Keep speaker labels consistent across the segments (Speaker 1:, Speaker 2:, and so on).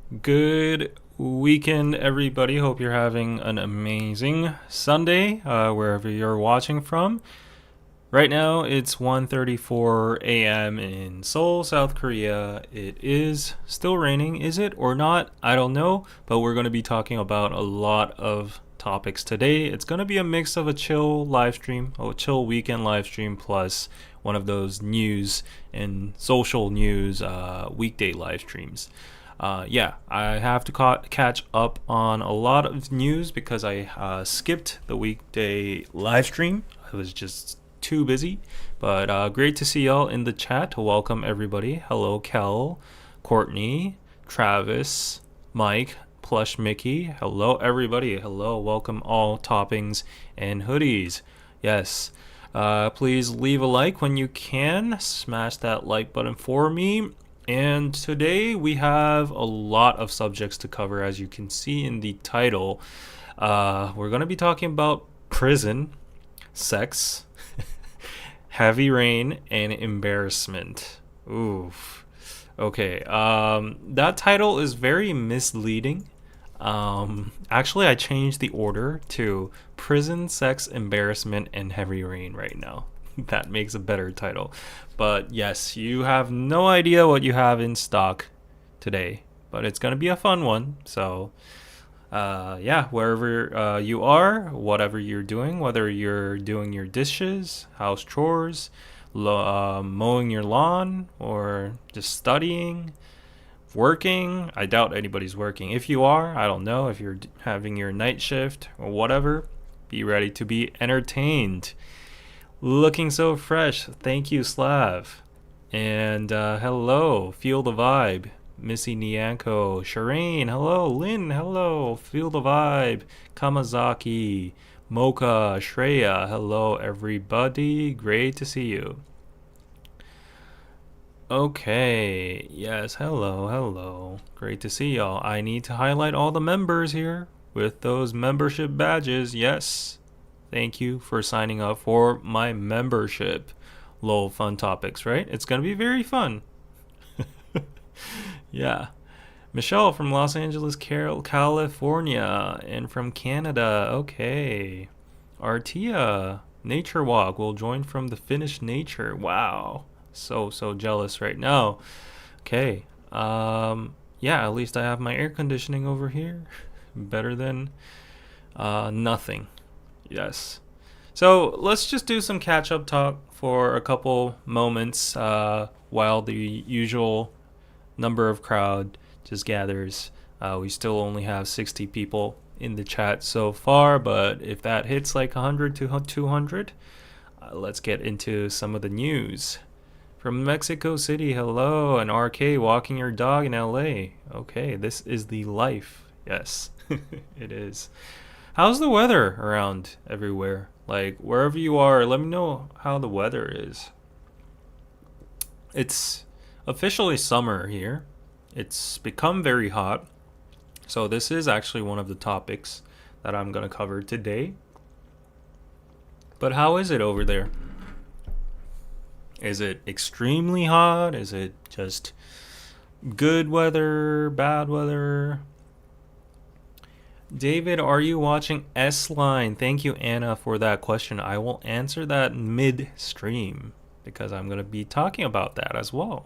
Speaker 1: Good weekend, everybody. Hope you're having an amazing Sunday, wherever you're watching from. Right now, it's 1:34 a.m. in Seoul, South Korea. It is still raining, is it or not? I don't know, but we're going to be talking about a lot of topics today. It's going to be a mix of a chill live stream, a chill weekend live stream, plus one of those news and social news weekday live streams. Yeah, I have to catch up on a lot of news because I skipped the weekday live stream. I was just too busy. But great to see y'all in the chat. Welcome, everybody. Hello, Kel, Courtney, Travis, Mike, Plush Mickey. Hello, everybody. Hello, welcome all toppings and hoodies. Yes. Please leave a like when you can. Smash that like button for me. And today we have a lot of subjects to cover, as you can see in the title. We're going to be talking about prison, sex, heavy rain, and embarrassment. Oof. Okay. That title is very misleading. Actually, I changed the order to prison, sex, embarrassment, and heavy rain right now. That makes a better title. But yes, you have no idea what you have in stock today, but it's going to be a fun one. So, yeah, wherever you are, whatever you're doing, whether you're doing your dishes, house chores, mowing your lawn, or just studying, working. I doubt anybody's working. If you are, I don't know. If you're having your night shift or whatever, be ready to be entertained. Looking so fresh. Thank you, Slav. And hello, feel the vibe. Missy Nyanko, Shireen, hello, Lynn, hello, feel the vibe. Kamazaki, Mocha, Shreya, hello, everybody. Great to see you. Okay, yes, hello. Great to see y'all. I need to highlight all the members here with those membership badges. Yes. Thank you for signing up for my membership. Lol, fun topics, right? It's going to be very fun. Yeah. Michelle from Los Angeles, California, and from Canada. Okay. Artia, Nature Walk will join from the Finnish Nature. Wow. So jealous right now. Okay. Yeah, at least I have my air conditioning over here. Better than nothing. Yes. So let's just do some catch up talk for a couple moments while the usual number of crowd just gathers. We still only have 60 people in the chat so far, but if that hits like 100 to 200, let's get into some of the news. From Mexico City, hello, and RK walking your dog in LA. Okay, this is the life. Yes, it is. How's the weather around everywhere? Like, wherever you are, let me know how the weather is. It's officially summer here. It's become very hot. So this is actually one of the topics that I'm going to cover today. But how is it over there? Is it extremely hot? Is it just good weather, bad weather? David, are you watching S-Line? Thank you, Anna, for that question. I will answer that mid-stream because I'm going to be talking about that as well.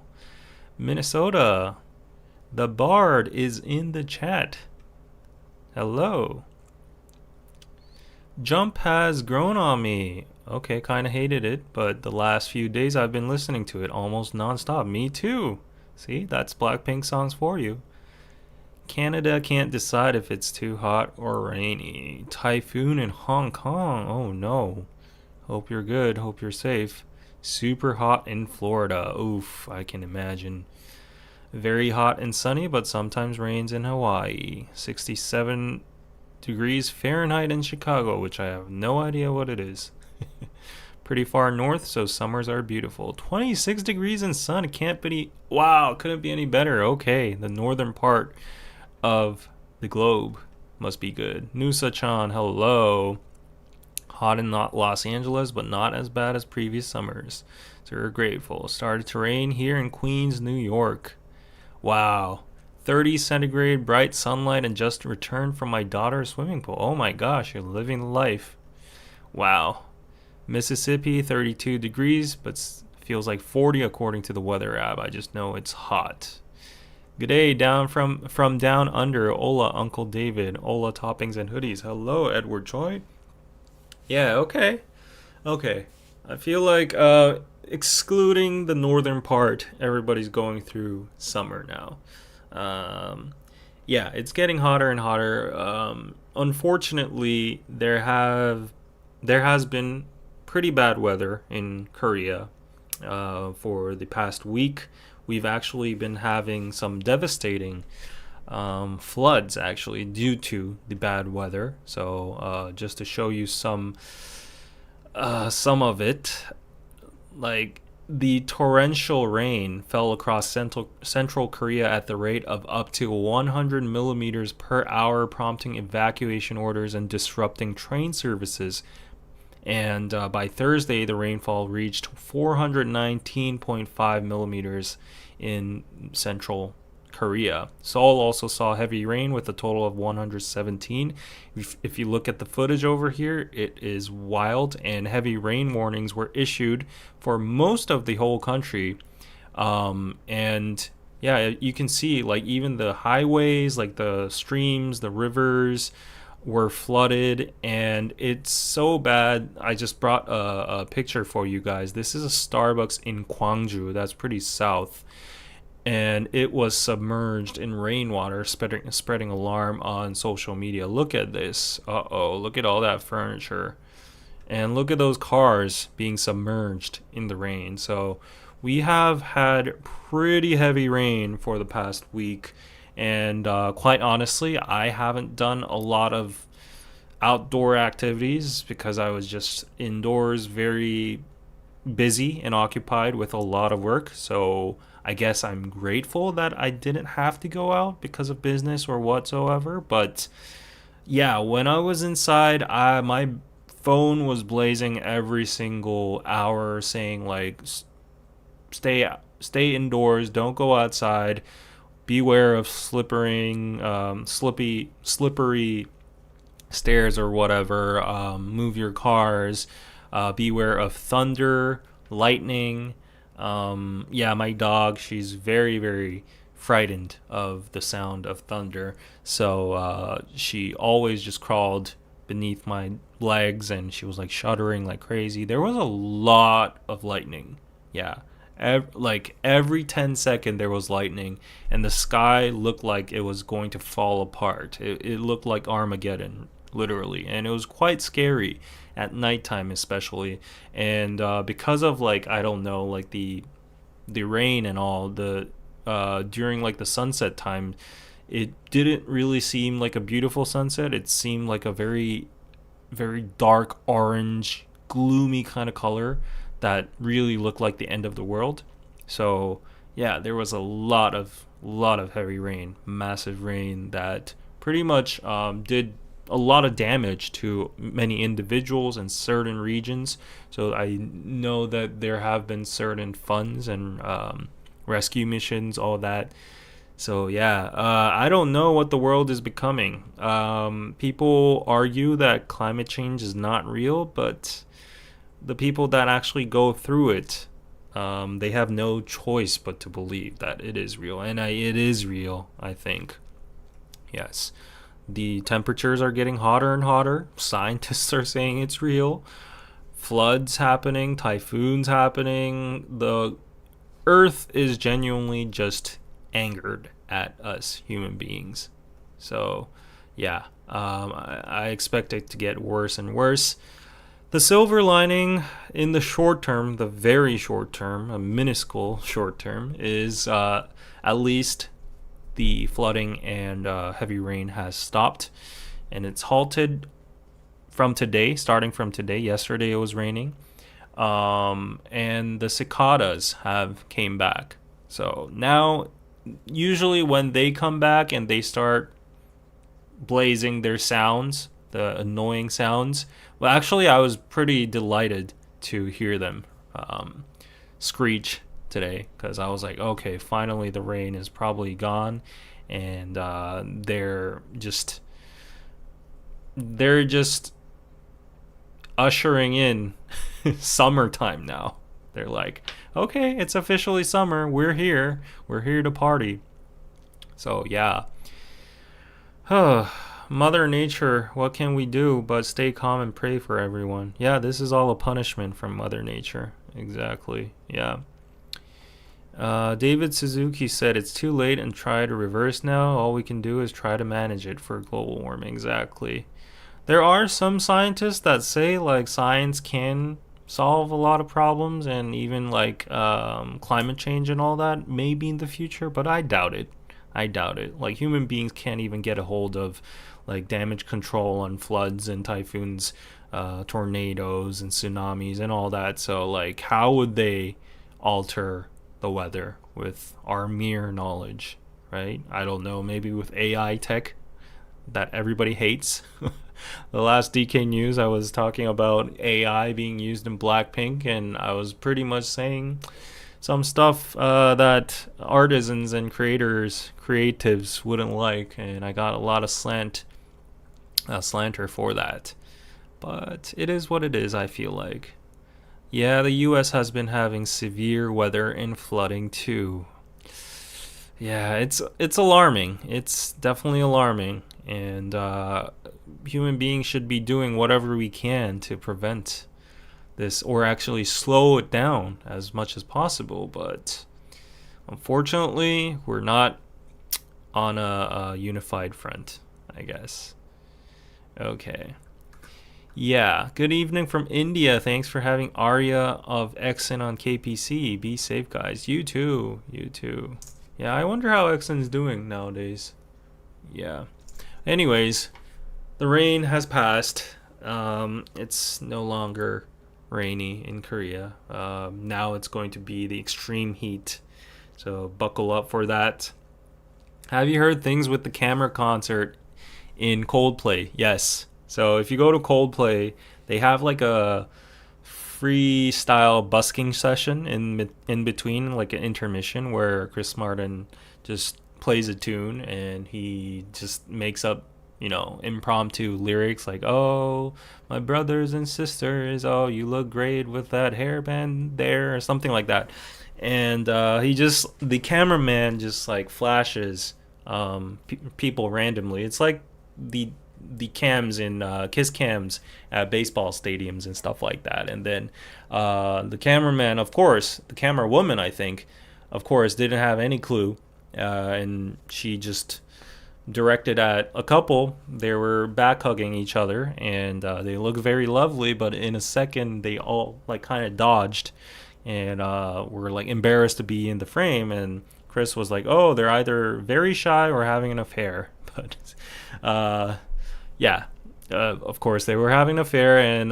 Speaker 1: Minnesota, the Bard is in the chat. Hello. Jump has grown on me. Okay, kind of hated it, but the last few days I've been listening to it almost nonstop. Me too. See, that's Blackpink songs for you. Canada can't decide if it's too hot or rainy. Typhoon in Hong Kong. Oh no. Hope you're good. Hope you're safe. Super hot in Florida. Oof, I can imagine. Very hot and sunny, but sometimes rains in Hawaii. 67 degrees Fahrenheit in Chicago, which I have no idea what it is. Pretty far north, so summers are beautiful. 26 degrees and sun. It can't be. Wow, couldn't be any better. Okay, the northern part of the globe must be good. Nusa-chan, hello. Hot in Los Angeles, but not as bad as previous summers. So we're grateful. Started to rain here in Queens, New York. Wow. 30 centigrade, bright sunlight, and just returned from my daughter's swimming pool. Oh my gosh, you're living the life. Wow. Mississippi, 32 degrees, but feels like 40 according to the weather app. I just know it's hot. Good day, down from down under. Hola, Uncle David. Hola, toppings and hoodies. Hello, Edward Choi. Yeah, okay. Okay. I feel like excluding the northern part, everybody's going through summer now. Yeah, it's getting hotter and hotter. Unfortunately, there has been pretty bad weather in Korea for the past week. We've actually been having some devastating floods actually due to the bad weather. So just to show you some of it, like the torrential rain fell across central Korea at the rate of up to 100 millimeters per hour, prompting evacuation orders and disrupting train services. And by Thursday, the rainfall reached 419.5 millimeters in central Korea. Seoul also saw heavy rain with a total of 117. If you look at the footage over here, it is wild, and heavy rain warnings were issued for most of the whole country. And yeah, you can see like even the highways, like the streams, the rivers were flooded, and it's so bad. I just brought a picture for you guys. This is a Starbucks in Gwangju. That's pretty south. And it was submerged in rainwater, spreading alarm on social media. Look at this. Uh-oh, look at all that furniture. And look at those cars being submerged in the rain. So we have had pretty heavy rain for the past week. And quite honestly, I haven't done a lot of outdoor activities because I was just indoors, very busy and occupied with a lot of work. So I guess I'm grateful that I didn't have to go out because of business or whatsoever. But yeah, when I was inside, my phone was blazing every single hour saying like stay indoors, don't go outside, beware of slippery stairs or whatever, move your cars, beware of thunder, lightning. Yeah, my dog, she's very, very frightened of the sound of thunder. So she always just crawled beneath my legs and she was like shuddering like crazy. There was a lot of lightning. Yeah. Like every 10 seconds there was lightning, and the sky looked like it was going to fall apart. It looked like Armageddon, literally, and it was quite scary at nighttime especially. And because of like, I don't know, like the rain and all, the during like the sunset time, it didn't really seem like a beautiful sunset. It seemed like a very, very dark orange, gloomy kind of color that really looked like the end of the world. So yeah, there was a lot of heavy rain, massive rain that pretty much did a lot of damage to many individuals and certain regions. So I know that there have been certain funds and rescue missions, all that. So yeah, I don't know what the world is becoming. People argue that climate change is not real, but the people that actually go through it, they have no choice but to believe that it is real. And it is real, I think. Yes. The temperatures are getting hotter and hotter. Scientists are saying it's real. Floods happening, typhoons happening. The earth is genuinely just angered at us human beings. So, yeah, I expect it to get worse and worse. The silver lining in the short term, the very short term, a minuscule short term, is at least the flooding and heavy rain has stopped, and it's halted from today, starting from today. Yesterday it was raining, and the cicadas have came back. So now, usually when they come back and they start blazing their sounds, the annoying sounds, well, actually, I was pretty delighted to hear them screech today, because I was like, okay, finally the rain is probably gone, and they're just ushering in summertime now. They're like, okay, it's officially summer. We're here. We're here to party. So yeah. Mother Nature, what can we do but stay calm and pray for everyone? Yeah, this is all a punishment from Mother Nature. Exactly. Yeah. David Suzuki said it's too late and try to reverse now. All we can do is try to manage it for global warming. Exactly. There are some scientists that say like science can solve a lot of problems and even like climate change and all that maybe in the future, but I doubt it. I doubt it. Like human beings can't even get a hold of like damage control on floods and typhoons, tornadoes and tsunamis and all that. So like how would they alter the weather with our mere knowledge, right? I don't know, maybe with AI tech that everybody hates. The last DK News, I was talking about AI being used in Blackpink, and I was pretty much saying some stuff that artisans and creatives wouldn't like, and I got a lot of slanter for that. But it is what it is, I feel like. Yeah, the US has been having severe weather and flooding too. Yeah, it's alarming. It's definitely alarming, and human beings should be doing whatever we can to prevent this, or actually slow it down as much as possible. But unfortunately, we're not on a unified front, I guess. Okay. Yeah, good evening from India. Thanks for having Arya of Exon on KPC. Be safe, guys. You too. You too. Yeah, I wonder how Exon's doing nowadays. Yeah. Anyways, the rain has passed. It's no longer rainy in Korea. Now it's going to be the extreme heat. So buckle up for that. Have you heard things with the camera concert in Coldplay? Yes. So if you go to Coldplay, they have like a freestyle busking session in between, like an intermission, where Chris Martin just plays a tune and he just makes up, impromptu lyrics like, "Oh, my brothers and sisters, oh, you look great with that hairband there," or something like that. And the cameraman just like flashes people randomly. It's like the cams in kiss cams at baseball stadiums and stuff like that. And then the cameraman, of course, the camera woman, I think, of course, didn't have any clue, and she just directed at a couple. They were back hugging each other, and they looked very lovely, but in a second they all like kind of dodged and were like embarrassed to be in the frame. And Chris was like, "Oh, they're either very shy or having an affair." But yeah, of course they were having an affair, and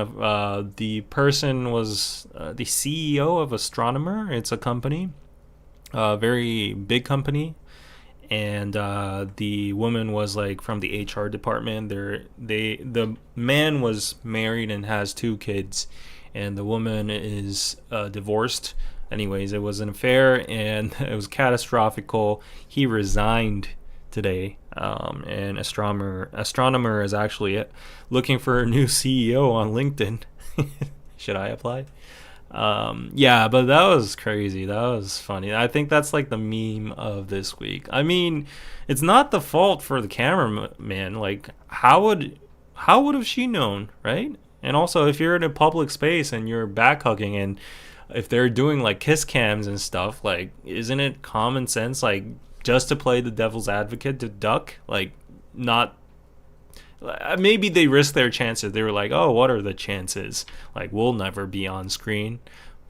Speaker 1: the person was the CEO of Astronomer. It's a company, a very big company, and the woman was like from the HR department. The man was married and has 2 kids, and the woman is divorced. Anyways, it was an affair, and it was catastrophical. He resigned today, and astronomer is actually looking for a new CEO on LinkedIn. Should I apply? Yeah, but that was crazy. That was funny. I think that's like the meme of this week. I mean, it's not the fault for the cameraman. Like, how would have she known, right? And also, if you're in a public space and you're back hugging, and if they're doing like kiss cams and stuff, like, isn't it common sense, like, just to play the devil's advocate, to duck? Like, not, maybe they risked their chances. They were like, "Oh, what are the chances? Like, we'll never be on screen."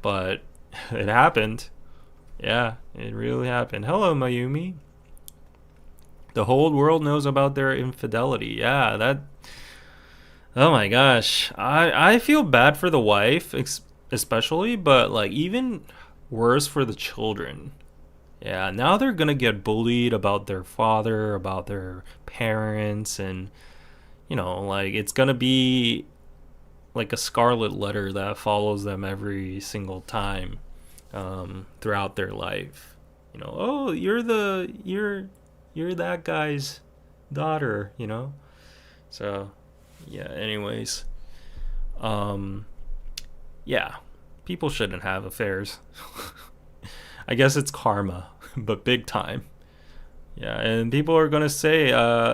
Speaker 1: But it happened. Yeah, it really happened. Hello, Mayumi. The whole world knows about their infidelity. Yeah, that, oh my gosh. I feel bad for the wife especially, but like even worse for the children. Yeah, now they're gonna get bullied about their father, about their parents, and like, it's gonna be like a scarlet letter that follows them every single time throughout their life. Oh, you're you're that guy's daughter, you know? So, yeah, anyways. Um, yeah, people shouldn't have affairs. I guess it's karma, but big time. Yeah, and people are gonna say,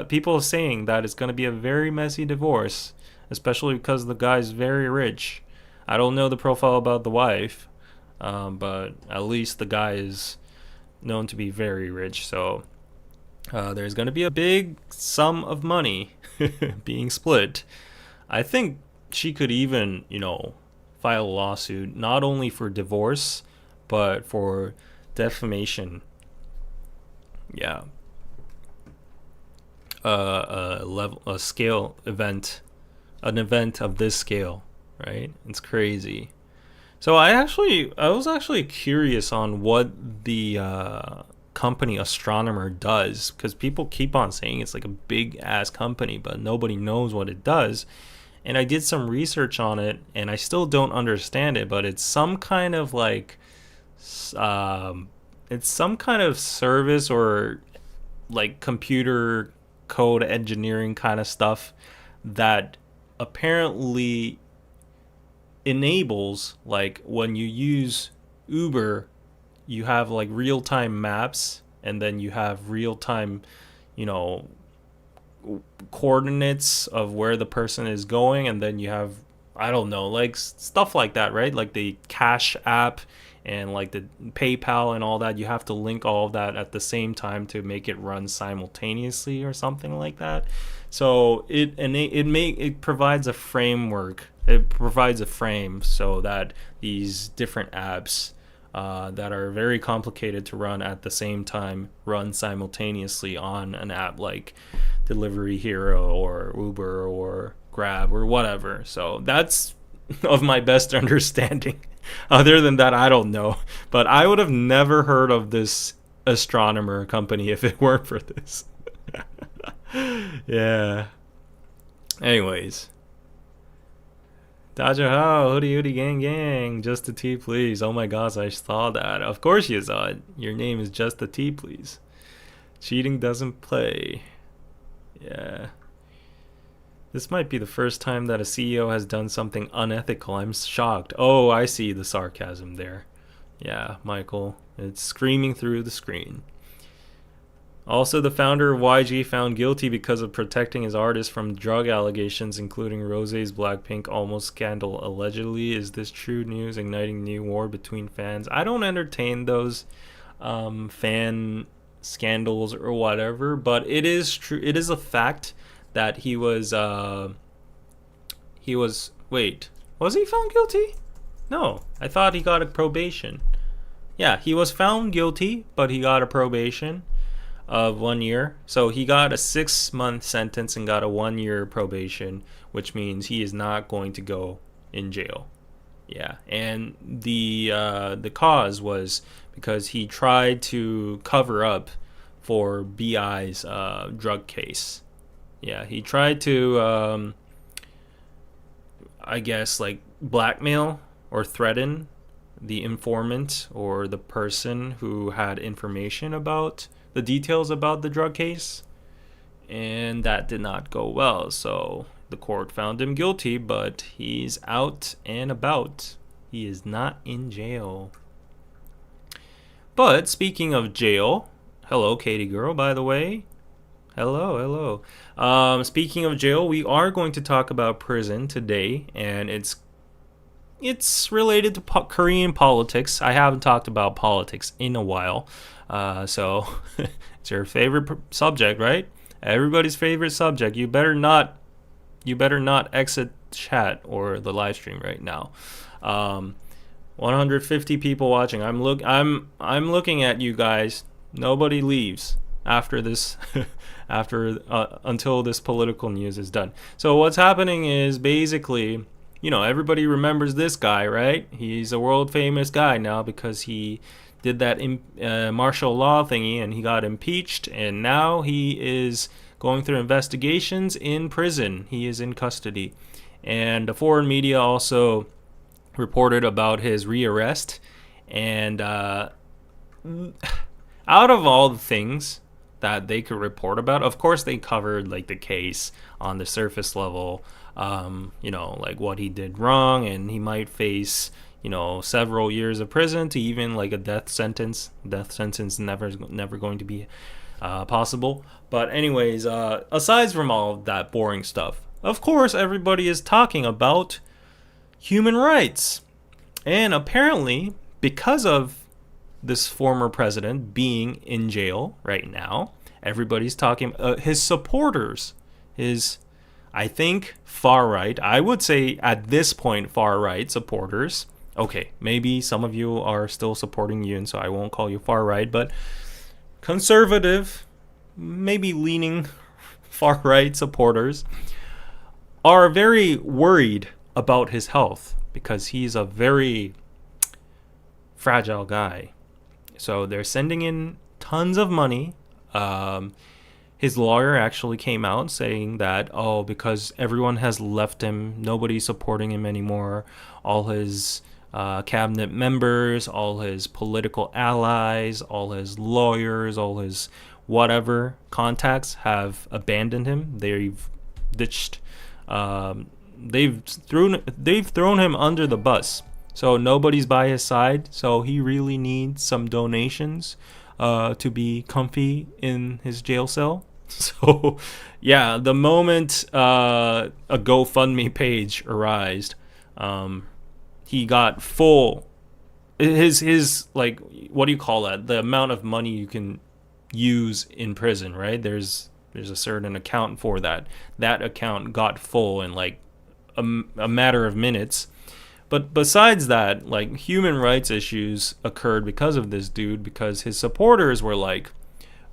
Speaker 1: people are saying that it's gonna be a very messy divorce, especially because the guy's very rich. I don't know the profile about the wife, but at least the guy is known to be very rich. So there's gonna be a big sum of money being split. I think she could even, file a lawsuit not only for divorce, but for defamation. Yeah. A scale event, an event of this scale, right? It's crazy. So I was actually curious on what the company Astronomer does, because people keep on saying it's like a big ass company, but nobody knows what it does. And I did some research on it, and I still don't understand it, but it's some kind of like, it's some kind of service or like computer code engineering kind of stuff that apparently enables, like, when you use Uber, you have like real-time maps, and then you have real-time, you know, coordinates of where the person is going, and then you have, I don't know, like stuff like that, right? Like the Cash app and like the PayPal and all that. You have to link all of that at the same time to make it run simultaneously or something like that. So it provides a framework. It provides a frame so that these different apps that are very complicated to run at the same time run simultaneously on an app like Delivery Hero or Uber or Grab or whatever. So that's of my best understanding. Other than that, I don't know. But I would have never heard of this Astronomer company if it weren't for this. Yeah. Anyways. Daja hoodie hoodie gang gang, just a tea please. Oh my gosh, I saw that. Of course you saw it. Your name is just a tea please. Cheating doesn't play. Yeah. This might be the first time that a CEO has done something unethical. I'm shocked. Oh, I see the sarcasm there. Yeah, Michael. It's screaming through the screen. Also, the founder of YG found guilty because of protecting his artists from drug allegations, including Rosé's Blackpink almost scandal. Allegedly, is this true news igniting new war between fans? I don't entertain those fan scandals or whatever, but it is true. It is a fact that he was wait, was he found guilty? No, I thought he got a probation. Yeah, he was found guilty, but he got a probation of 1 year. So he got a 6-month sentence and got a 1 year probation, which means he is not going to go in jail. Yeah, and the cause was because he tried to cover up for BI's drug case. Yeah, he tried to, I guess, like blackmail or threaten the informant or the person who had information about the details about the drug case, and that did not go well. So the court found him guilty, but he's out and about. He is not in jail. But speaking of jail, hello, Katie girl, by the way. Hello. Speaking of jail, we are going to talk about prison today, and it's related to Korean politics. I haven't talked about politics in a while, so it's your favorite subject, right? Everybody's favorite subject. You better not exit chat or the live stream right now. 150 people watching. I'm looking at you guys. Nobody leaves after this until this political news is done. So what's happening is basically, everybody remembers this guy, right? He's a world famous guy now because he did that martial law thingy and he got impeached, and now he is going through investigations in prison. He is in custody. And the foreign media also reported about his rearrest. And out of all the things, that they could report about. Of course, they covered like the case on the surface level, like what he did wrong, and he might face, several years of prison to even like a death sentence. Death sentence never going to be possible. But anyways, aside from all of that boring stuff, of course, everybody is talking about human rights. And apparently, because of this former president being in jail right now, everybody's talking, his supporters, I think, far right, I would say at this point, far right supporters. Okay, maybe some of you are still supporting Yoon, so I won't call you far right, but conservative, maybe leaning far right supporters are very worried about his health because he's a very fragile guy. So they're sending in tons of money. His lawyer actually came out saying that, because everyone has left him, nobody's supporting him anymore. All his cabinet members, all his political allies, all his lawyers, all his whatever contacts have abandoned him. They've ditched. They've thrown him under the bus. So nobody's by his side. So he really needs some donations to be comfy in his jail cell. So yeah, the moment a GoFundMe page arose, he got full his like, what do you call that? The amount of money you can use in prison, right? There's a certain account for that. That account got full in like a matter of minutes. But besides that, like, human rights issues occurred because of this dude, because his supporters were like,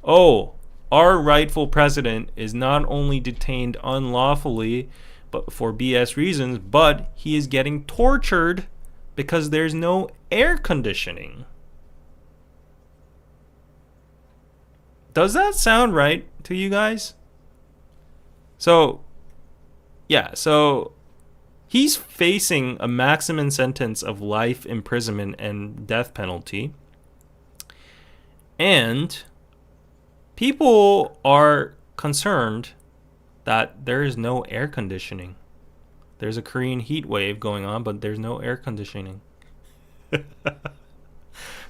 Speaker 1: our rightful president is not only detained unlawfully but for BS reasons, but he is getting tortured because there's no air conditioning. Does that sound right to you guys? So he's facing a maximum sentence of life imprisonment and death penalty. And people are concerned that there is no air conditioning. There's a Korean heat wave going on, but there's no air conditioning.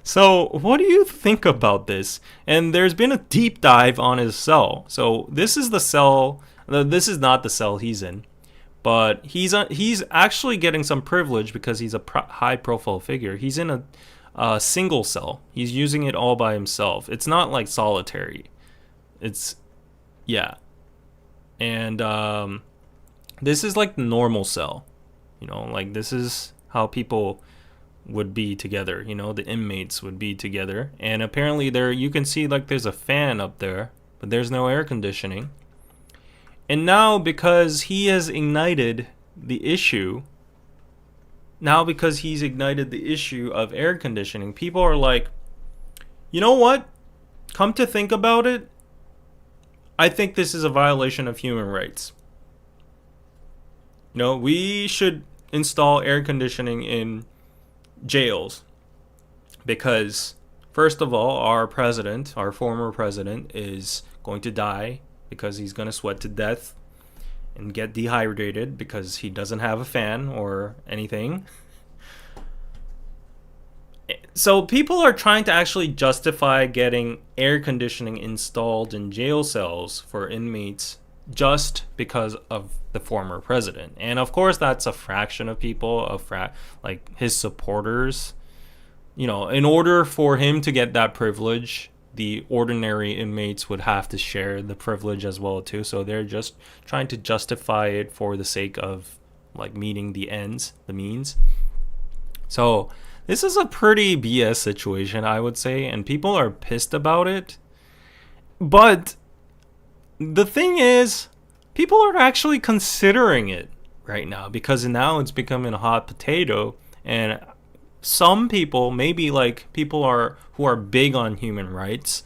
Speaker 1: So what do you think about this? And there's been a deep dive on his cell. So this is the cell. This is not the cell he's in. But he's actually getting some privilege because he's a high-profile figure. He's in a single cell. He's using it all by himself. It's not like solitary. And this is like the normal cell. Like this is how people would be together. The inmates would be together. And apparently you can see like there's a fan up there, but there's no air conditioning. And now because he has ignited the issue, of air conditioning, people are like, you know what? Come to think about it, I think this is a violation of human rights. We should install air conditioning in jails because, first of all, our former president, is going to die because he's going to sweat to death and get dehydrated because he doesn't have a fan or anything. So people are trying to actually justify getting air conditioning installed in jail cells for inmates just because of the former president. And of course, that's a fraction of people, like his supporters. In order for him to get that privilege, the ordinary inmates would have to share the privilege as well too. So they're just trying to justify it for the sake of like meeting the means. So this is a pretty BS situation, I would say, and people are pissed about it. But the thing is, people are actually considering it right now because now it's becoming a hot potato. And some people, maybe like people who are big on human rights,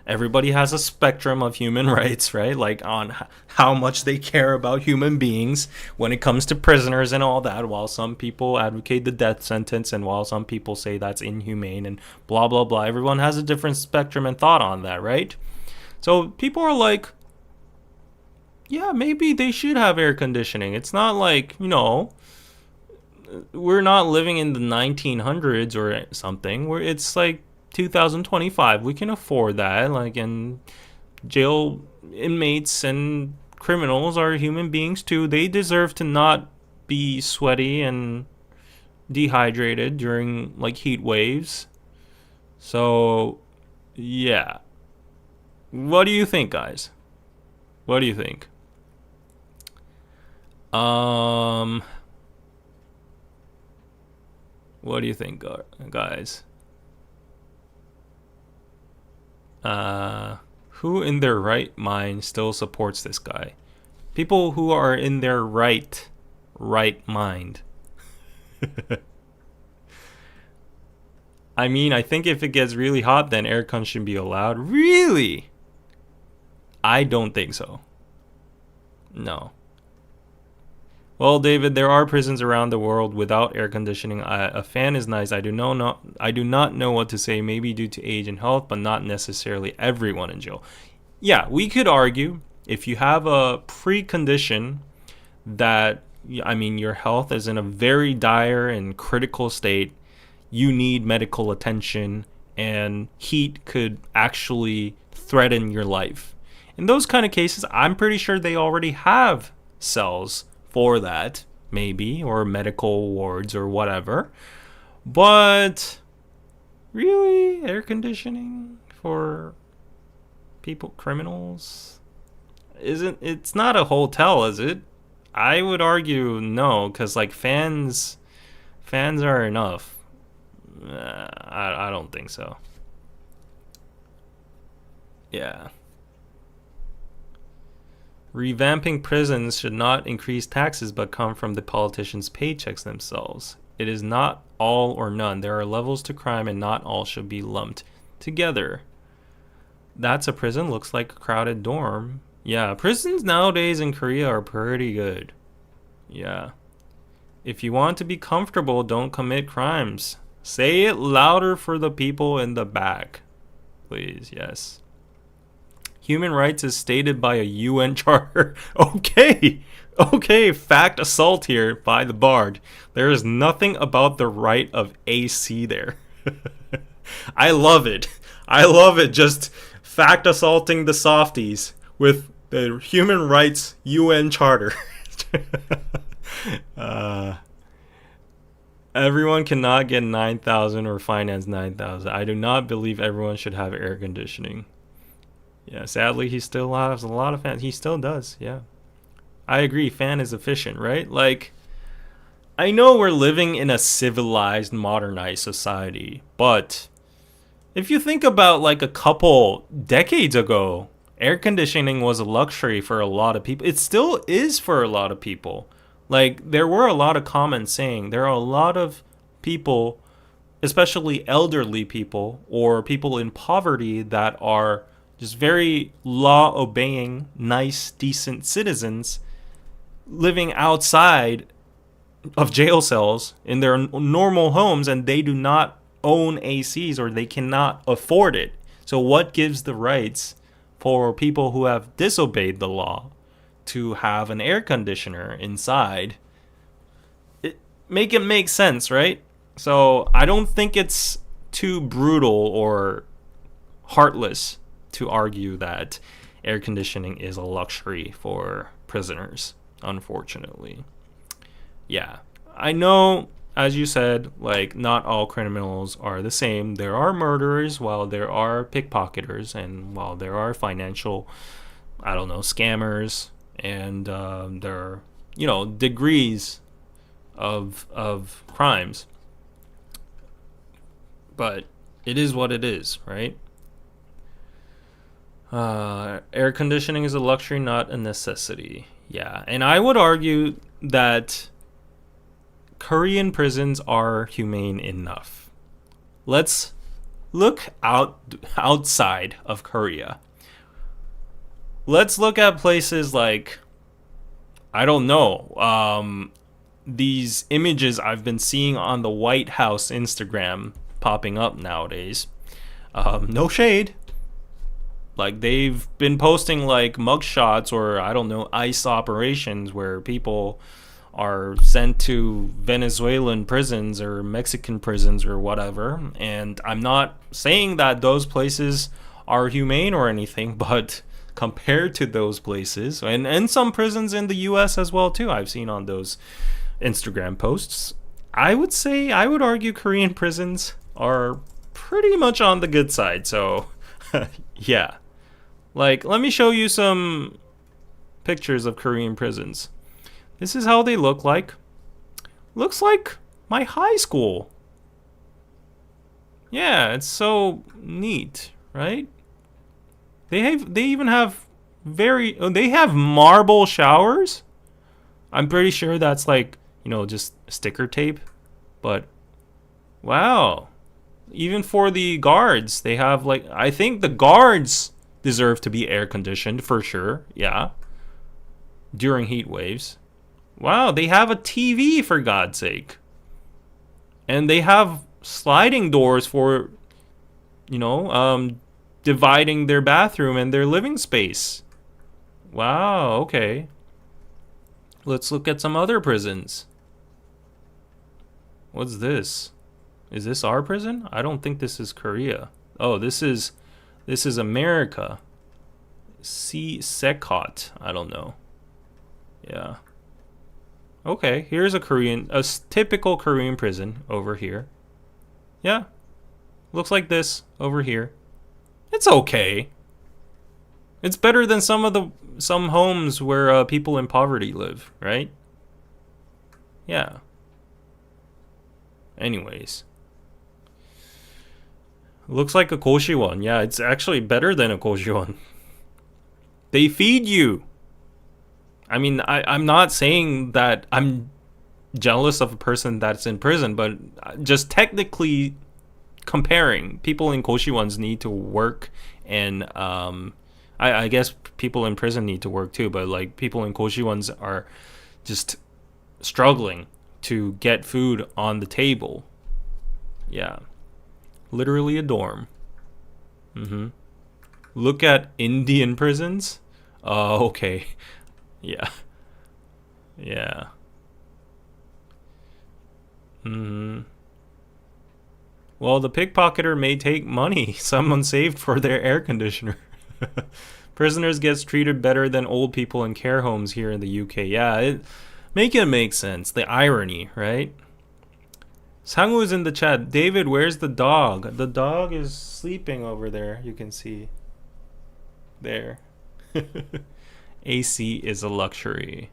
Speaker 1: everybody has a spectrum of human rights, right? Like on how much they care about human beings when it comes to prisoners and all that, while some people advocate the death sentence and while some people say that's inhumane and blah, blah, blah. Everyone has a different spectrum and thought on that, right? So people are like, yeah, maybe they should have air conditioning. It's not like, we're not living in the 1900s or something, where it's like 2025. We can afford that. Like, and jail inmates and criminals are human beings too. They deserve to not be sweaty and dehydrated during like heat waves. So, yeah. What do you think, guys? What do you think? What do you think, guys? Who in their right mind still supports this guy? People who are in their right mind. I mean, I think if it gets really hot, then aircon should be allowed. Really? I don't think so. No. Well, David, there are prisons around the world without air conditioning. A fan is nice. I do not know what to say. Maybe due to age and health, but not necessarily everyone in jail. Yeah, we could argue if you have a precondition that, I mean, your health is in a very dire and critical state, you need medical attention, and heat could actually threaten your life. In those kind of cases, I'm pretty sure they already have cells for that, maybe, or medical wards or whatever. But really, air conditioning for people, criminals, it's not a hotel, is it? I would argue no, because like fans are enough. I don't think so. Yeah. Revamping prisons should not increase taxes but come from the politicians' paychecks themselves. It is not all or none. There are levels to crime and not all should be lumped together. That's a prison, looks like a crowded dorm. Yeah, prisons nowadays in Korea are pretty good. Yeah. If you want to be comfortable, don't commit crimes. Say it louder for the people in the back. Please, yes. Human rights is stated by a UN charter. Okay, fact assault here by the Bard. There is nothing about the right of AC there. I love it. Just fact assaulting the softies with the human rights UN charter. Everyone cannot get 9,000 or finance 9,000. I do not believe everyone should have air conditioning. Yeah, sadly, he still has a lot of fans. He still does, yeah. I agree, fan is efficient, right? Like, I know we're living in a civilized, modernized society, but if you think about like a couple decades ago, air conditioning was a luxury for a lot of people. It still is for a lot of people. Like, there were a lot of comments saying there are a lot of people, especially elderly people or people in poverty, that are just very law-obeying, nice, decent citizens living outside of jail cells in their normal homes, and they do not own ACs or they cannot afford it. So what gives the rights for people who have disobeyed the law to have an air conditioner inside? Make it make sense, right? So I don't think it's too brutal or heartless to argue that air conditioning is a luxury for prisoners, unfortunately. Yeah, I know, as you said, like, not all criminals are the same. There are murderers, while there are pickpocketers, and while there are financial, I don't know, scammers, and there are, degrees of crimes. But it is what it is, right? Air conditioning is a luxury, not a necessity. Yeah, and I would argue that Korean prisons are humane enough. Let's look outside of Korea. Let's look at places like, I don't know, these images I've been seeing on the White House Instagram popping up nowadays. No shade. Like they've been posting like mugshots or I don't know ICE operations where people are sent to Venezuelan prisons or Mexican prisons or whatever. And I'm not saying that those places are humane or anything, but compared to those places and some prisons in the US as well too, I've seen on those Instagram posts, I would argue Korean prisons are pretty much on the good side. So yeah. Like, let me show you some pictures of Korean prisons. This is how they look like. Looks like my high school. Yeah, it's so neat, right? They even have they have marble showers. I'm pretty sure that's like, just sticker tape. But wow. Even for the guards, they have like, I think the guards deserve to be air conditioned for sure. Yeah. During heat waves. Wow, they have a TV for God's sake. And they have sliding doors for, dividing their bathroom and their living space. Wow, okay. Let's look at some other prisons. What's this? Is this our prison? I don't think this is Korea. Oh, this is America. Secot. I don't know. Yeah. Okay, here's a typical Korean prison over here. Yeah. Looks like this over here. It's okay. It's better than some homes where people in poverty live, right? Yeah. Anyways. Looks like a Koshiwon. Yeah, it's actually better than a Koshiwon. They feed you. I mean, I'm not saying that I'm jealous of a person that's in prison, but just technically comparing, people in Koshiwons need to work, and I guess people in prison need to work too, but like people in Koshiwons are just struggling to get food on the table. Yeah. Literally a dorm. Look at Indian prisons. Okay. Yeah. Yeah. Well, the pickpocketer may take money someone saved for their air conditioner. Prisoners gets treated better than old people in care homes here in the UK. Yeah, make it make sense. The irony, right? Sangu is in the chat. David, where's the dog? The dog is sleeping over there. You can see. There. AC is a luxury.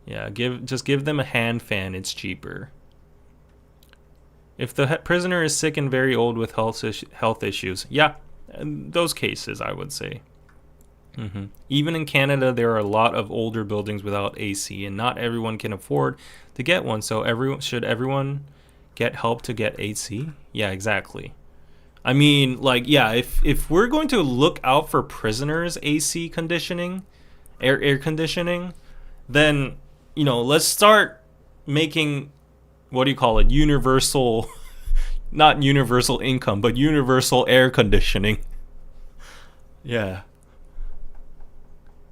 Speaker 1: Yeah, just give them a hand fan. It's cheaper. If the prisoner is sick and very old with health issues, yeah, in those cases, I would say. Even in Canada, there are a lot of older buildings without AC, and not everyone can afford to get one. So everyone get help to get AC? Yeah, exactly. I mean, like, yeah, if we're going to look out for prisoners' AC conditioning, air conditioning, then, let's start making, what do you call it, universal, not universal income, but universal air conditioning. Yeah.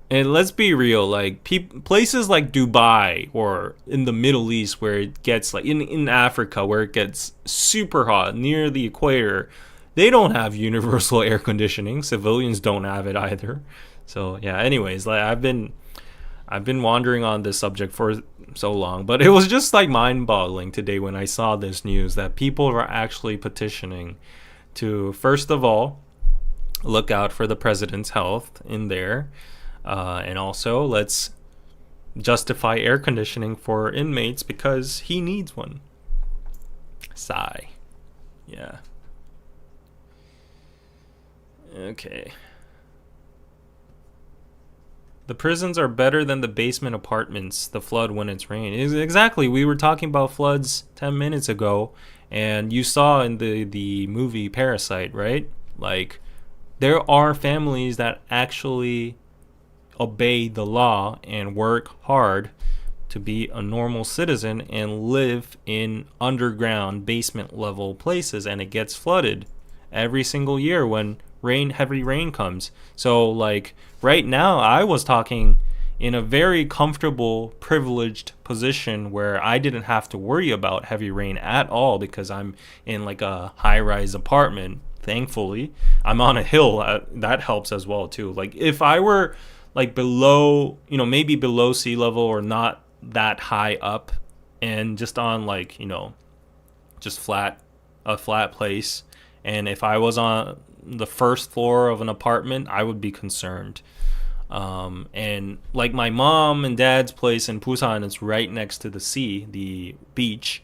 Speaker 1: And let's be real, like places like Dubai or in the Middle East where it gets like in Africa where it gets super hot near the equator, they don't have universal air conditioning. Civilians don't have it either. So yeah, anyways, like I've been wandering on this subject for so long, but it was just like mind-boggling today when I saw this news that people are actually petitioning to, first of all, look out for the president's health in there. And also, let's justify air conditioning for inmates because he needs one. Sigh. Yeah. Okay. The prisons are better than the basement apartments, the flood when it's rain. Exactly. We were talking about floods 10 minutes ago, and you saw in the movie Parasite, right? Like, there are families that actually obey the law and work hard to be a normal citizen and live in underground basement level places, and it gets flooded every single year when heavy rain comes. So like right now, I was talking in a very comfortable, privileged position where I didn't have to worry about heavy rain at all because I'm in like a high-rise apartment. Thankfully, I'm on a hill. That helps as well too. Like if I were like below, maybe below sea level or not that high up, and just on like just a flat place, and if I was on the first floor of an apartment, I would be concerned. And like my mom and dad's place in Busan is right next to the sea, the beach,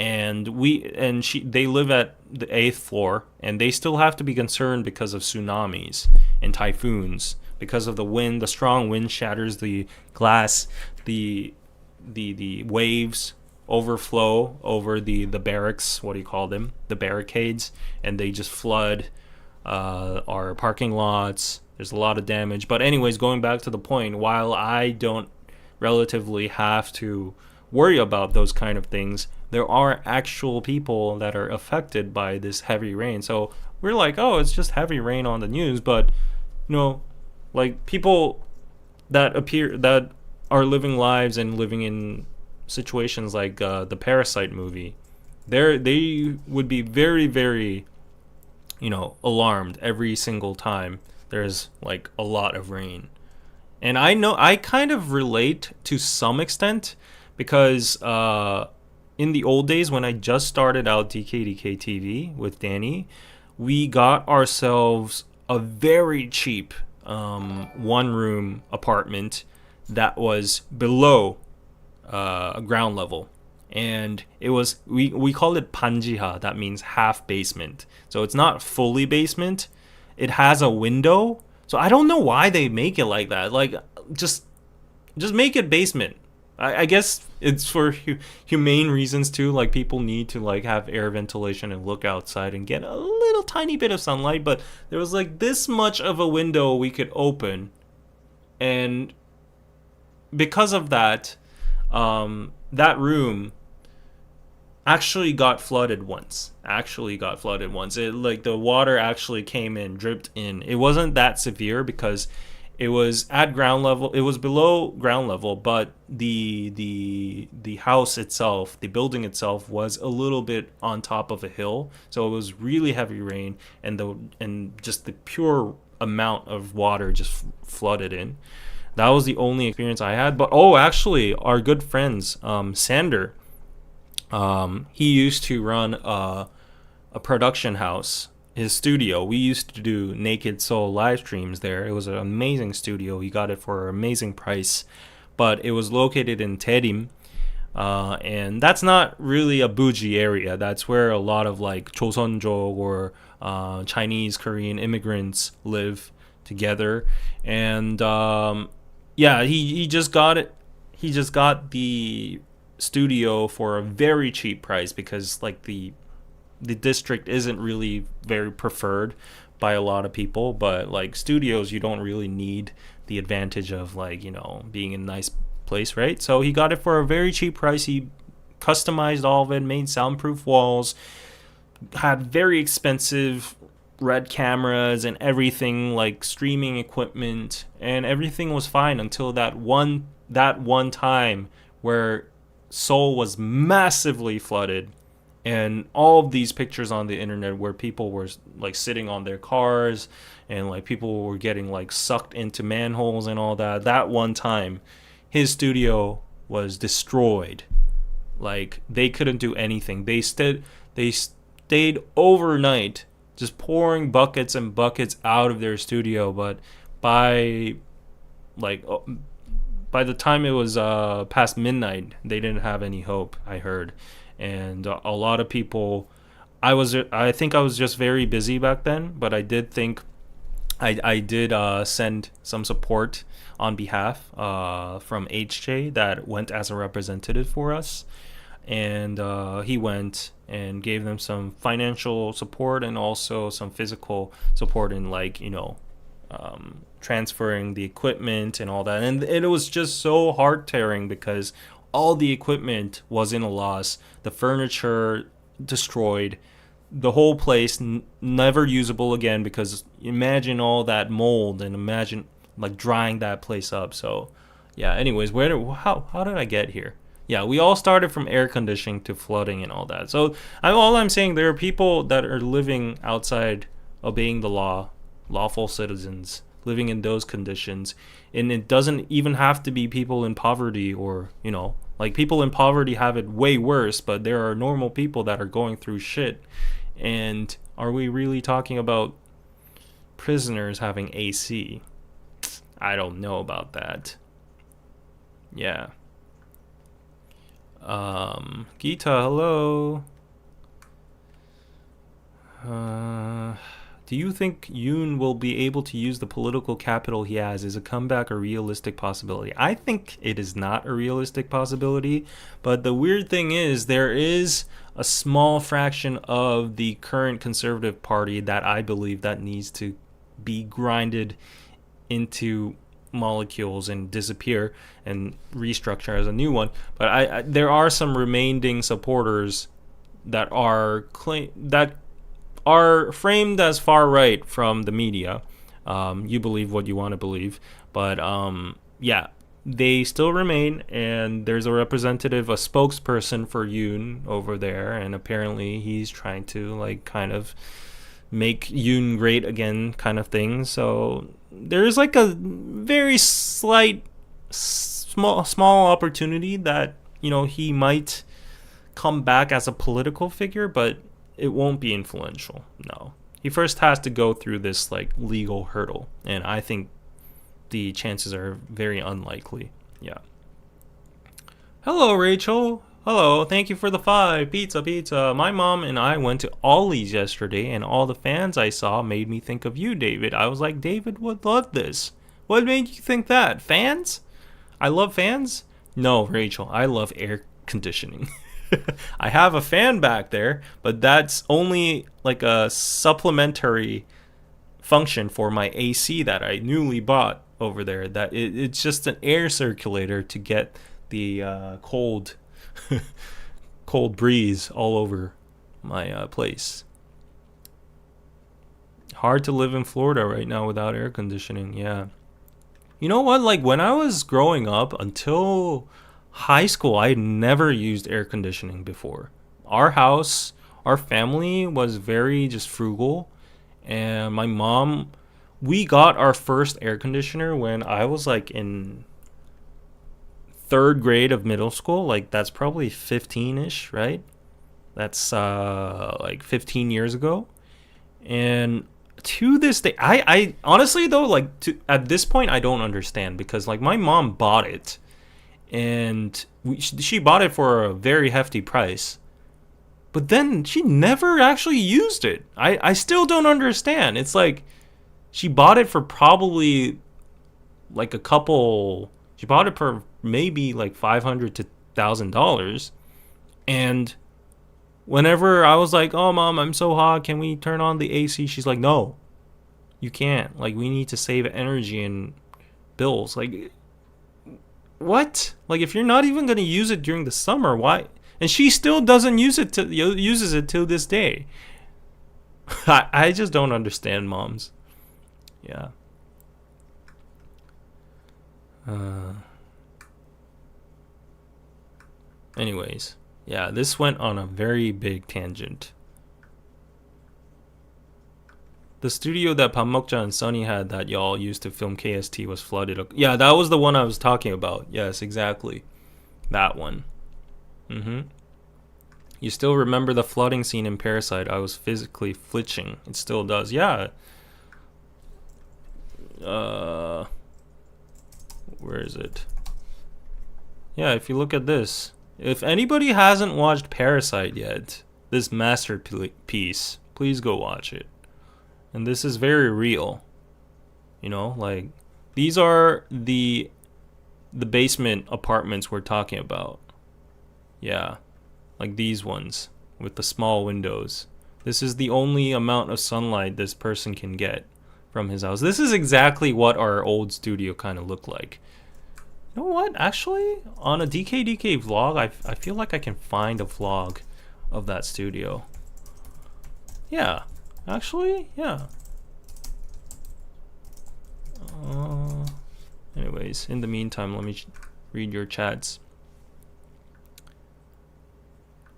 Speaker 1: and they live at the eighth floor, and they still have to be concerned because of tsunamis and typhoons, because of the wind. The strong wind shatters the glass, the waves overflow over the barracks. What do you call them? The barricades, and they just flood our parking lots. There's a lot of damage. But anyways, going back to the point, while I don't relatively have to worry about those kind of things, there are actual people that are affected by this heavy rain. So we're like, oh, it's just heavy rain on the news, but like people that are living lives and living in situations like the Parasite movie, they would be very, very alarmed every single time there's like a lot of rain. And I know I kind of relate to some extent because in the old days when I just started out DKDKTV with Danny, we got ourselves a very cheap one room apartment that was below ground level. And it was we call it panjiha, that means half basement. So it's not fully basement. It has a window. So I don't know why they make it like that. Like just make it basement. I guess it's for humane reasons too. Like people need to like have air ventilation and look outside and get a little tiny bit of sunlight. But there was like this much of a window we could open, and because of that, that room actually got flooded once. It like the water actually came in, dripped in. It wasn't that severe because it was at ground level. It was below ground level, but the house itself, the building itself, was a little bit on top of a hill. So it was really heavy rain, and just the pure amount of water just flooded in. That was the only experience I had. But actually, our good friends, Sander, he used to run a production house, his studio. We used to do Naked Soul live streams there. It was an amazing studio. He got it for an amazing price, but it was located in Taerim, and that's not really a bougie area. That's where a lot of like Joseonjok or Chinese, Korean immigrants live together. And yeah, he just got it. He just got the studio for a very cheap price because like the district isn't really very preferred by a lot of people, but like studios, you don't really need the advantage of like being in a nice place, right? So he got it for a very cheap price. He customized all of it, made soundproof walls, had very expensive red cameras and everything, like streaming equipment, and everything was fine until that one time where Seoul was massively flooded, and all of these pictures on the internet where people were like sitting on their cars and like people were getting like sucked into manholes and all that. That one time his studio was destroyed. Like they couldn't do anything. They stayed overnight just pouring buckets and buckets out of their studio, but by the time it was past midnight, they didn't have any hope, I heard. And a lot of people, I think I was just very busy back then, but I did think I did send some support on behalf from HJ that went as a representative for us. And he went and gave them some financial support and also some physical support in like, transferring the equipment and all that. And it was just so heart-tearing because all the equipment was in a loss, the furniture destroyed, the whole place never usable again, because imagine all that mold, and imagine like drying that place up. So yeah, anyways, how did I get here? Yeah, we all started from air conditioning to flooding and all that. So all I'm saying, there are people that are living outside, obeying the law, lawful citizens living in those conditions. And it doesn't even have to be people in poverty, or like people in poverty have it way worse, but there are normal people that are going through shit. And are we really talking about prisoners having AC? I don't know about that. Yeah. Gita, hello. Do you think Yoon will be able to use the political capital he has? Is a comeback a realistic possibility? I think it is not a realistic possibility, but the weird thing is there is a small fraction of the current Conservative Party that I believe that needs to be grinded into molecules and disappear and restructure as a new one. But there are some remaining supporters that are framed as far right from the media. You believe what you want to believe, but yeah, they still remain, and there's a representative, a spokesperson for Yoon over there, and apparently he's trying to like kind of make Yoon great again kind of thing. So there's like a very slight small opportunity that he might come back as a political figure, but it won't be influential. No, he first has to go through this like legal hurdle, and I think the chances are very unlikely. Yeah. Hello, Rachel. Hello, thank you for the 5. Pizza. My mom and I went to Ollie's yesterday, and all the fans I saw made me think of you, David. I was like, David would love this. What made you think that? Fans? I love fans? No, Rachel, I love air conditioning. I have a fan back there, but that's only like a supplementary function for my AC that I newly bought over there. That it's just an air circulator to get the cold breeze all over my place. Hard to live in Florida right now without air conditioning. Yeah. You know what? Like when I was growing up until high school, I had never used air conditioning before. Our house, our family was very just frugal, and my mom, we got our first air conditioner when I was like in 3rd grade of middle school. Like that's probably 15ish, right? That's like 15 years ago. And to this day, I honestly though, like at this point I don't understand, because like my mom bought it, and she bought it for a very hefty price, but then she never actually used it. I still don't understand. It's like she bought it for probably like she bought it for maybe like $500 to $1,000, and whenever I was like, oh mom, I'm so hot, can we turn on the AC? She's like, no, you can't. Like we need to save energy and bills. Like what? Like if you're not even going to use it during the summer, why? And she still doesn't uses it till this day. I just don't understand moms. Yeah. Anyways, yeah, this went on a very big tangent. The studio that Pamokja and Sunny had that y'all used to film KST was flooded. Yeah, that was the one I was talking about. Yes, exactly. That one. You still remember the flooding scene in Parasite? I was physically flinching. It still does. Yeah. Where is it? Yeah, if you look at this. If anybody hasn't watched Parasite yet, this masterpiece, please go watch it. And this is very real. Like these are the basement apartments we're talking about. Yeah. Like these ones with the small windows. This is the only amount of sunlight this person can get from his house. This is exactly what our old studio kind of looked like. You know what? Actually, on a DKDK vlog, I feel like I can find a vlog of that studio. Yeah, actually, yeah. Anyways, in the meantime, let me read your chats.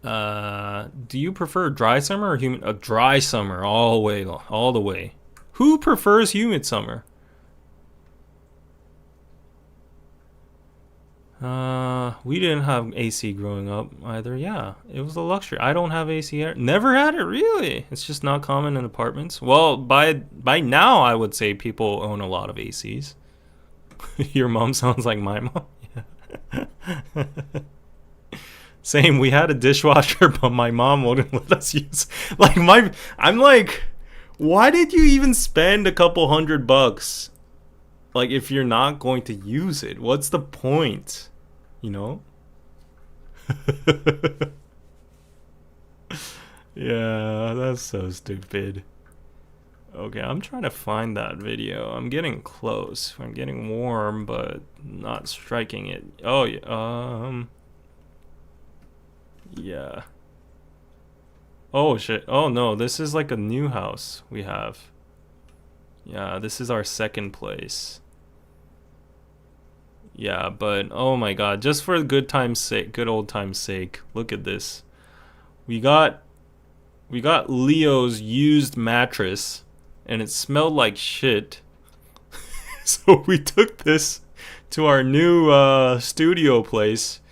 Speaker 1: Do you prefer dry summer or humid? A dry summer, all the way. Who prefers humid summer? We didn't have AC growing up either. Yeah, it was a luxury. I don't have AC here. Never had it, really. It's just not common in apartments. Well, by now, I would say people own a lot of ACs. Your mom sounds like my mom. Yeah. Same. We had a dishwasher, but my mom wouldn't let us use. I'm like, why did you even spend a couple $100? Like, if you're not going to use it, what's the point? You know? Yeah, that's so stupid. Okay, I'm trying to find that video. I'm getting close. I'm getting warm, but not striking it. Oh, yeah. Yeah. Oh, shit. Oh, no. This is like a new house we have. Yeah, this is our second place. Yeah, but oh my god, just for good time's sake, good old time's sake, look at this. We got Leo's used mattress and it smelled like shit. So we took this to our new studio place.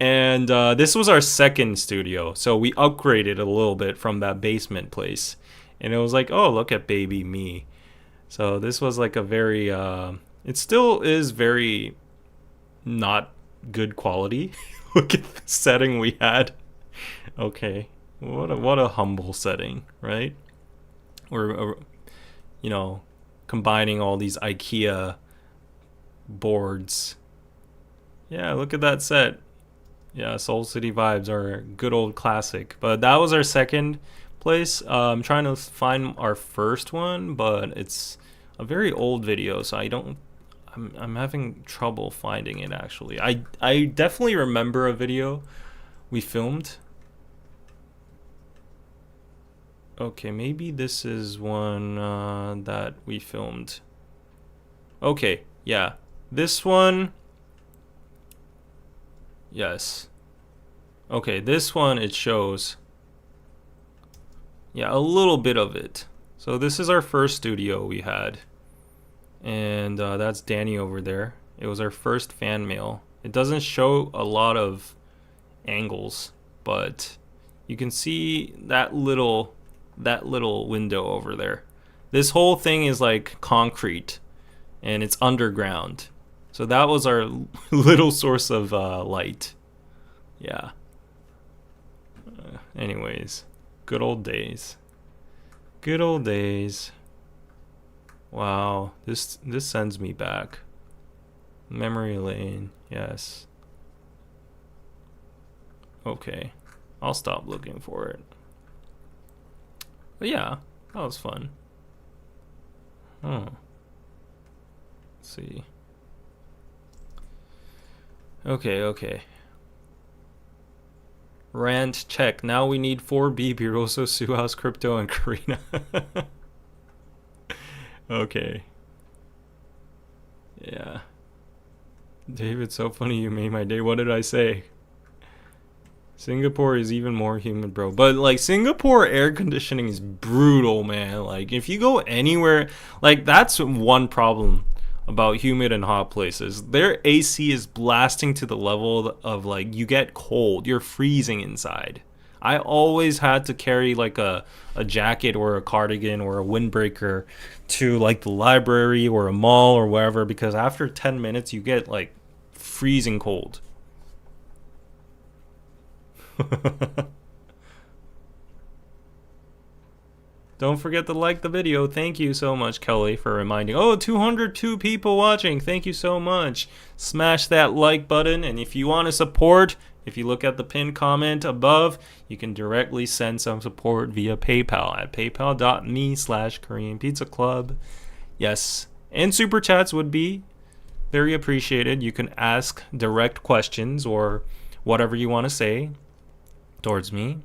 Speaker 1: And this was our second studio. So we upgraded a little bit from that basement place. And it was like, oh, look at baby me. So this was like a very it still is very not good quality. Look at the setting we had. Okay. What a humble setting, right? We're combining all these IKEA boards. Yeah, look at that set. Yeah, Soul City vibes are a good old classic. But that was our second place. I'm trying to find our first one, but it's a very old video, so I'm having trouble finding it actually. I definitely remember a video we filmed. Okay, maybe this is one that we filmed. Okay, yeah. This one. Yes. Okay, this one it shows. Yeah, a little bit of it. So this is our first studio we had. And that's Danny over there. It was our first fan mail. It doesn't show a lot of angles, but you can see that little window over there. This whole thing is like concrete and it's underground. So that was our little source of light. Yeah. Anyways, good old days. Good old days. Wow, this sends me back. Memory lane, yes. Okay, I'll stop looking for it. But yeah, that was fun. Let's see. Okay. Rant check. Now we need 4B, Biroso, Suhouse, Crypto, and Karina. Okay. Yeah. David, so funny you made my day. What did I say? Singapore is even more humid, bro. But like Singapore air conditioning is brutal, man. Like if you go anywhere, like that's one problem about humid and hot places. Their AC is blasting to the level of like you get cold. You're freezing inside. I always had to carry like a jacket or a cardigan or a windbreaker to like the library or a mall or wherever because after 10 minutes you get like freezing cold. Don't forget to like the video. Thank you so much, Kelly, for reminding. Oh, 202 people watching. Thank you so much. Smash that like button. And if you want to support, if you look at the pinned comment above, you can directly send some support via PayPal at paypal.me/KoreanPizzaClub. Yes. And super chats would be very appreciated. You can ask direct questions or whatever you want to say towards me.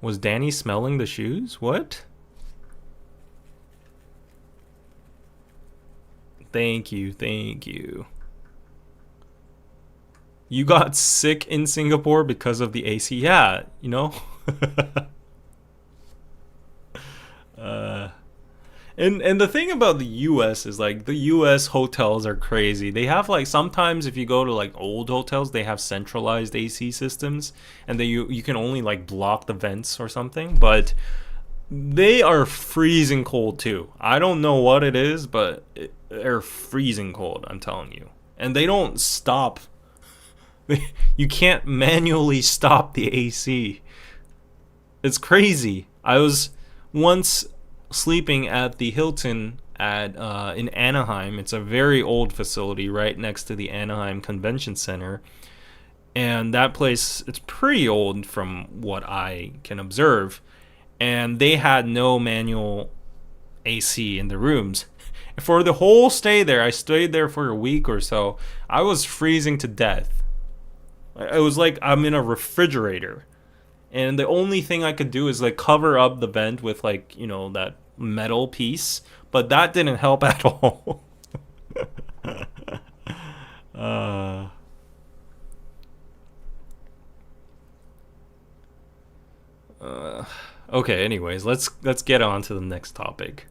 Speaker 1: Was Danny smelling the shoes? What? Thank you, thank you. You got sick in Singapore because of the AC? Yeah, you know? uh, and the thing about the US is like the US hotels are crazy. They have like sometimes if you go to like old hotels, they have centralized AC systems and you can only like block the vents or something, but they are freezing cold too. I don't know what it is, but they're freezing cold, I'm telling you. And they don't stop. You can't manually stop the AC. It's crazy. I was once sleeping at the Hilton at in Anaheim. It's a very old facility right next to the Anaheim Convention Center. And that place, it's pretty old from what I can observe. And they had no manual AC in the rooms. For the whole stay there, I stayed there for a week or so. I was freezing to death. It was like I'm in a refrigerator. And the only thing I could do is like cover up the vent with like, you know, that metal piece. But that didn't help at all. Okay, anyways, let's get on to the next topic.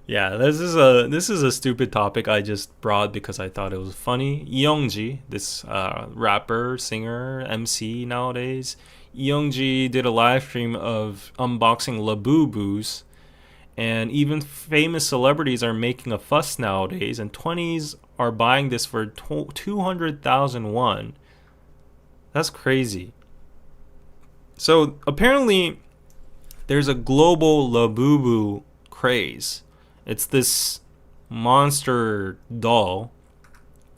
Speaker 1: Yeah, this is a stupid topic I just brought because I thought it was funny. Youngji, this rapper, singer, MC nowadays, Youngji did a live stream of unboxing Labubus, and even famous celebrities are making a fuss nowadays, and 20s are buying this for 200,000 won. That's crazy. So apparently, there's a global Labubu craze. It's this monster doll.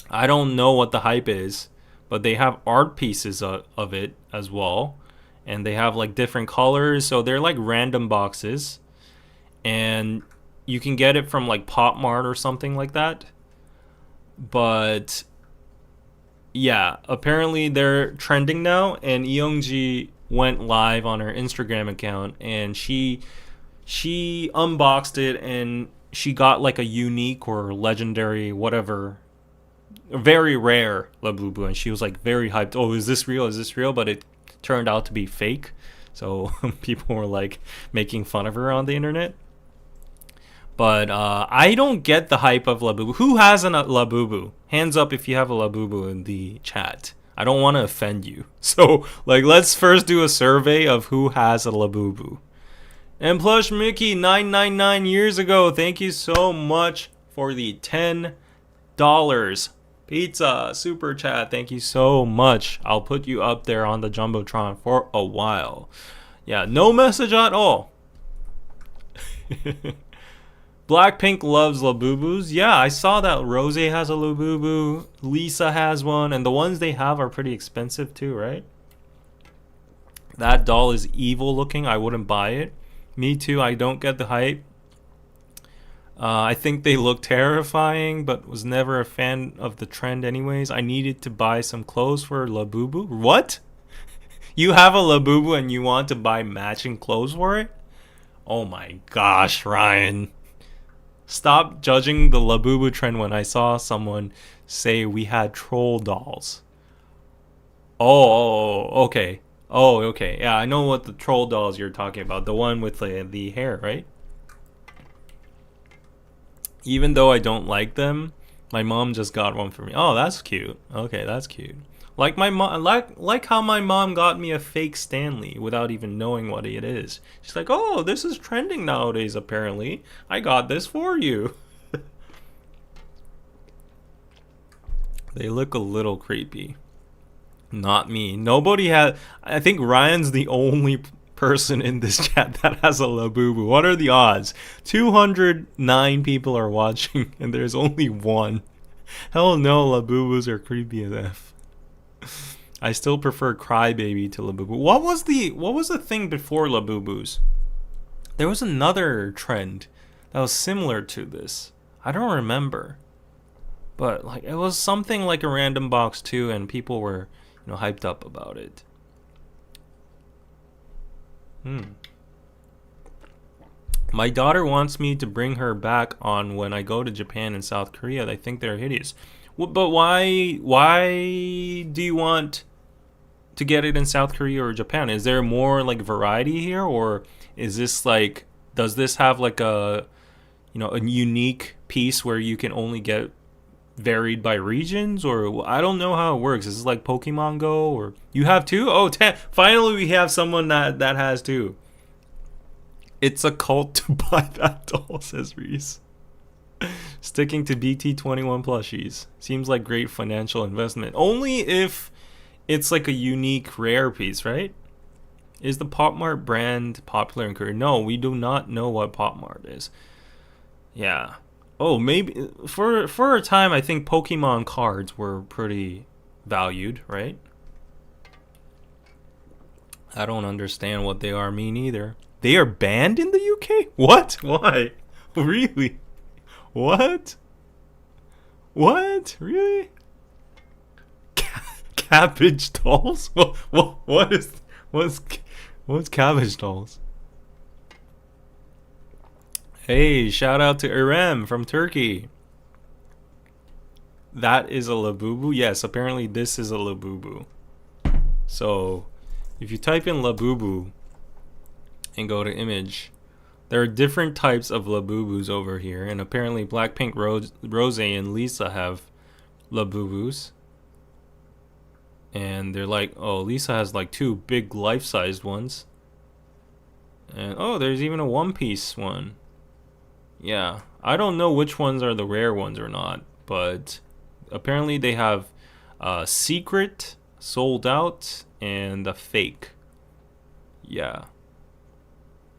Speaker 1: I don't know what the hype is, but they have art pieces of it as well. And they have like different colors. So they're like random boxes. And you can get it from like Pop Mart or something like that. But yeah, apparently they're trending now. And Youngji went live on her Instagram account. And she unboxed it and she got like a unique or legendary whatever, very rare Labubu, and she was like very hyped. Oh, is this real? Is this real? But it turned out to be fake. So people were like making fun of her on the internet. But I don't get the hype of Labubu. Who has a Labubu? Hands up if you have a Labubu in the chat. I don't want to offend you. So like let's first do a survey of who has a Labubu. And Plush Mickey 999 years ago, thank you so much for the $10 pizza super chat. Thank you so much. I'll put you up there on the Jumbotron for a while. Yeah, no message at all. Blackpink loves Labubus. Yeah, I saw that Rose has a Labubu, Lisa has one, and the ones they have are pretty expensive too, right? That doll is evil looking. I wouldn't buy it. Me too, I don't get the hype. I think they look terrifying, but was never a fan of the trend anyways. I needed to buy some clothes for Labubu. What? You have a Labubu and you want to buy matching clothes for it? Oh my gosh, Ryan. Stop judging the Labubu trend when I saw someone say we had troll dolls. Oh, okay. Oh, okay. Yeah, I know what the troll dolls you're talking about. The one with the hair, right? Even though I don't like them, my mom just got one for me. Oh, that's cute. Okay, that's cute. Like my mom, like how my mom got me a fake Stanley without even knowing what it is. She's like, "Oh, this is trending nowadays. Apparently, I got this for you." They look a little creepy. Not me. Nobody has. I think Ryan's the only person in this chat that has a Labubu. What are the odds? 209 people are watching, and there's only one. Hell no, Labubus are creepy as F. I still prefer Crybaby to Labubu. What was the thing before Labubus? There was another trend that was similar to this. I don't remember. But like it was something like a random box too, and people were hyped up about it. Hmm. My daughter wants me to bring her back on when I go to Japan and South Korea. They think they're hideous. But why? Why do you want to get it in South Korea or Japan? Is there more like variety here, or is this like? Does this have like a, a unique piece where you can only get varied by regions, or I don't know how it works. Is this like Pokemon Go, or you have two? Oh, finally we have someone that has two. It's a cult to buy that doll, says Reese. Sticking to BT21 plushies seems like great financial investment. Only if it's like a unique rare piece, right? Is the Pop Mart brand popular in Korea? No, we do not know what Pop Mart is. Yeah. Oh, maybe for a time I think Pokemon cards were pretty valued, right? I don't understand what they are, me neither. They are banned in the UK? What? Why? Really? What? What? Really? Cabbage dolls? What's Cabbage dolls? Hey, shout out to Irem from Turkey. That is a Labubu? Yes, apparently this is a Labubu. So, if you type in Labubu and go to image, there are different types of Labubus over here, and apparently Blackpink Rose and Lisa have Labubus. And they're like, oh, Lisa has like two big life-sized ones. And oh, there's even a One Piece one. Yeah, I don't know which ones are the rare ones or not, but apparently they have secret, sold out, and a fake. Yeah.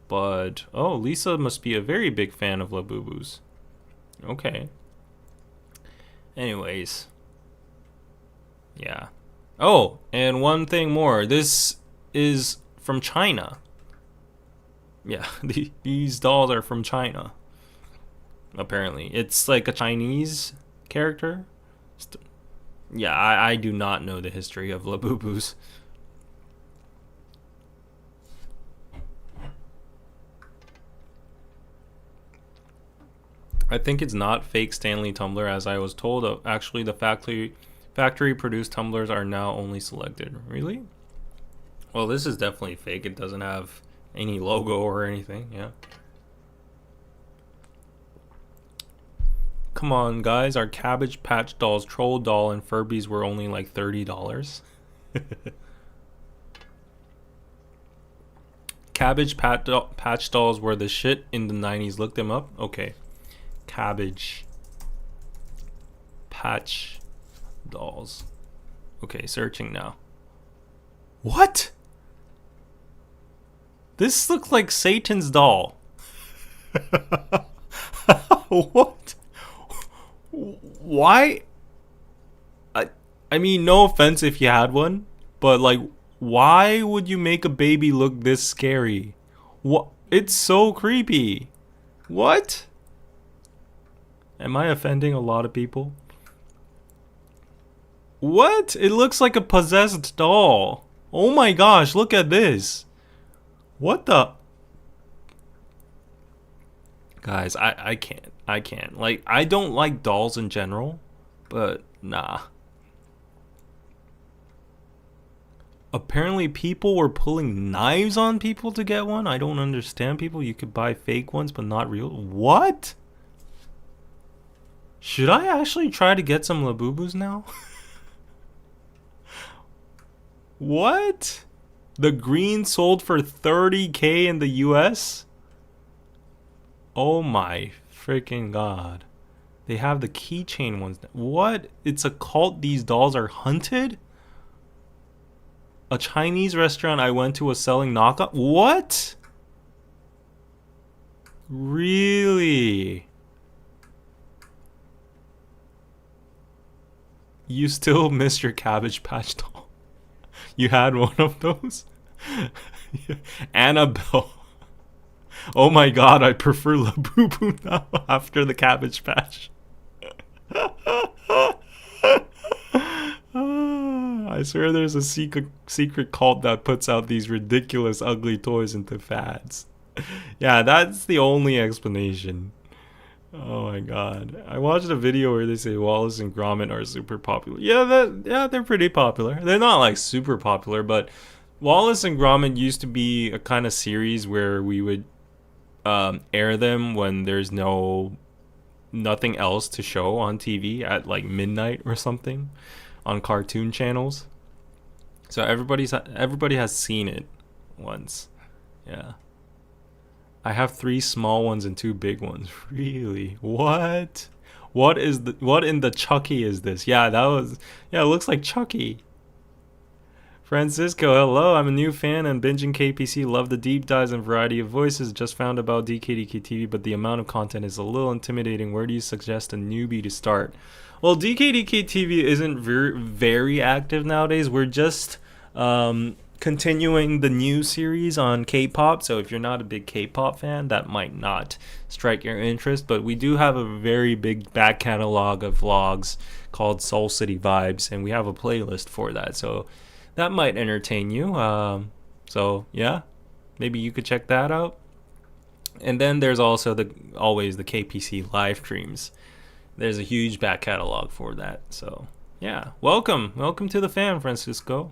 Speaker 1: But, oh, Lisa must be a very big fan of Labubus. Okay. Anyways. Yeah. Oh, and one thing more. This is from China. Yeah, these dolls are from China. Apparently. It's like a Chinese character. Yeah, I do not know the history of Labubus. I think it's not fake Stanley tumbler, as I was told. Actually, the factory produced tumblers are now only selected. Really? Well, this is definitely fake. It doesn't have any logo or anything. Yeah. Come on, guys. Our Cabbage Patch dolls, Troll doll, and Furbies were only like $30. Cabbage Patch dolls were the shit in the 90s. Look them up. Okay. Cabbage Patch dolls. Okay, searching now. What? This looks like Satan's doll. What? Why? I mean, no offense if you had one, but like, why would you make a baby look this scary? What? It's so creepy. What? Am I offending a lot of people? What? It looks like a possessed doll. Oh my gosh, look at this. What the? Guys, I can't. I can't. Like, I don't like dolls in general, but nah. Apparently people were pulling knives on people to get one. I don't understand people. You could buy fake ones, but not real. What? Should I actually try to get some Labubus now? What? The green sold for $30K in the US? Oh my freaking god. They have the keychain ones. What? It's a cult. These dolls are hunted? A Chinese restaurant I went to was selling knockoff. What? Really? You still miss your Cabbage Patch doll? You had one of those? Annabelle. Oh my god, I prefer Labubu now after the Cabbage Patch. I I swear there's a secret cult that puts out these ridiculous ugly toys into fads. Yeah, that's the only explanation. Oh my god. I watched a video where they say Wallace and Gromit are super popular. Yeah, they're pretty popular. They're not like super popular, but Wallace and Gromit used to be a kind of series where we would air them when there's nothing else to show on TV at like midnight or something on cartoon channels. So everybody has seen it once. Yeah. I have 3 small ones and 2 big ones. Really? What? What in the Chucky is this? Yeah, it looks like Chucky. Francisco, hello. I'm a new fan and binging KPC. Love the deep dives and variety of voices. Just found about DKDKTV, but the amount of content is a little intimidating. Where do you suggest a newbie to start? Well, DKDKTV isn't very active nowadays. We're just continuing the new series on K-pop, so if you're not a big K-pop fan, that might not strike your interest, but we do have a very big back catalog of vlogs called Soul City Vibes, and we have a playlist for that, so that might entertain you. So yeah, maybe you could check that out. And then there's also always the KPC live streams. There's a huge back catalog for that, so yeah, welcome to the fam, Francisco.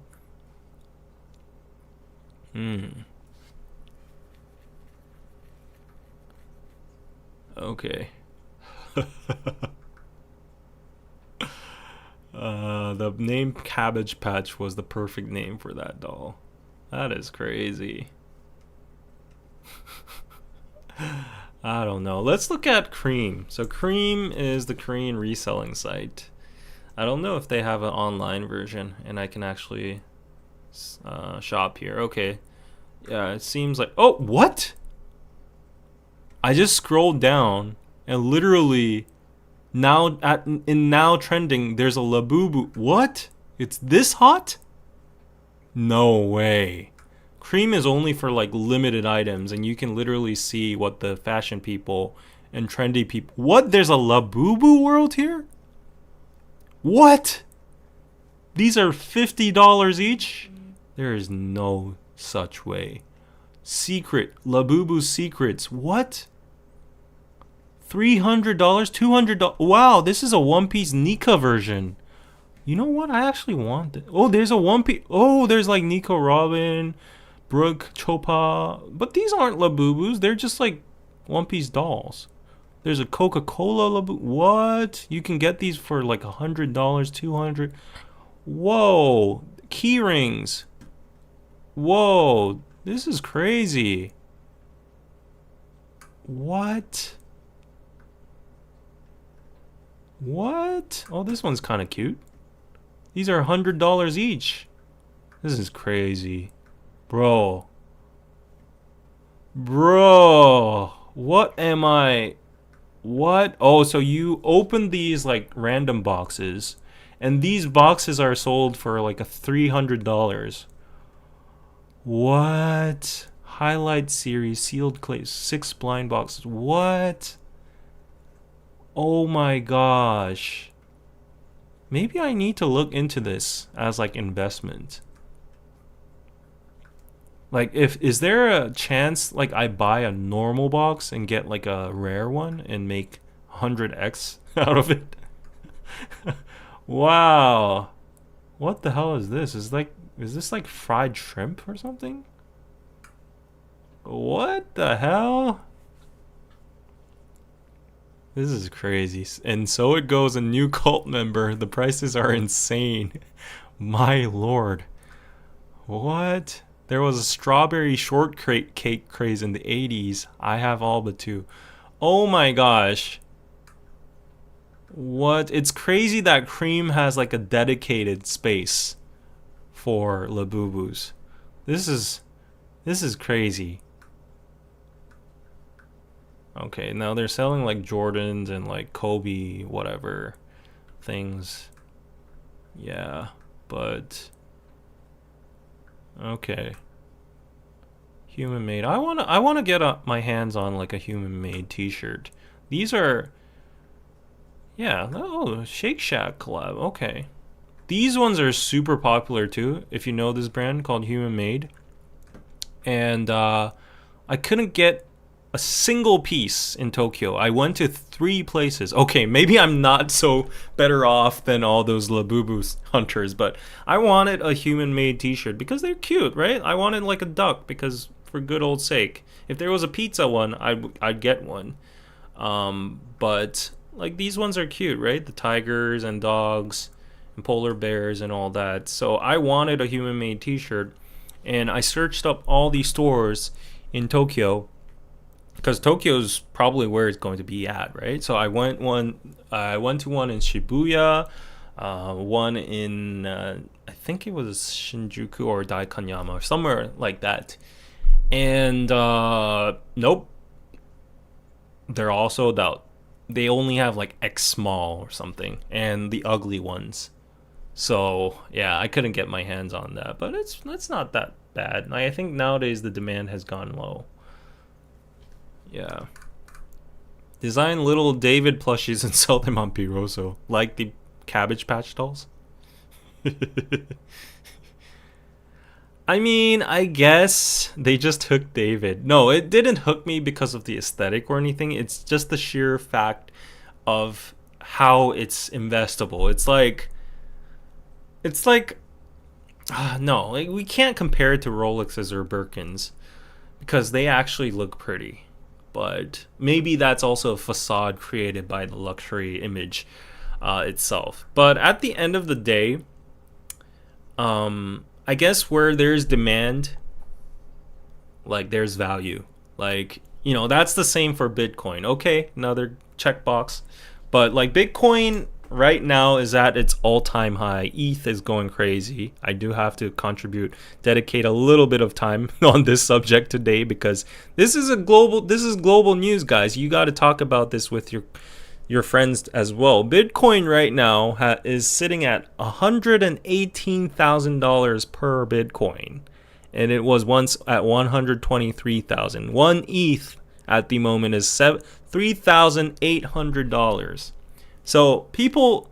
Speaker 1: Okay. The name Cabbage Patch was the perfect name for that doll. That is crazy. I don't know. Let's look at Cream. So Cream is the Korean reselling site. I don't know if they have an online version and I can actually shop here. Okay. Yeah, it seems like... Oh, what? I just scrolled down and literally now trending there's a Labubu. What? It's this hot? No way. Cream is only for like limited items and you can literally see what the fashion people and trendy people... What? There's a Labubu world here? What? These are $50 each? There is no such way. Secret. Labubu secrets. What? $300? $200? Wow, this is a One Piece Nika version. You know what? I actually want it. Oh, there's a One Piece. Oh, there's like Nico Robin, Brooke, Chopa. But these aren't Labubus. They're just like One Piece dolls. There's a Coca-Cola Labubu. What? You can get these for like $100, $200. Whoa. Key rings. Whoa, this is crazy. What? What? Oh, this one's kind of cute. These are $100 each. This is crazy. Bro. What am I... What? Oh, so you open these like random boxes, and these boxes are sold for like $300. What? Highlight series, sealed clay, 6 blind boxes. What? Oh my gosh. Maybe I need to look into this as like investment. Like is there a chance like I buy a normal box and get like a rare one and make 100x out of it? Wow. What the hell is this? Is this like fried shrimp or something? What the hell? This is crazy. And so it goes, a new cult member. The prices are insane. My lord. What? There was a strawberry shortcake craze in the 80s. I have all but 2. Oh my gosh. What? It's crazy that Cream has like a dedicated space for Labubus. This is crazy. Okay, now they're selling like Jordans and like Kobe whatever things. Yeah, but okay. Human made. I wanna get my hands on like a human made t-shirt. These are, yeah, oh, Shake Shack collab. Okay. these ones are super popular too, if you know this brand called Human Made. And I couldn't get a single piece in Tokyo. I went to 3 places. Okay, maybe I'm not so better off than all those Labubu hunters, but I wanted a Human Made t-shirt because they're cute, right? I wanted like a duck because for good old sake. If there was a pizza one, I'd get one. But like these ones are cute, right? The tigers and dogs and polar bears and all that. So I wanted a Human Made t-shirt, and I searched up all these stores in Tokyo because Tokyo's probably where it's going to be at, right? So I went to one in Shibuya, one in I think it was Shinjuku or Daikanyama or somewhere like that. And nope, they're all sold out. They only have like X small or something, and the ugly ones. So yeah, I couldn't get my hands on that, but it's not that bad. I think nowadays the demand has gone low. Yeah. Design little David plushies and sell them on Piroso, like the Cabbage Patch dolls. I mean, I guess they just hooked David. No, it didn't hook me because of the aesthetic or anything. It's just the sheer fact of how it's investable. No, like, we can't compare it to Rolexes or Birkins because they actually look pretty. But maybe that's also a facade created by the luxury image itself. But at the end of the day, I guess where there's demand, like there's value. Like, you know, that's the same for Bitcoin. Okay, another checkbox. But like Bitcoin right now is at its all-time high. ETH is going crazy. I do have to dedicate a little bit of time on this subject today because this is global news, guys. You got to talk about this with your friends as well. Bitcoin right now is sitting at $118,000 per Bitcoin, and it was once at 123,000. One ETH at the moment is $3,800. So people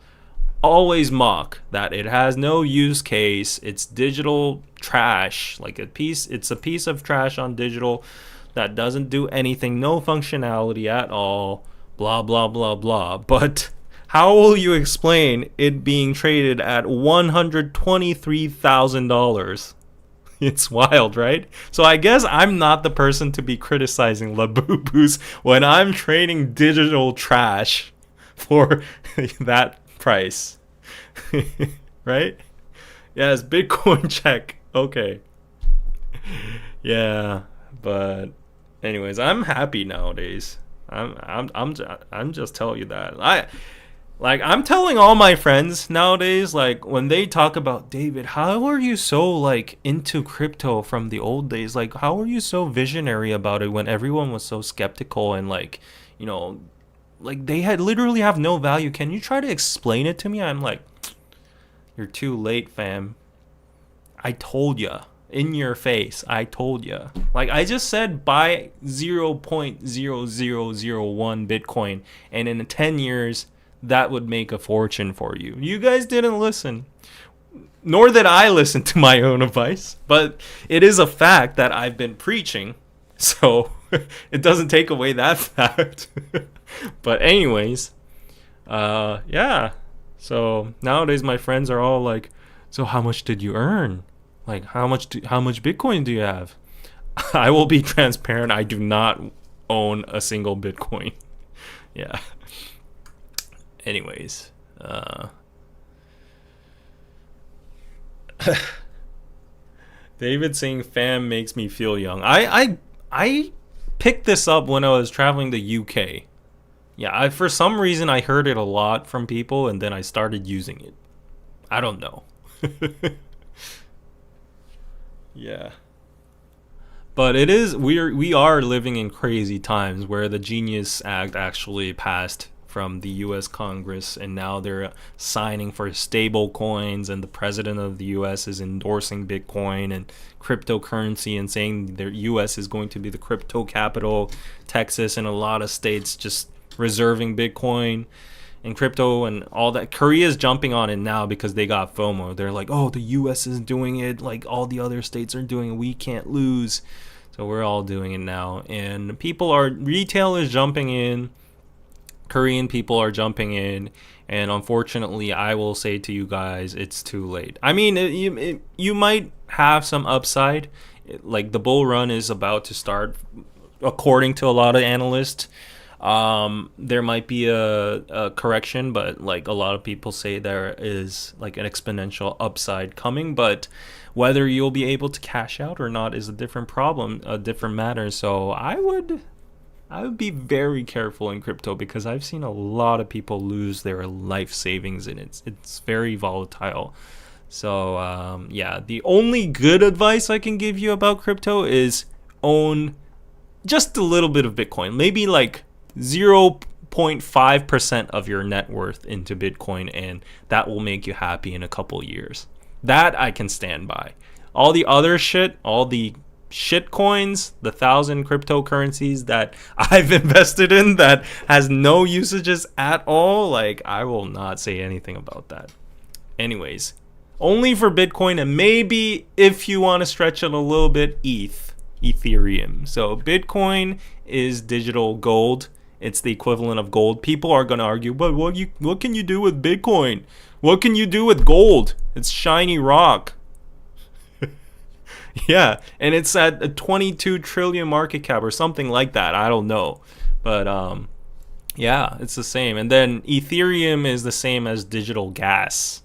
Speaker 1: always mock that it has no use case. It's digital trash, it's a piece of trash on digital that doesn't do anything, no functionality at all, blah blah blah blah. But how will you explain it being traded at $123,000? It's wild, right? So I guess I'm not the person to be criticizing Labubus when I'm trading digital trash for that price. Right? Yes, Bitcoin check. Okay. Yeah, but anyways, I'm happy nowadays. I'm just telling you that. I'm telling all my friends nowadays, like when they talk about David, how are you so like into crypto from the old days? Like how are you so visionary about it when everyone was so skeptical and like, you know, like they had literally have no value. Can you try to explain it to me? I'm like, you're too late, fam. I told ya. In your face, I told ya. Like I just said, buy 0.0001 Bitcoin, and in 10 years, that would make a fortune for you. You guys didn't listen. Nor did I listen to my own advice. But it is a fact that I've been preaching. So it doesn't take away that fact. But anyways, yeah. So nowadays my friends are all like, so how much did you earn? Like how much Bitcoin do you have? I will be transparent. I do not own a single Bitcoin. Yeah. Anyways, David saying fam makes me feel young. I picked this up when I was traveling to UK. Yeah, for some reason I heard it a lot from people, and then I started using it. I don't know. Yeah. But we are living in crazy times where the Genius Act actually passed from the US Congress, and now they're signing for stable coins, and the president of the US is endorsing Bitcoin and cryptocurrency and saying the US is going to be the crypto capital. Texas and a lot of states just reserving Bitcoin. in crypto and all that. Korea's jumping on it now because they got FOMO. They're like, oh, the US is doing it, like all the other states are doing it, we can't lose. So we're all doing it now. And retail is jumping in, Korean people are jumping in, and unfortunately, I will say to you guys, it's too late. I mean, you might have some upside. Like the bull run is about to start, according to a lot of analysts. There might be a correction, but like a lot of people say there is like an exponential upside coming. But whether you'll be able to cash out or not is a different problem, a different matter. So I would be very careful in crypto because I've seen a lot of people lose their life savings in it. It's very volatile. So yeah, the only good advice I can give you about crypto is own just a little bit of Bitcoin, maybe like 0.5% of your net worth into Bitcoin, and that will make you happy in a couple years. That I can stand by. All the other shit, all the shit coins, the 1,000 cryptocurrencies that I've invested in that has no usages at all, like I will not say anything about that. Anyways, only for Bitcoin, and maybe if you want to stretch it a little bit, Ethereum. So Bitcoin is digital gold. It's the equivalent of gold. People are going to argue, but what can you do with Bitcoin? What can you do with gold? It's shiny rock. Yeah, and it's at a 22 trillion market cap or something like that. I don't know. But yeah, it's the same. And then Ethereum is the same as digital gas.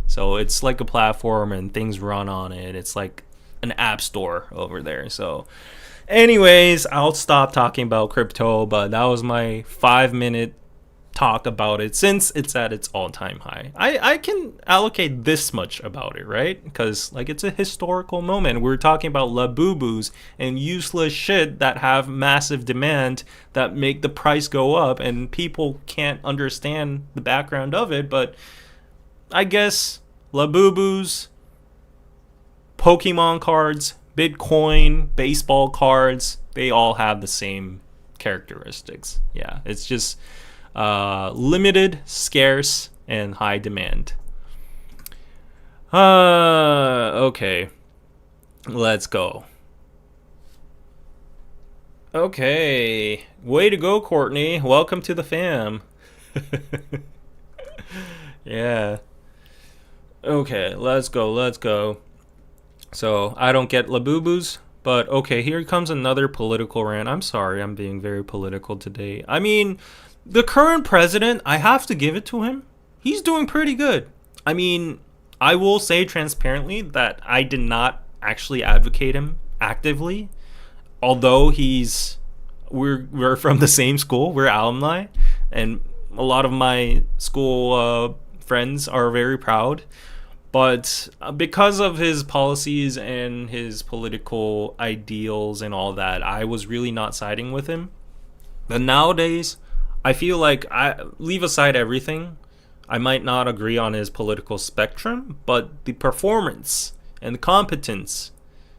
Speaker 1: So it's like a platform and things run on it. It's like an app store over there. So anyways, I'll stop talking about crypto, but that was my 5-minute talk about it since it's at its all-time high. I can allocate this much about it, right? Because like it's a historical moment. We're talking about Labubus and useless shit that have massive demand that make the price go up, and people can't understand the background of it. But I guess Labubus, Pokemon cards, Bitcoin, baseball cards, they all have the same characteristics. Yeah, it's just limited, scarce, and high demand. Okay. Let's go. Okay. Way to go, Courtney. Welcome to the fam. Yeah. Okay, let's go. So, I don't get Labubus, but okay, here comes another political rant. I'm sorry, I'm being very political today. I mean, the current president, I have to give it to him. He's doing pretty good. I mean, I will say transparently that I did not actually advocate him actively. Although we're from the same school, we're alumni, and a lot of my school friends are very proud. But because of his policies and his political ideals and all that, I was really not siding with him. But nowadays, I feel like I leave aside everything. I might not agree on his political spectrum, but the performance and the competence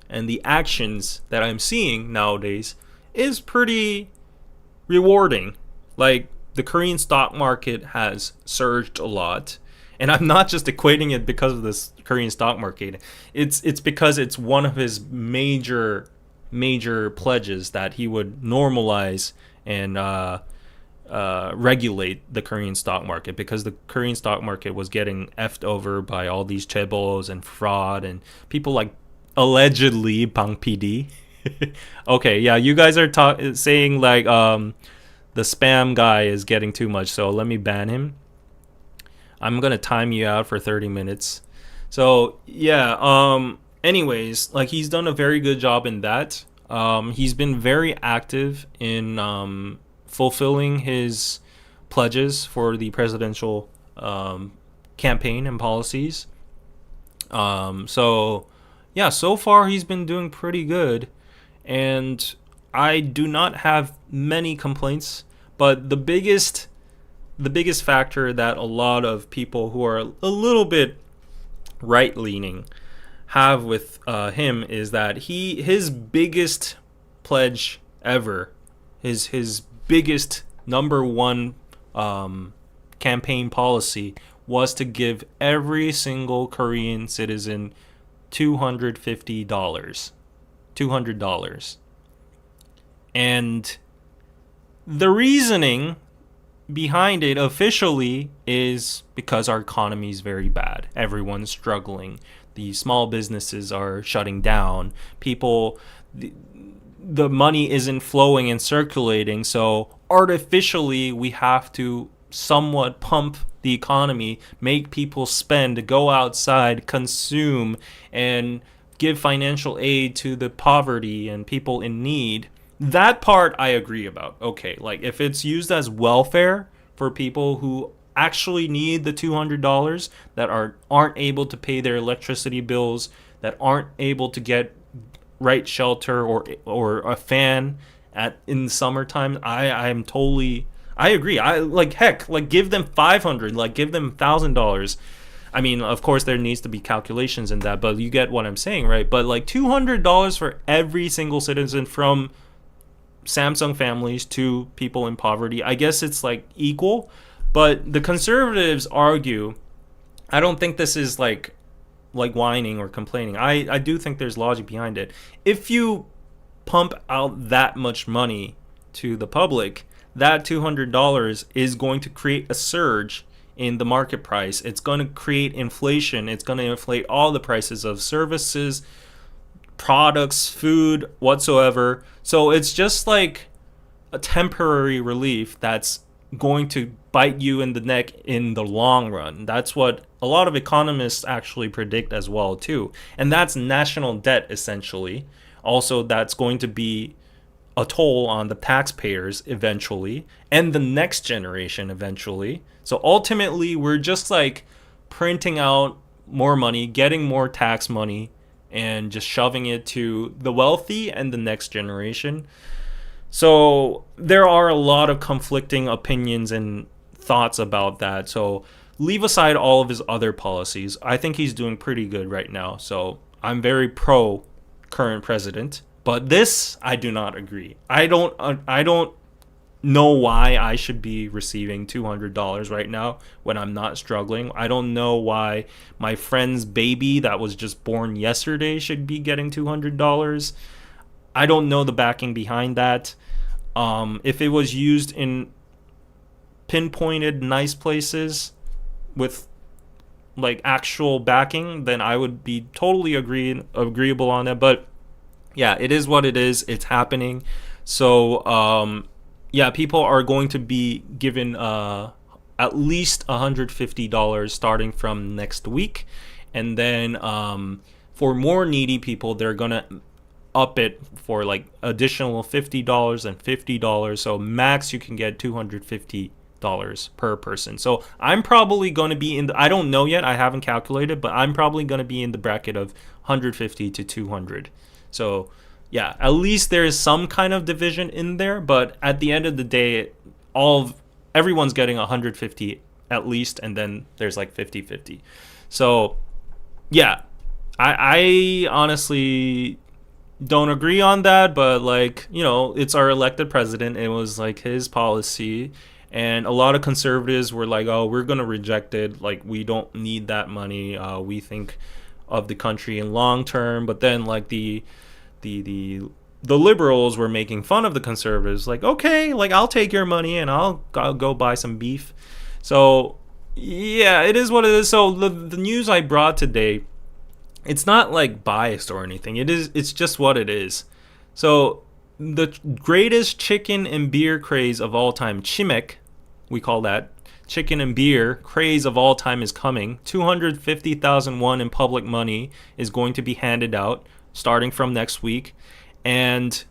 Speaker 1: and the actions that I'm seeing nowadays is pretty rewarding. Like the Korean stock market has surged a lot. And I'm not just equating it because of this Korean stock market. It's because it's one of his major pledges that he would normalize and regulate the Korean stock market, because the Korean stock market was getting effed over by all these chaebols and fraud and people like allegedly Bang PD. Okay, yeah, you guys are saying like the spam guy is getting too much, so let me ban him. I'm gonna time you out for 30 minutes. So yeah, anyways, like he's done a very good job in that. He's been very active in fulfilling his pledges for the presidential campaign and policies. So yeah, so far he's been doing pretty good, and I do not have many complaints. But the biggest factor that a lot of people who are a little bit right-leaning have with him is that his biggest pledge ever, his biggest number one campaign policy was to give every single Korean citizen $250. $200. And the reasoning behind it officially is because our economy is very bad. Everyone's struggling. The small businesses are shutting down. The money isn't flowing and circulating. So artificially, we have to somewhat pump the economy, make people spend, go outside, consume, and give financial aid to the poverty and people in need. That part I agree about. Okay, like if it's used as welfare for people who actually need the $200 that aren't able to pay their electricity bills, that aren't able to get right shelter or a fan in summertime, I agree. I like heck, like give them 500, like give them $1,000. I mean, of course, there needs to be calculations in that, but you get what I'm saying, right? But like $200 for every single citizen, from Samsung families to people in poverty, I guess it's like equal. But the conservatives argue, I don't think this is like whining or complaining. I do think there's logic behind it. If you pump out that much money to the public, that $200 is going to create a surge in the market price. It's going to create inflation. It's going to inflate all the prices of services, products, food, whatsoever. So it's just like a temporary relief that's going to bite you in the neck in the long run. That's what a lot of economists actually predict as well too. And that's national debt essentially. Also, that's going to be a toll on the taxpayers eventually, and the next generation eventually. So ultimately, we're just like printing out more money, getting more tax money, and just shoving it to the wealthy and the next generation. So there are a lot of conflicting opinions and thoughts about that. So leave aside all of his other policies. I think he's doing pretty good right now. So I'm very pro current president. But this, I do not agree. I don't know why I should be receiving $200 right now when I'm not struggling. I don't know why my friend's baby that was just born yesterday should be getting $200. I don't know the backing behind that. If it was used in pinpointed nice places with like actual backing, then I would be totally agreeable on that. But yeah, it is what it is. It's happening. So, yeah, people are going to be given at least $150 starting from next week. And then for more needy people, they're going to up it for like additional $50 and $50. So max you can get $250 per person. So I'm probably going to be I don't know yet. I haven't calculated, but I'm probably going to be in the bracket of 150 to 200. So, yeah, at least there is some kind of division in there. But at the end of the day, everyone's getting 150 at least. And then there's like 50-50. So, yeah, I honestly don't agree on that. But, like, you know, it's our elected president. It was like his policy. And a lot of conservatives were like, oh, we're going to reject it. Like, we don't need that money. We think of the country in long term. But then like the liberals were making fun of the conservatives, like, okay, like I'll take your money and I'll go buy some beef. So yeah, it is what it is. So the news I brought today, it's not like biased or anything. It's just what it is. So the greatest chicken and beer craze of all time, chimek, we call that, chicken and beer craze of all time is coming. 250,000 won in public money is going to be handed out starting from next week. And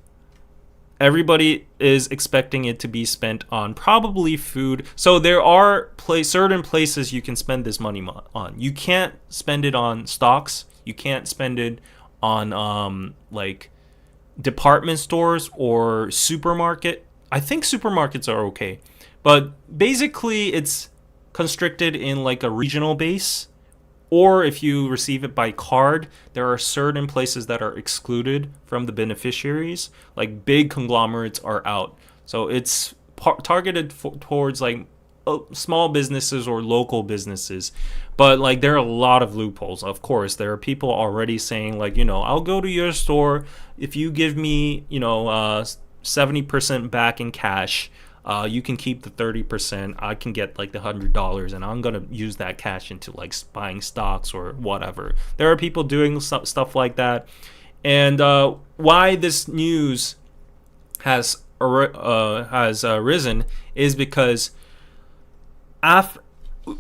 Speaker 1: everybody is expecting it to be spent on probably food. So there are certain places you can spend this money on. You can't spend it on stocks. You can't spend it on like department stores or supermarket. I think supermarkets are okay. But basically, it's constricted in like a regional base. Or if you receive it by card, there are certain places that are excluded from the beneficiaries. Like big conglomerates are out. So it's targeted towards like small businesses or local businesses, but like there are a lot of loopholes. Of course, there are people already saying like, I'll go to your store if you give me 70% back in cash. You can keep the 30%. I can get like the $100, and I'm gonna use that cash into like buying stocks or whatever. There are people doing stuff like that, and why this news has risen is because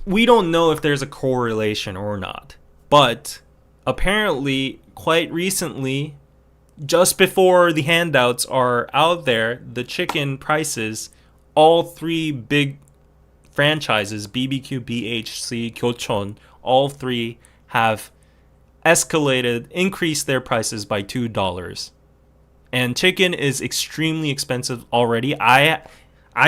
Speaker 1: we don't know if there's a correlation or not, but apparently quite recently, just before the handouts are out there, the chicken prices, all three big franchises, BBQ, BHC, Gyeocheon, all three have increased their prices by $2. And chicken is extremely expensive already. I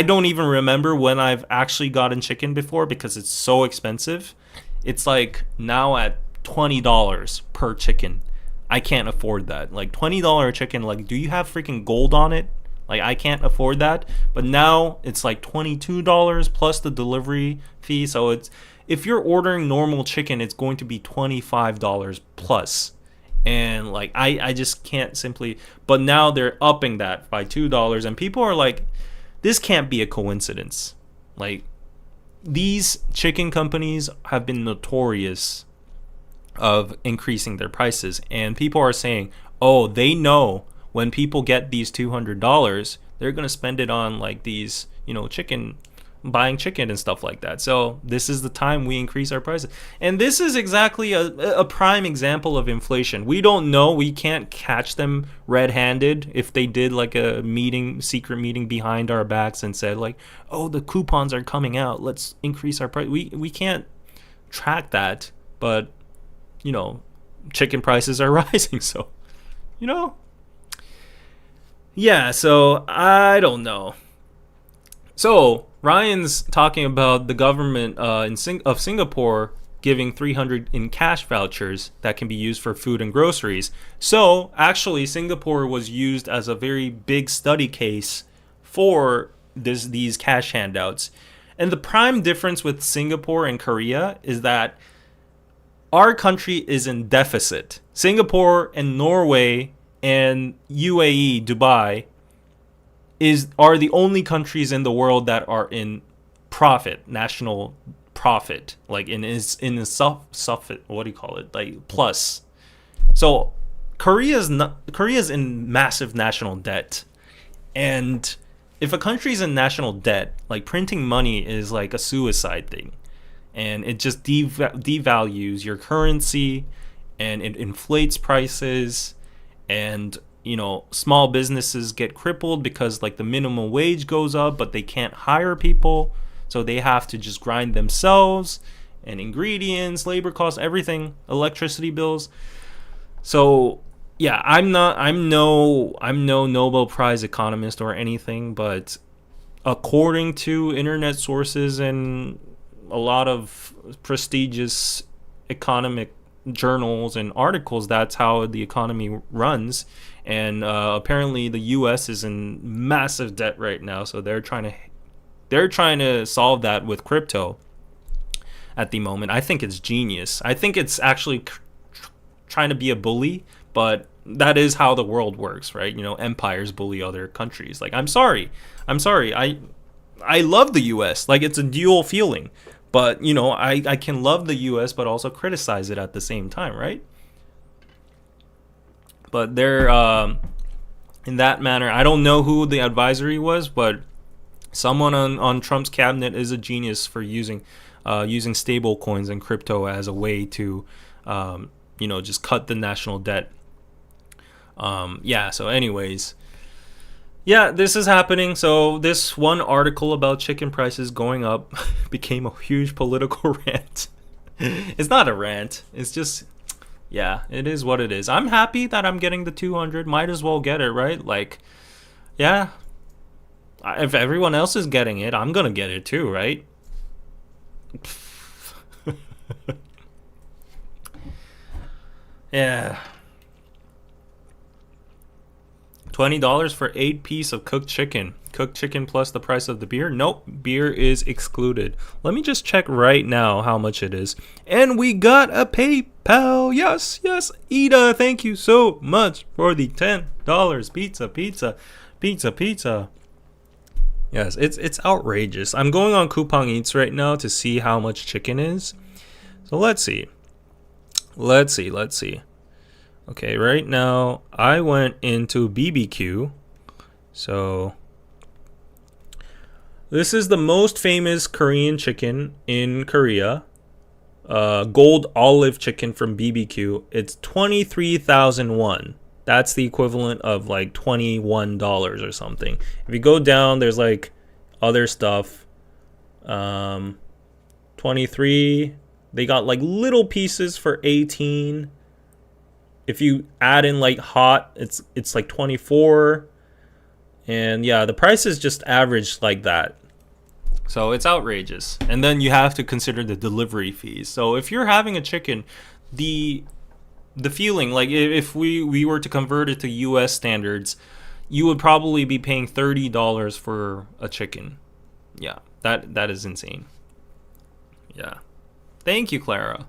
Speaker 1: don't even remember when I've actually gotten chicken before because it's so expensive. It's like now at $20 per chicken. I can't afford that. Like $20 chicken, like do you have freaking gold on it? Like I can't afford that. But now it's like $22 plus the delivery fee. So it's, if you're ordering normal chicken, it's going to be $25 plus. And like I just can't simply, but now they're upping that by $2, and people are like, this can't be a coincidence. Like, these chicken companies have been notorious of increasing their prices, and people are saying, oh, they know when people get these $200, they're gonna spend it on like these, buying chicken and stuff like that. So this is the time we increase our prices, and this is exactly a prime example of inflation. We don't know, we can't catch them red-handed if they did like a secret meeting behind our backs and said like, oh, the coupons are coming out, let's increase our price. We can't track that, but chicken prices are rising. So yeah, so I don't know. So Ryan's talking about the government of Singapore giving 300 in cash vouchers that can be used for food and groceries. So actually, Singapore was used as a very big study case for these cash handouts. And the prime difference with Singapore and Korea is that our country is in deficit. Singapore and Norway and UAE, Dubai, are the only countries in the world that are in profit, national profit, like in a what do you call it, like plus. So Korea's in massive national debt, and if a country's in national debt, like printing money is like a suicide thing, and it just devalues your currency, and it inflates prices, and small businesses get crippled because like the minimum wage goes up, but they can't hire people, so they have to just grind themselves, and ingredients, labor costs, everything, electricity bills. So yeah, I'm no Nobel Prize economist or anything, but according to internet sources and a lot of prestigious economic journals and articles, that's how the economy runs. And apparently the US is in massive debt right now, so they're trying to solve that with crypto at the moment. I think it's genius. I think it's actually trying to be a bully, but that is how the world works, right? Empires bully other countries. Like, I'm sorry. I love the US. Like, it's a dual feeling. But, I can love the US but also criticize it at the same time, right? But they're in that manner. I don't know who the advisory was, but someone on Trump's cabinet is a genius for using stable coins and crypto as a way to just cut the national debt. So anyways, yeah, this is happening. So this one article about chicken prices going up became a huge political rant. It's not a rant. It's just, yeah, it is what it is. I'm happy that I'm getting the 200. Might as well get it, right? Like, yeah, if everyone else is getting it, I'm gonna get it too, right? Yeah. $20 for 8 pieces of cooked chicken. cooked chicken plus the price of the beer? Nope, beer is excluded. Let me just check right now how much it is. And we got a PayPal. Yes, yes. Ida, thank you so much for the $10 pizza. Yes, it's outrageous. I'm going on Coupang Eats right now to see how much chicken is. So let's see. Okay, right now I went into BBQ. So this is the most famous Korean chicken in Korea. Gold olive chicken from BBQ. It's 23,000 won. That's the equivalent of like $21 or something. If you go down, there's like other stuff. 23. They got like little pieces for 18. If you add in like hot, it's like 24. And yeah, the price is just average like that. So it's outrageous. And then you have to consider the delivery fees. So if you're having a chicken, the feeling, like if we were to convert it to US standards, you would probably be paying $30 for a chicken. Yeah, that is insane. Yeah. Thank you, Clara.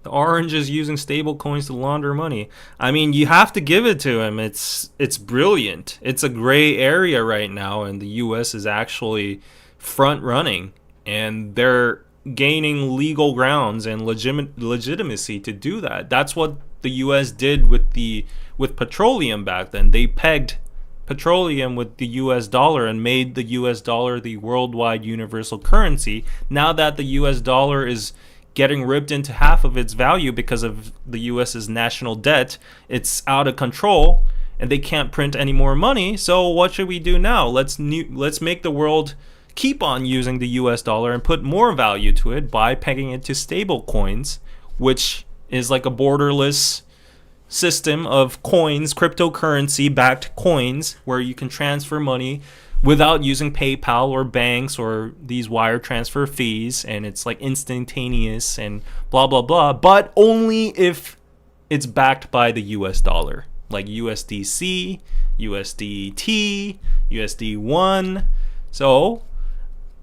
Speaker 1: The orange is using stable coins to launder money. I mean, you have to give it to him. It's brilliant. It's a gray area right now, and the US is actually front running, and they're gaining legal grounds and legitimacy to do that. That's what the US did with petroleum back then. They pegged petroleum with the US dollar and made the US dollar the worldwide universal currency. Now that the US dollar is getting ripped into half of its value because of the US's national debt, it's out of control and they can't print any more money. So what should we do now? Let's make the world keep on using the US dollar and put more value to it by pegging it to stable coins, which is like a borderless system of coins, cryptocurrency backed coins, where you can transfer money without using PayPal or banks or these wire transfer fees, and it's like instantaneous and blah blah blah, but only if it's backed by the US dollar, like USDC, USDT, USD1. So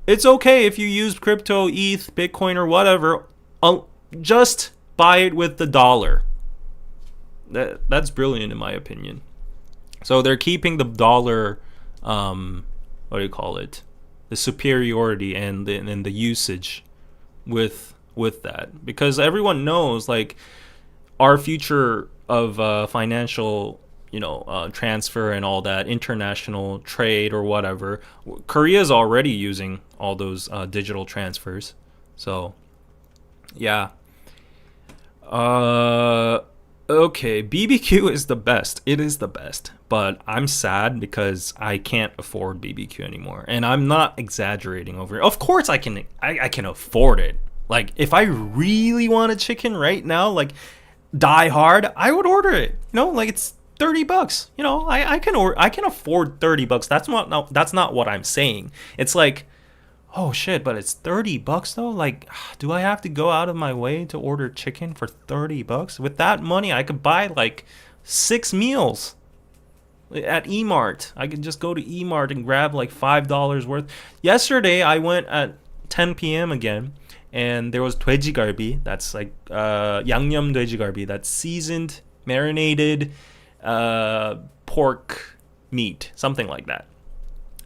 Speaker 1: it's okay if you use crypto, ETH, Bitcoin, or whatever. Just buy it with the dollar. That's brilliant in my opinion. So they're keeping the dollar, what do you call it? The superiority and the usage with that, because everyone knows like our future of financial, transfer and all that, international trade or whatever. Korea is already using all those digital transfers. So, yeah. Okay, BBQ is the best. It is the best. But I'm sad because I can't afford BBQ anymore. And I'm not exaggerating over it. Of course I can afford it. Like, if I really want a chicken right now, like, die hard, I would order it. Like it's $30. I can afford $30. That's not what I'm saying. It's like, oh shit, but it's $30 though? Like, do I have to go out of my way to order chicken for $30? With that money, I could buy like 6 meals at E-Mart. I could just go to E-Mart and grab like $5 worth. Yesterday, I went at 10 p.m. again, and there was 돼지갈비. That's like 양념 돼지갈비. That's seasoned, marinated pork meat, something like that.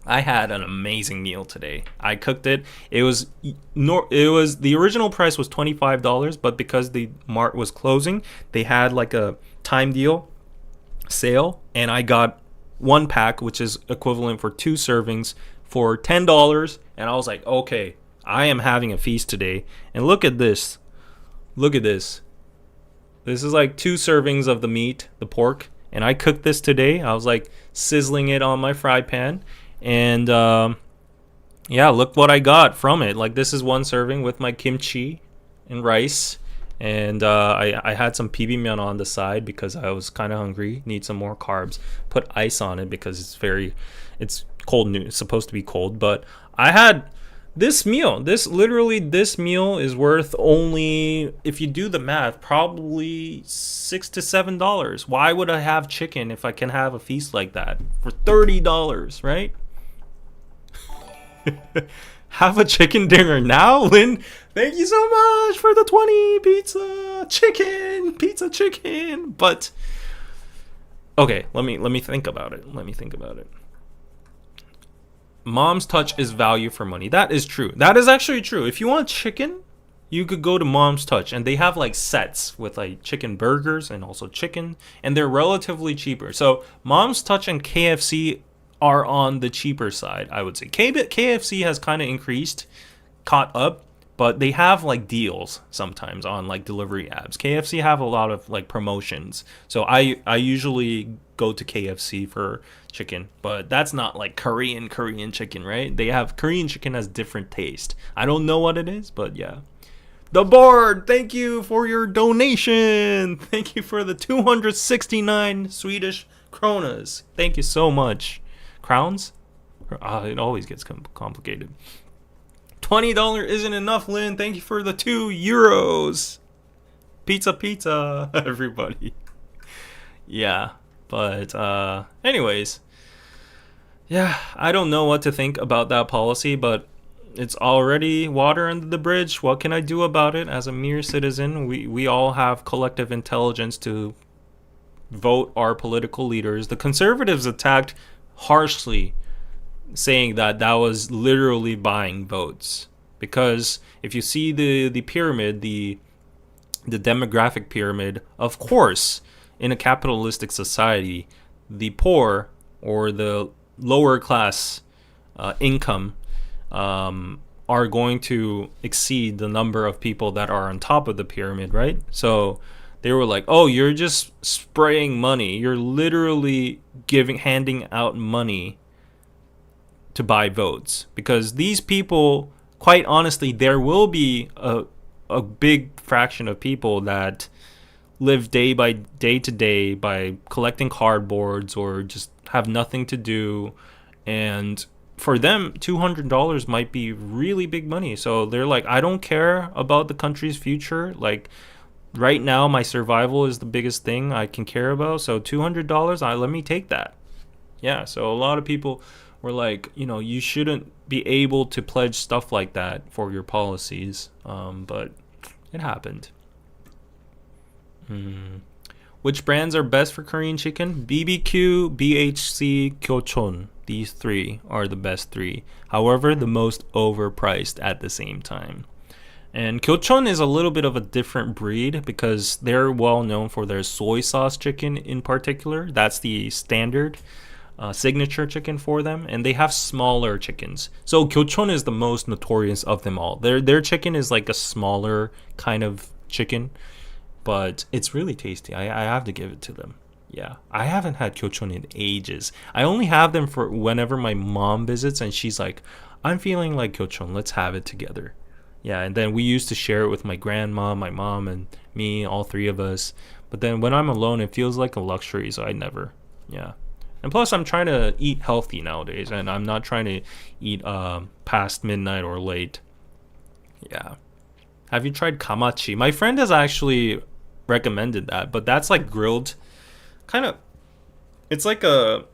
Speaker 1: I had an amazing meal today. I cooked it. It was the original price was $25, but because the mart was closing, they had like a time deal sale, and I got 1 pack, which is equivalent for 2 servings for $10, and I was like, okay, I am having a feast today. And look at this. Look at this. This is like 2 servings of the meat, the pork, and I cooked this today. I was like sizzling it on my fry pan. And yeah, look what I got from it. Like, this is 1 serving with my kimchi and rice, and I had some bibimbap on the side because I was kind of hungry, need some more carbs. Put ice on it because it's cold. It's supposed to be cold, but I had This meal is worth only, if you do the math, probably $6 to $7. Why would I have chicken if I can have a feast like that for $30, right? Have a chicken dinner now, Lynn. Thank you so much for the 20 pizza chicken. But okay, let me think about it. Mom's Touch is value for money. That is true. That is actually true. If you want chicken, you could go to Mom's Touch, and they have like sets with like chicken burgers and also chicken, and they're relatively cheaper. So Mom's Touch and KFC are on the cheaper side, I would say. KFC has kind of caught up, but they have like deals sometimes on like delivery apps. KFC have a lot of like promotions, so I usually go to KFC for chicken, but that's not like Korean chicken, right? They have Korean chicken has different taste. I don't know what it is, but yeah. The board, thank you for your donation. Thank you for the 269 Swedish kronas. Thank you so much. Crowns? It always gets complicated. $20 isn't enough, Lynn. Thank you for the €2. Pizza, everybody. Yeah, but anyways. Yeah, I don't know what to think about that policy, but it's already water under the bridge. What can I do about it as a mere citizen? We all have collective intelligence to vote our political leaders. The conservatives attacked harshly, saying that was literally buying votes, because if you see the pyramid, the demographic pyramid, of course, in a capitalistic society, the poor or the lower class income are going to exceed the number of people that are on top of the pyramid, right? So they were like, oh, you're just spraying money. You're literally handing out money to buy votes. Because these people, quite honestly, there will be a big fraction of people that live day to day by collecting cardboards or just have nothing to do. And for them, $200 might be really big money. So they're like, I don't care about the country's future. Like, right now, my survival is the biggest thing I can care about. So $200, let me take that. Yeah, so a lot of people were like, you shouldn't be able to pledge stuff like that for your policies. But it happened. Which brands are best for Korean chicken? BBQ, BHC, Kyochon. These three are the best three. However, the most overpriced at the same time. And Kyochon is a little bit of a different breed because they're well known for their soy sauce chicken in particular. That's the standard signature chicken for them. And they have smaller chickens. So Kyochon is the most notorious of them all. Their chicken is like a smaller kind of chicken, but it's really tasty. I have to give it to them. Yeah, I haven't had Kyochon in ages. I only have them for whenever my mom visits and she's like, I'm feeling like Kyochon, let's have it together. Yeah, and then we used to share it with my grandma, my mom, and me, all three of us. But then when I'm alone, it feels like a luxury, so I never. Yeah. And plus, I'm trying to eat healthy nowadays, and I'm not trying to eat past midnight or late. Yeah. Have you tried kamachi? My friend has actually recommended that, but that's like grilled. Kind of, it's like a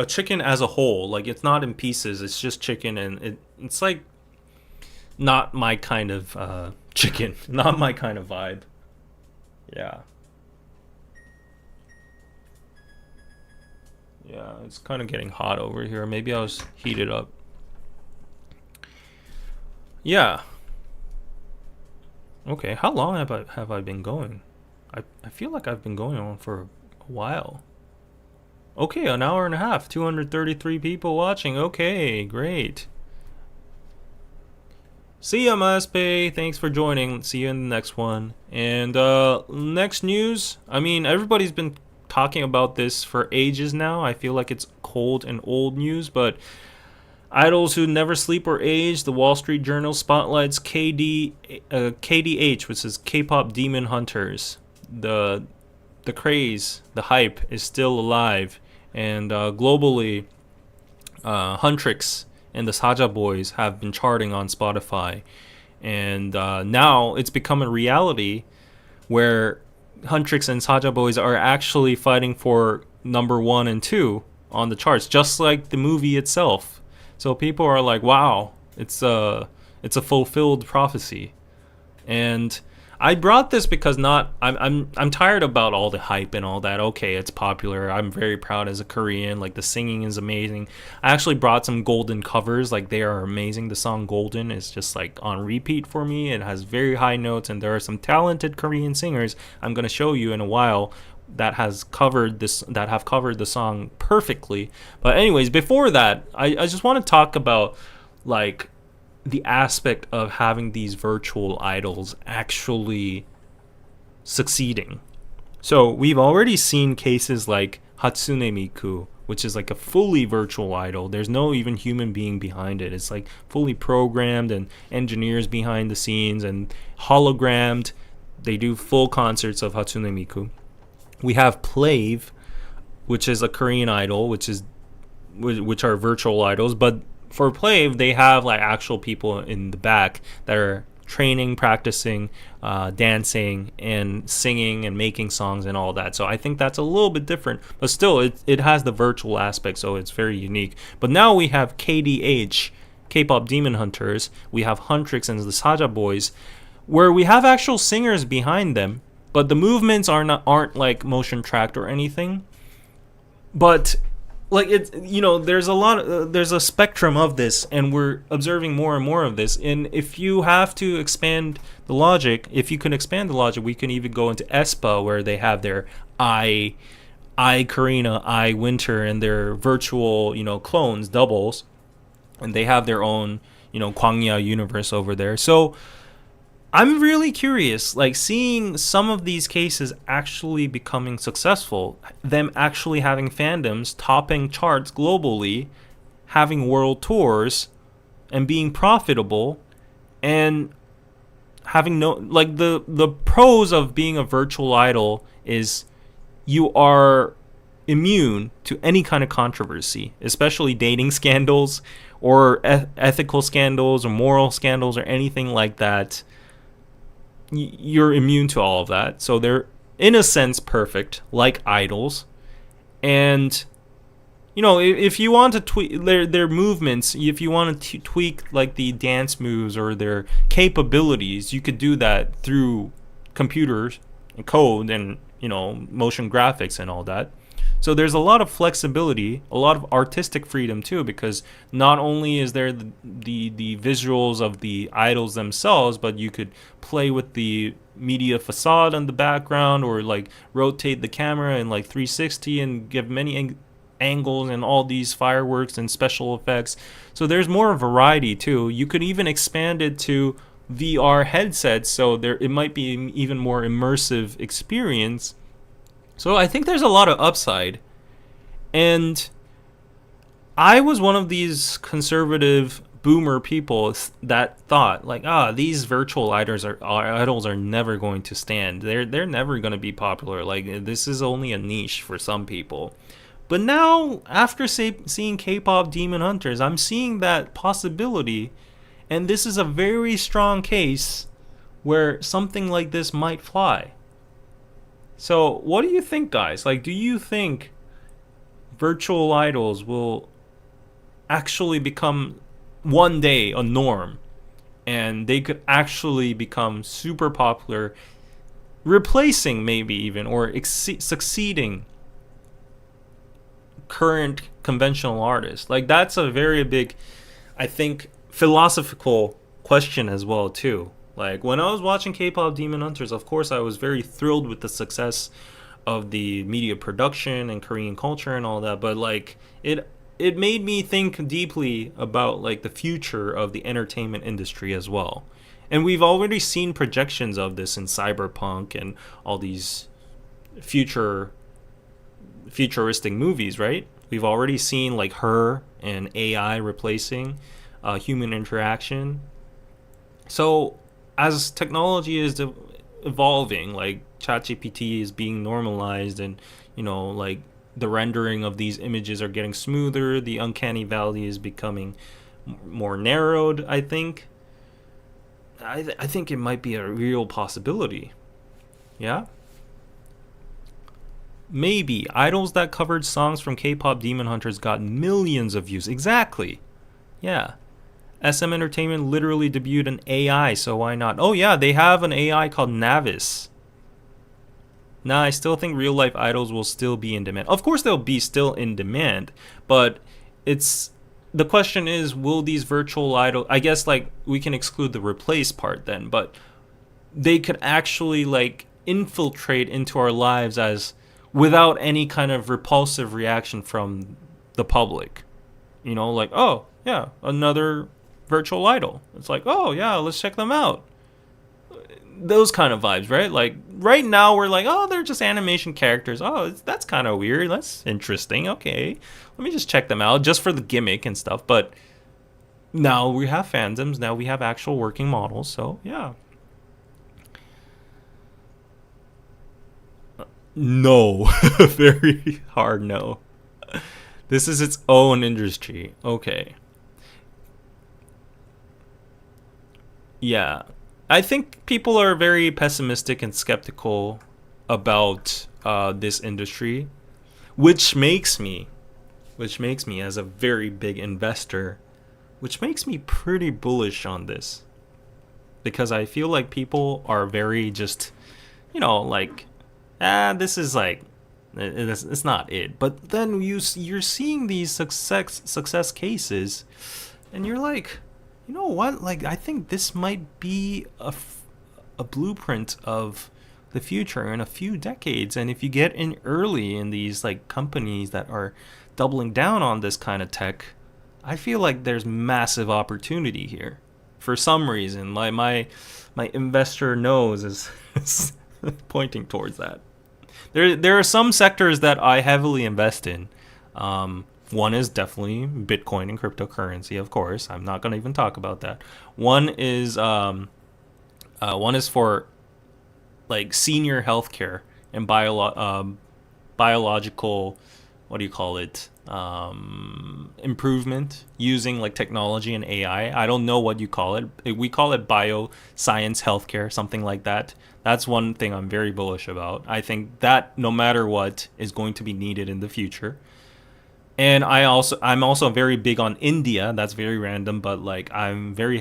Speaker 1: chicken as a whole. Like, it's not in pieces. It's just chicken, and it's like not my kind of chicken. Not my kind of vibe. Yeah. Yeah, it's kind of getting hot over here. Maybe I'll just heat it up. Yeah. Okay, how long have I been going? I feel like I've been going on for a while. Okay, an hour and a half. 233 people watching. Okay, great. See ya, Maspe. Thanks for joining. See you in the next one. And next news. I mean, everybody's been talking about this for ages now. I feel like it's cold and old news, but idols who never sleep or age. The Wall Street Journal spotlights KDH, which is K-pop demon hunters. The craze, the hype is still alive, and globally, Huntrix and the Saja Boys have been charting on Spotify, and now it's become a reality where Huntrix and Saja Boys are actually fighting for number 1 and 2 on the charts, just like the movie itself. So people are like, "Wow, it's a fulfilled prophecy." And I brought this because I'm tired about all the hype and all that. Okay, it's popular. I'm very proud as a Korean. Like, the singing is amazing. I actually brought some Golden covers. Like, they are amazing. The song Golden is just like on repeat for me. It has very high notes, and there are some talented Korean singers I'm gonna show you in a while that have covered the song perfectly. But anyways, before that, I just want to talk about like the aspect of having these virtual idols actually succeeding. So we've already seen cases like Hatsune Miku, which is like a fully virtual idol. There's no even human being behind it. It's like fully programmed and engineers behind the scenes and hologrammed. They do full concerts of Hatsune Miku. We have Plave, which is a Korean idol, which are virtual idols, but for Plave, they have like actual people in the back that are training, practicing, dancing, and singing and making songs and all that. So I think that's a little bit different, but still, it has the virtual aspect, so it's very unique. But now we have KDH, K-pop Demon Hunters. We have Huntrix and the Saja Boys, where we have actual singers behind them, but the movements aren't like motion tracked or anything. But like, it's, there's a spectrum of this, and we're observing more and more of this. And if you have to expand the logic, we can even go into aespa, where they have their I Karina, I Winter, and their virtual clones, doubles, and they have their own Kwangya universe over there. So I'm really curious, like, seeing some of these cases actually becoming successful, them actually having fandoms, topping charts globally, having world tours, and being profitable, and having the pros of being a virtual idol is you are immune to any kind of controversy, especially dating scandals or ethical scandals or moral scandals or anything like that. You're immune to all of that. So they're, in a sense, perfect, like idols. And if you want to tweak their movements, if you want to tweak like the dance moves or their capabilities, you could do that through computers and code and motion graphics and all that. So there's a lot of flexibility, a lot of artistic freedom too, because not only is there the visuals of the idols themselves, but you could play with the media facade on the background, or like rotate the camera in like 360 and give many angles and all these fireworks and special effects. So there's more variety too. You could even expand it to VR headsets, so it might be an even more immersive experience. So I think there's a lot of upside. And I was one of these conservative boomer people that thought like, these virtual idols are never going to stand. They're never going to be popular. Like, this is only a niche for some people. But now, after seeing K-pop Demon Hunters, I'm seeing that possibility, and this is a very strong case where something like this might fly. So, what do you think, guys? Like, do you think virtual idols will actually become one day a norm, and they could actually become super popular, replacing maybe even or succeeding current conventional artists? Like, that's a very big, I think, philosophical question as well too. Like, when I was watching K-pop Demon Hunters, of course I was very thrilled with the success of the media production and Korean culture and all that, but like it made me think deeply about like the future of the entertainment industry as well. And we've already seen projections of this in Cyberpunk and all these futuristic movies, right? We've already seen like Her and AI replacing human interaction. So as technology is evolving, like ChatGPT is being normalized, and like the rendering of these images are getting smoother, the uncanny valley is becoming more narrowed, I think. I think it might be a real possibility. Yeah? Maybe. Idols that covered songs from K-pop Demon Hunters got millions of views. Exactly. Yeah. SM Entertainment literally debuted an AI, so why not? Oh yeah, they have an AI called Navis. Nah, I still think real life idols will still be in demand. Of course they'll be still in demand, but it's the question is, will these virtual idols, I guess like we can exclude the replace part then, but they could actually like infiltrate into our lives as without any kind of repulsive reaction from the public. You know, like, oh, yeah, another virtual idol. It's like, oh, yeah, let's check them out. Those kind of vibes, right? Like, right now we're like, oh, they're just animation characters. Oh, that's kind of weird. That's interesting. Okay, let me just check them out just for the gimmick and stuff. But now we have fandoms. Now we have actual working models. So, yeah. No. Very hard no. This is its own industry. Okay. Yeah. I think people are very pessimistic and skeptical about this industry, which makes me, as a very big investor, which makes me pretty bullish on this. Because I feel like people are very just, like, this is like, it's not it. But then you're seeing these success cases, and you're like, you know what? Like, I think this might be a blueprint of the future in a few decades. And if you get in early in these like companies that are doubling down on this kind of tech, I feel like there's massive opportunity here. For some reason, my investor nose is pointing towards that. There are some sectors that I heavily invest in. One is definitely Bitcoin and cryptocurrency, of course. I'm not going to even talk about that. One is for like senior healthcare and biological, what do you call it? Improvement using like technology and AI. I don't know what you call it. We call it bioscience healthcare, something like that. That's one thing I'm very bullish about. I think that no matter what is going to be needed in the future. And I'm also very big on India. That's very random, but like I'm very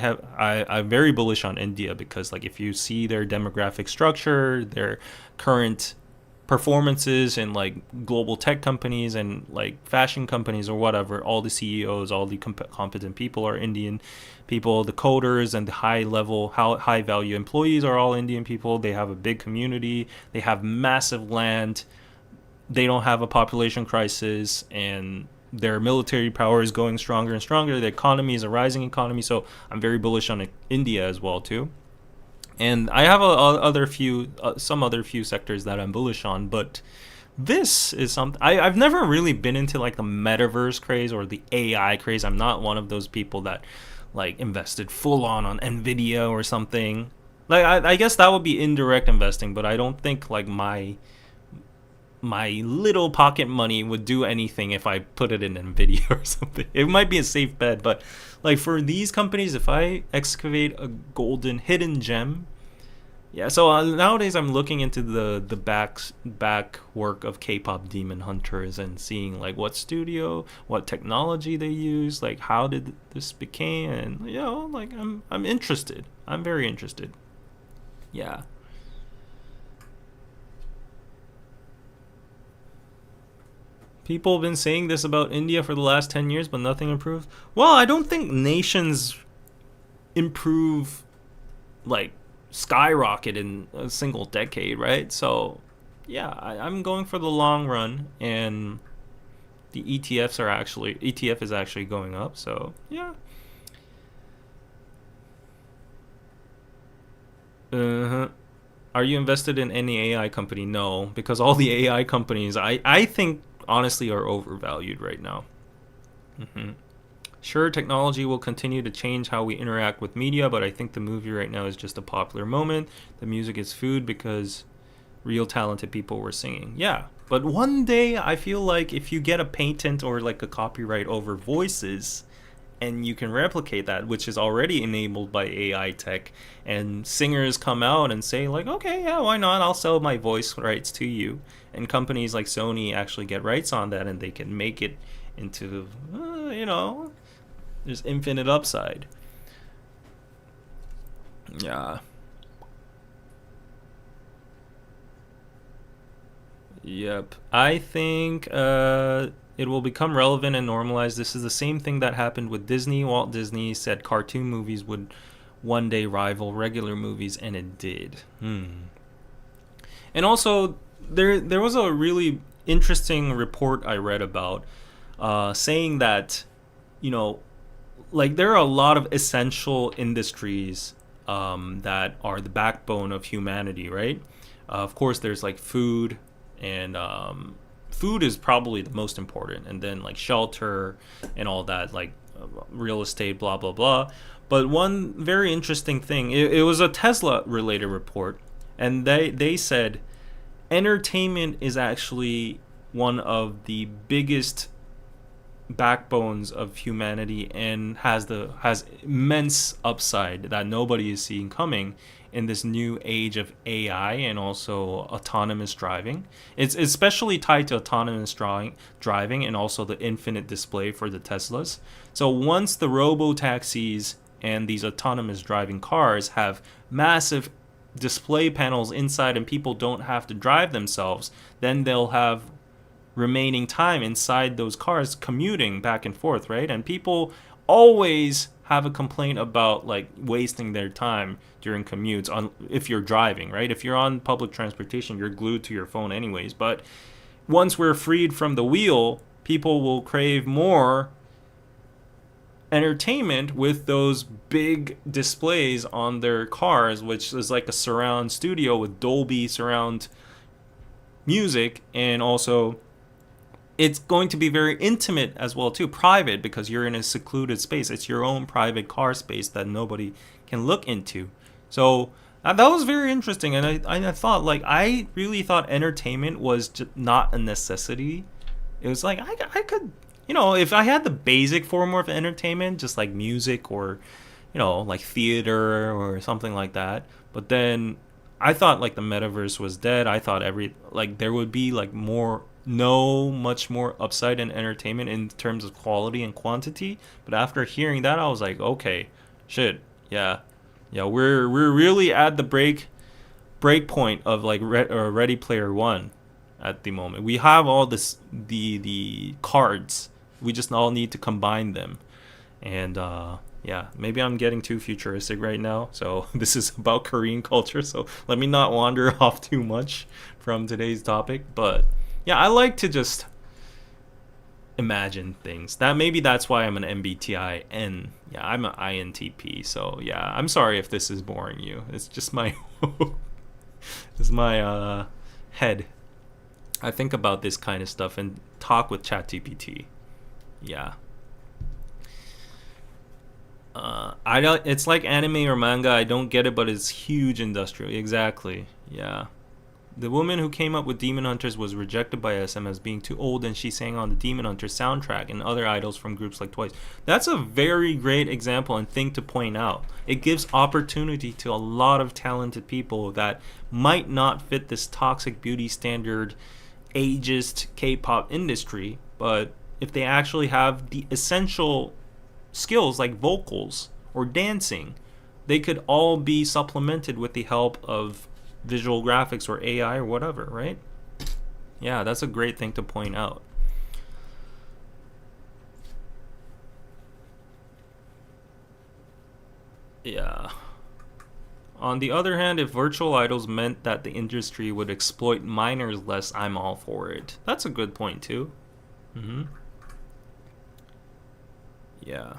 Speaker 1: bullish on India because like if you see their demographic structure, their current performances in like global tech companies and like fashion companies or whatever, all the CEOs, all the competent people are Indian people. The coders and the high value employees are all Indian people. They have a big community. They have massive land. They don't have a population crisis, and their military power is going stronger and stronger. The economy is a rising economy, so I'm very bullish on India as well too. And I have some other few sectors that I'm bullish on, but this is something I've never really been into, like the metaverse craze or the AI craze. I'm not one of those people that like invested full on Nvidia or something. Like I guess that would be indirect investing, but I don't think like my little pocket money would do anything if I put it in Nvidia or something. It might be a safe bet, but like for these companies, if I excavate a golden hidden gem, yeah. So nowadays I'm looking into the back work of K-pop Demon Hunters and seeing like what studio, what technology they use, like how did this became, and like I'm interested. I'm very interested. Yeah. People have been saying this about India for the last 10 years, but nothing improved. Well, I don't think nations improve, like, skyrocket in a single decade, right? So, yeah, I'm going for the long run, and the ETF is actually going up, so, yeah. Uh-huh. Are you invested in any AI company? No, because all the AI companies, I think, honestly are overvalued right now. Sure, technology will continue to change how we interact with media, but I think the movie right now is just a popular moment. The music is food because real talented people were singing. Yeah, but one day I feel like if you get a patent or like a copyright over voices and you can replicate that, which is already enabled by AI tech, and singers come out and say like, okay, yeah, why not, I'll sell my voice rights to you, and companies like Sony actually get rights on that, and they can make it into there's infinite upside. Yeah. Yep. I think it will become relevant and normalized. This is the same thing that happened with Disney. Walt Disney said cartoon movies would one day rival regular movies, and it did. And also, there was a really interesting report I read about saying that, you know, like there are a lot of essential industries that are the backbone of humanity, right? Of course, there's like food, and food is probably the most important, and then like shelter and all that, like real estate, blah blah blah. But one very interesting thing, it was a Tesla related report, and they said entertainment is actually one of the biggest backbones of humanity, and has immense upside that nobody is seeing coming in this new age of AI and also autonomous driving. It's especially tied to autonomous driving and also the infinite display for the Teslas. So once the robo taxis and these autonomous driving cars have massive display panels inside and people don't have to drive themselves, then they'll have remaining time inside those cars commuting back and forth, right? And people always have a complaint about like wasting their time during commutes on if you're driving, right? If you're on public transportation, you're glued to your phone anyways. But once we're freed from the wheel, people will crave more entertainment with those big displays on their cars, which is like a surround studio with Dolby surround music, and also it's going to be very intimate as well too, private, because you're in a secluded space. It's your own private car space that nobody can look into. So that was very interesting, and I thought, like, I really thought entertainment was just not a necessity. It was like I could, if I had the basic form of entertainment, just like music or like theater or something like that. But then I thought like the metaverse was dead. I thought there would be like much more upside in entertainment in terms of quality and quantity. But after hearing that, I was like, okay, shit, yeah, we're really at the break point of like Ready Player One at the moment. We have all the cards. We just all need to combine them, and yeah, maybe I'm getting too futuristic right now. So this is about Korean culture. So let me not wander off too much from today's topic, but yeah, I like to just imagine things. Maybe that's why I'm an MBTI, and yeah, I'm an INTP. So yeah, I'm sorry if this is boring you. It's just my it's my head. I think about this kind of stuff and talk with ChatGPT. Yeah. I don't. It's like anime or manga. I don't get it, but it's huge industry. Exactly. Yeah. The woman who came up with Demon Hunters was rejected by SM as being too old, and she sang on the Demon Hunters soundtrack and other idols from groups like Twice. That's a very great example and thing to point out. It gives opportunity to a lot of talented people that might not fit this toxic beauty standard, ageist K-pop industry, but if they actually have the essential skills like vocals or dancing, they could all be supplemented with the help of visual graphics or AI or whatever, right? Yeah, that's a great thing to point out. Yeah. On the other hand, if virtual idols meant that the industry would exploit minors less, I'm all for it. That's a good point too. Yeah.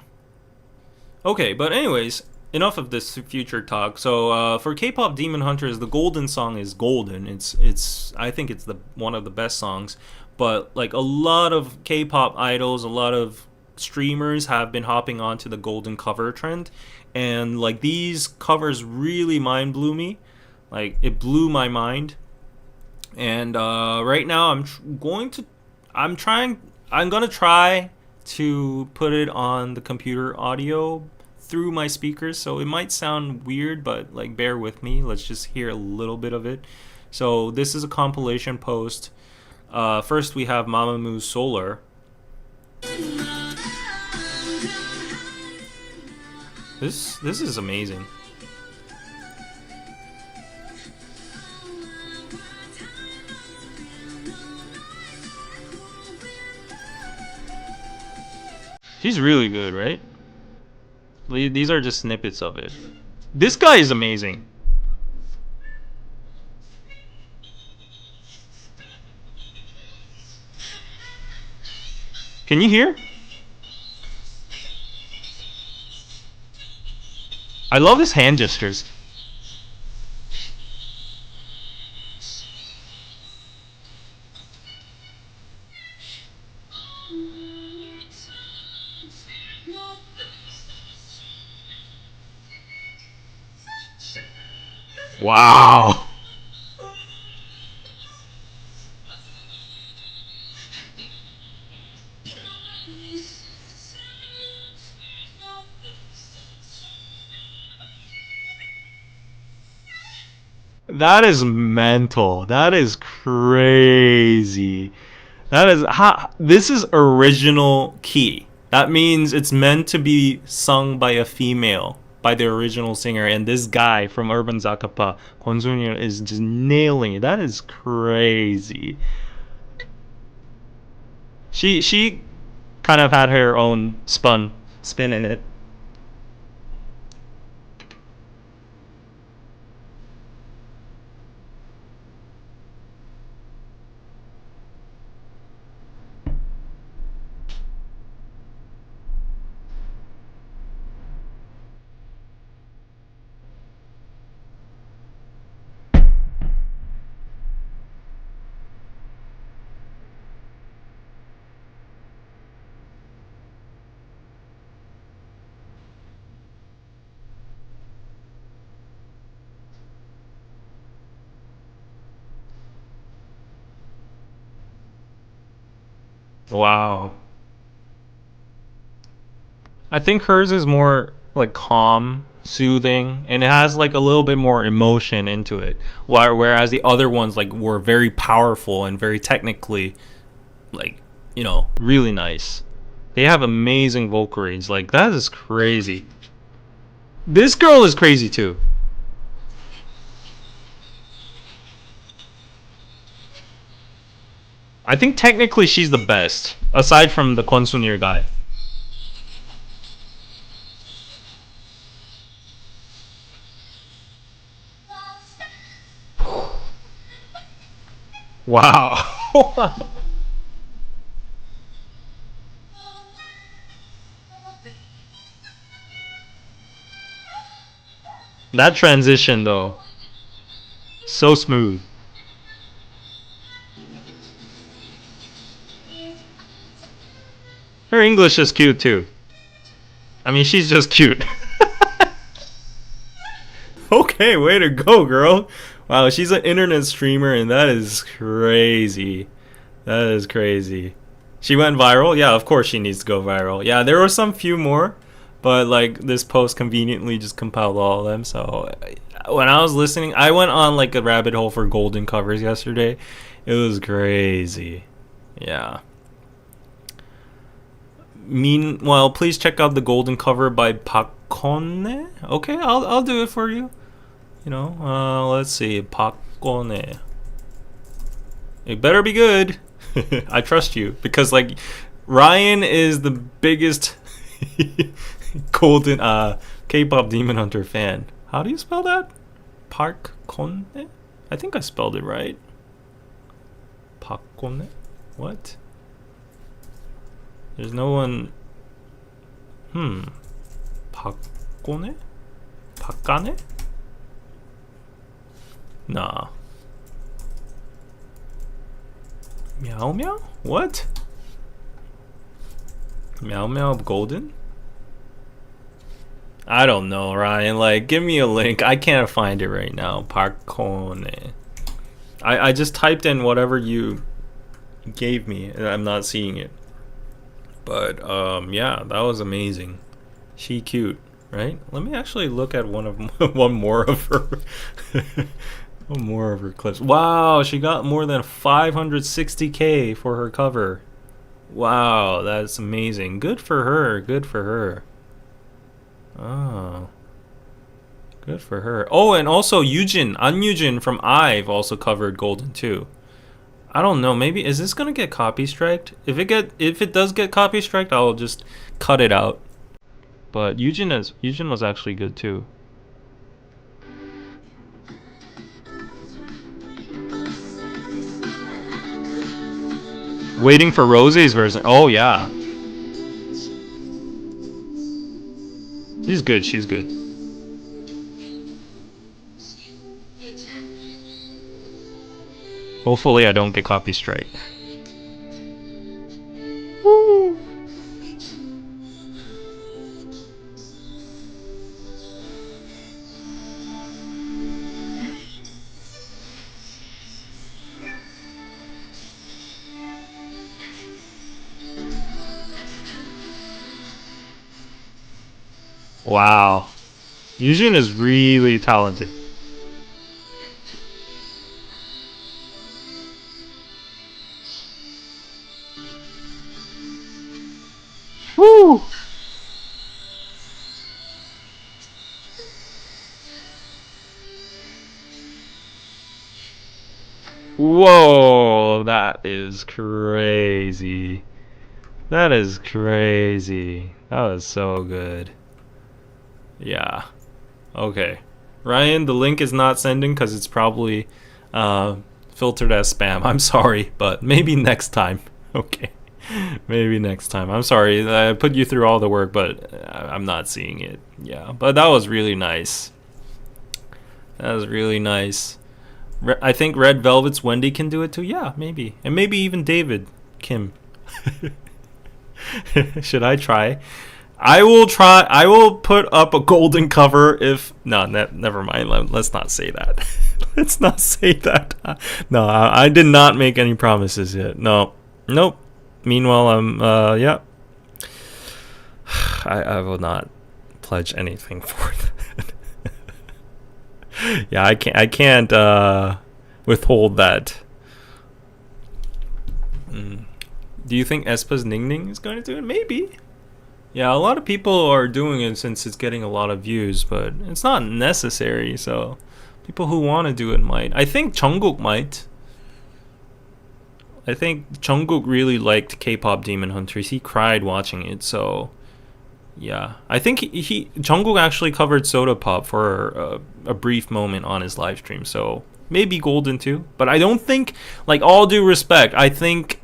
Speaker 1: Okay, but anyways, enough of this future talk. So for K-pop Demon Hunters, the Golden song is golden. It's I think it's the one of the best songs. But like a lot of K-pop idols, a lot of streamers have been hopping onto the golden cover trend, and like these covers really mind blew me. Like it blew my mind. And right now I'm gonna try to put it on the computer audio through my speakers, so it might sound weird, but like bear with me. Let's just hear a little bit of it. So this is a compilation post. First we have Mamamoo Solar. This is amazing. She's really good, right? These are just snippets of it. This guy is amazing. Can you hear? I love his hand gestures. Wow. That is mental. That is crazy. That is this is original key. That means it's meant to be sung by a female, by the original singer, and this guy from Urban Zakapa, Kwon Soon-yeol, is just nailing it. That is crazy. She kind of had her own spin in it. Wow. I think hers is more like calm, soothing, and it has like a little bit more emotion into it. Whereas the other ones like were very powerful and very technically, like, really nice. They have amazing vocal range. Like, that is crazy. This girl is crazy too. I think technically she's the best, aside from the Kwon Soon-yeol guy. Wow. That transition though, so smooth. Her English is cute too. I mean, she's just cute. Okay, way to go, girl. Wow, she's an internet streamer, and that is crazy. That is crazy. She went viral? Yeah, of course she needs to go viral. Yeah, there were some few more, but like this post conveniently just compiled all of them. So when I was listening, I went on like a rabbit hole for golden covers yesterday. It was crazy. Yeah. Meanwhile, please check out the golden cover by Pakone. Okay, I'll do it for you. Let's see, Pakone. It better be good. I trust you because like Ryan is the biggest golden K-pop Demon Hunter fan. How do you spell that? Pakone? I think I spelled it right. Pakone? What? There's no one. Pakone? Pakane? Nah. Meow Meow? What? Meow Meow Golden? I don't know, Ryan. Like, give me a link. I can't find it right now. Pakone. I just typed in whatever you gave me, and I'm not seeing it. But yeah, that was amazing. She cute, right? Let me actually look at one more of her one more of her clips. Wow, she got more than 560K for her cover. Wow, that's amazing. Good for her. Good for her. Oh. Good for her. Oh, and also An Yujin from IVE also covered Golden too. I don't know. Maybe is this gonna get copy striked? If it does get copy striked, I'll just cut it out. But Yujin was actually good too. Waiting for Rosie's version. Oh yeah. She's good. She's good. Hopefully I don't get copy strike. Woo. Wow. Yujin is really talented. Woo! Whoa, that is crazy. That is crazy. That was so good. Yeah. Okay. Ryan, the link is not sending because it's probably filtered as spam. I'm sorry, but maybe next time. Okay. Maybe next time. I'm sorry. I put you through all the work, but I'm not seeing it. Yeah. But that was really nice. That was really nice. I think Red Velvet's Wendy can do it too. Yeah, maybe. And maybe even David Kim. Should I try? I will try. I will put up a golden cover if... No, never mind. Let's not say that. Let's not say that. No, I did not make any promises yet. No. Nope. Meanwhile, yeah. I will not pledge anything for that. Yeah, I can't withhold that. Do you think Espa's Ning Ning is going to do it? Maybe. Yeah, a lot of people are doing it since it's getting a lot of views, but it's not necessary, so people who want to do it might. I think Jungkook might. I think Jungkook really liked K-pop Demon Hunters. He cried watching it, so yeah. I think Jungkook actually covered Soda Pop for a brief moment on his live stream, so maybe Golden too. But I don't think, like, all due respect, I think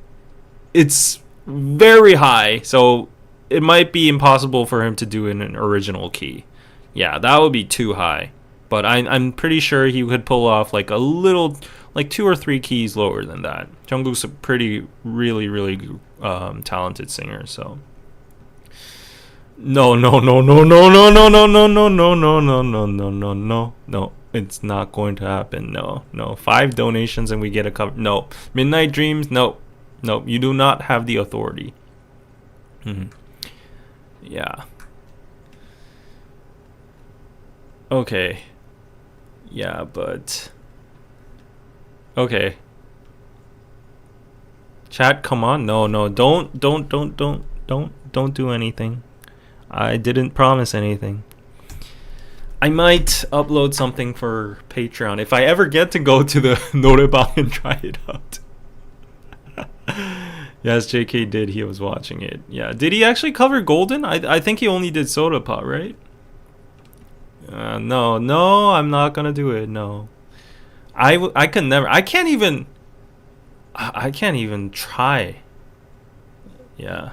Speaker 1: it's very high, so it might be impossible for him to do in an original key. Yeah, that would be too high. But I'm pretty sure he could pull off like a little, like 2 or 3 keys lower than that. Jungkook's a really talented singer, so. No, it's not going to happen. No. 5 donations and we get a cover. No. Midnight Dreams, no, you do not have the authority. Yeah. Okay. Yeah, but okay. Chat, come on. No. Don't do anything. I didn't promise anything. I might upload something for Patreon if I ever get to go to the Norebang and try it out. Yes, JK did. He was watching it. Yeah. Did he actually cover Golden? I think he only did Soda Pop, right? No, I'm not gonna do it. No. I can never. I can't even try. Yeah.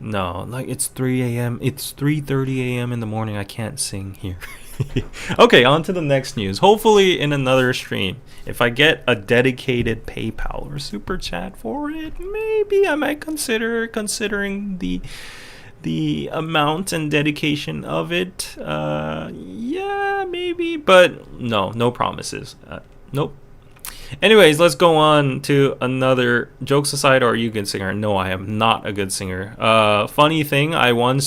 Speaker 1: No, like it's 3 a.m. It's 3:30 a.m. in the morning. I can't sing here. Okay, on to the next news. Hopefully in another stream, if I get a dedicated PayPal or super chat for it, maybe I might considering the amount and dedication of it. Yeah, maybe, but no promises. Nope. Anyways, let's go on to another. Jokes aside, are you a good singer? No, I am not a good singer. Funny thing, went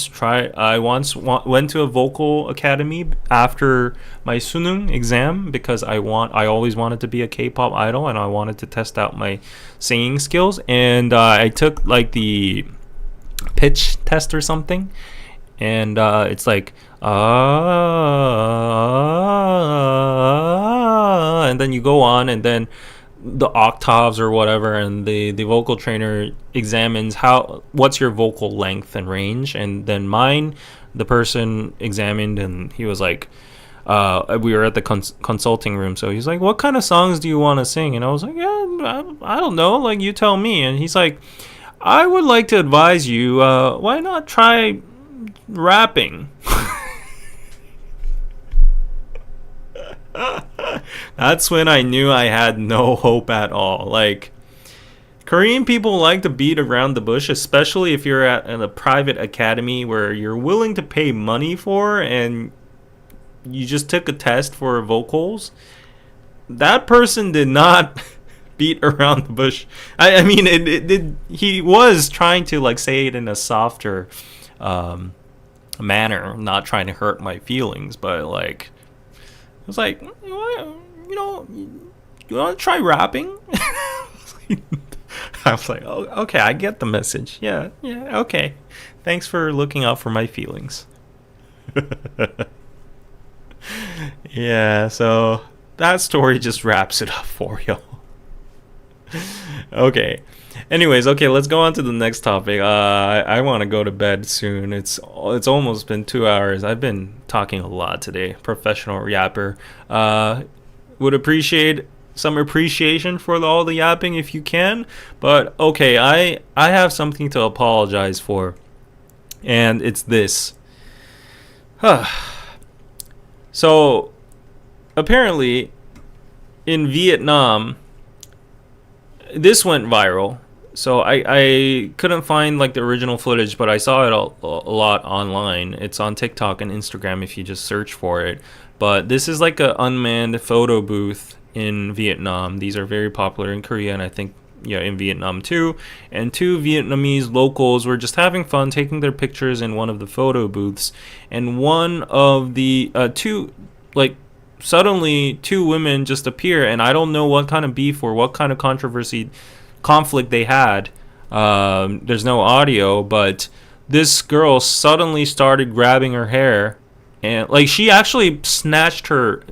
Speaker 1: to a vocal academy after my sunung exam because I always wanted to be a K-pop idol and I wanted to test out my singing skills. And I took like the pitch test or something, and it's like and then you go on, and then the octaves or whatever, and the vocal trainer examines what's your vocal length and range. And then mine, the person examined, and he was like, we were at the consulting room, so he's like, what kind of songs do you want to sing? And I was like, yeah, I don't know, like, you tell me. And he's like, I would like to advise you, why not try rapping? That's when I knew I had no hope at all. Like, Korean people like to beat around the bush, especially if you're at a private academy where you're willing to pay money for, and you just took a test for vocals. That person did not beat around the bush. I mean, he was trying to like say it in a softer manner, not trying to hurt my feelings, but like, it was like, you want to try rapping? I was like, oh, okay, I get the message. Yeah, okay. Thanks for looking out for my feelings. Yeah, so that story just wraps it up for y'all. Okay. Anyways, okay, let's go on to the next topic. I want to go to bed soon. It's almost been 2 hours. I've been talking a lot today. Professional yapper. Would appreciate some appreciation for all the yapping if you can. But okay, I have something to apologize for, and it's this. So apparently in Vietnam, this went viral. So I couldn't find like the original footage, but I saw it a lot online. It's on TikTok and Instagram if you just search for it. But this is like an unmanned photo booth in Vietnam. These are very popular in Korea, and I think in Vietnam too. And two Vietnamese locals were just having fun taking their pictures in one of the photo booths. And one of the suddenly two women just appear, and I don't know what kind of beef or what kind of conflict they had. There's no audio, but this girl suddenly started grabbing her hair, and like she actually snatched her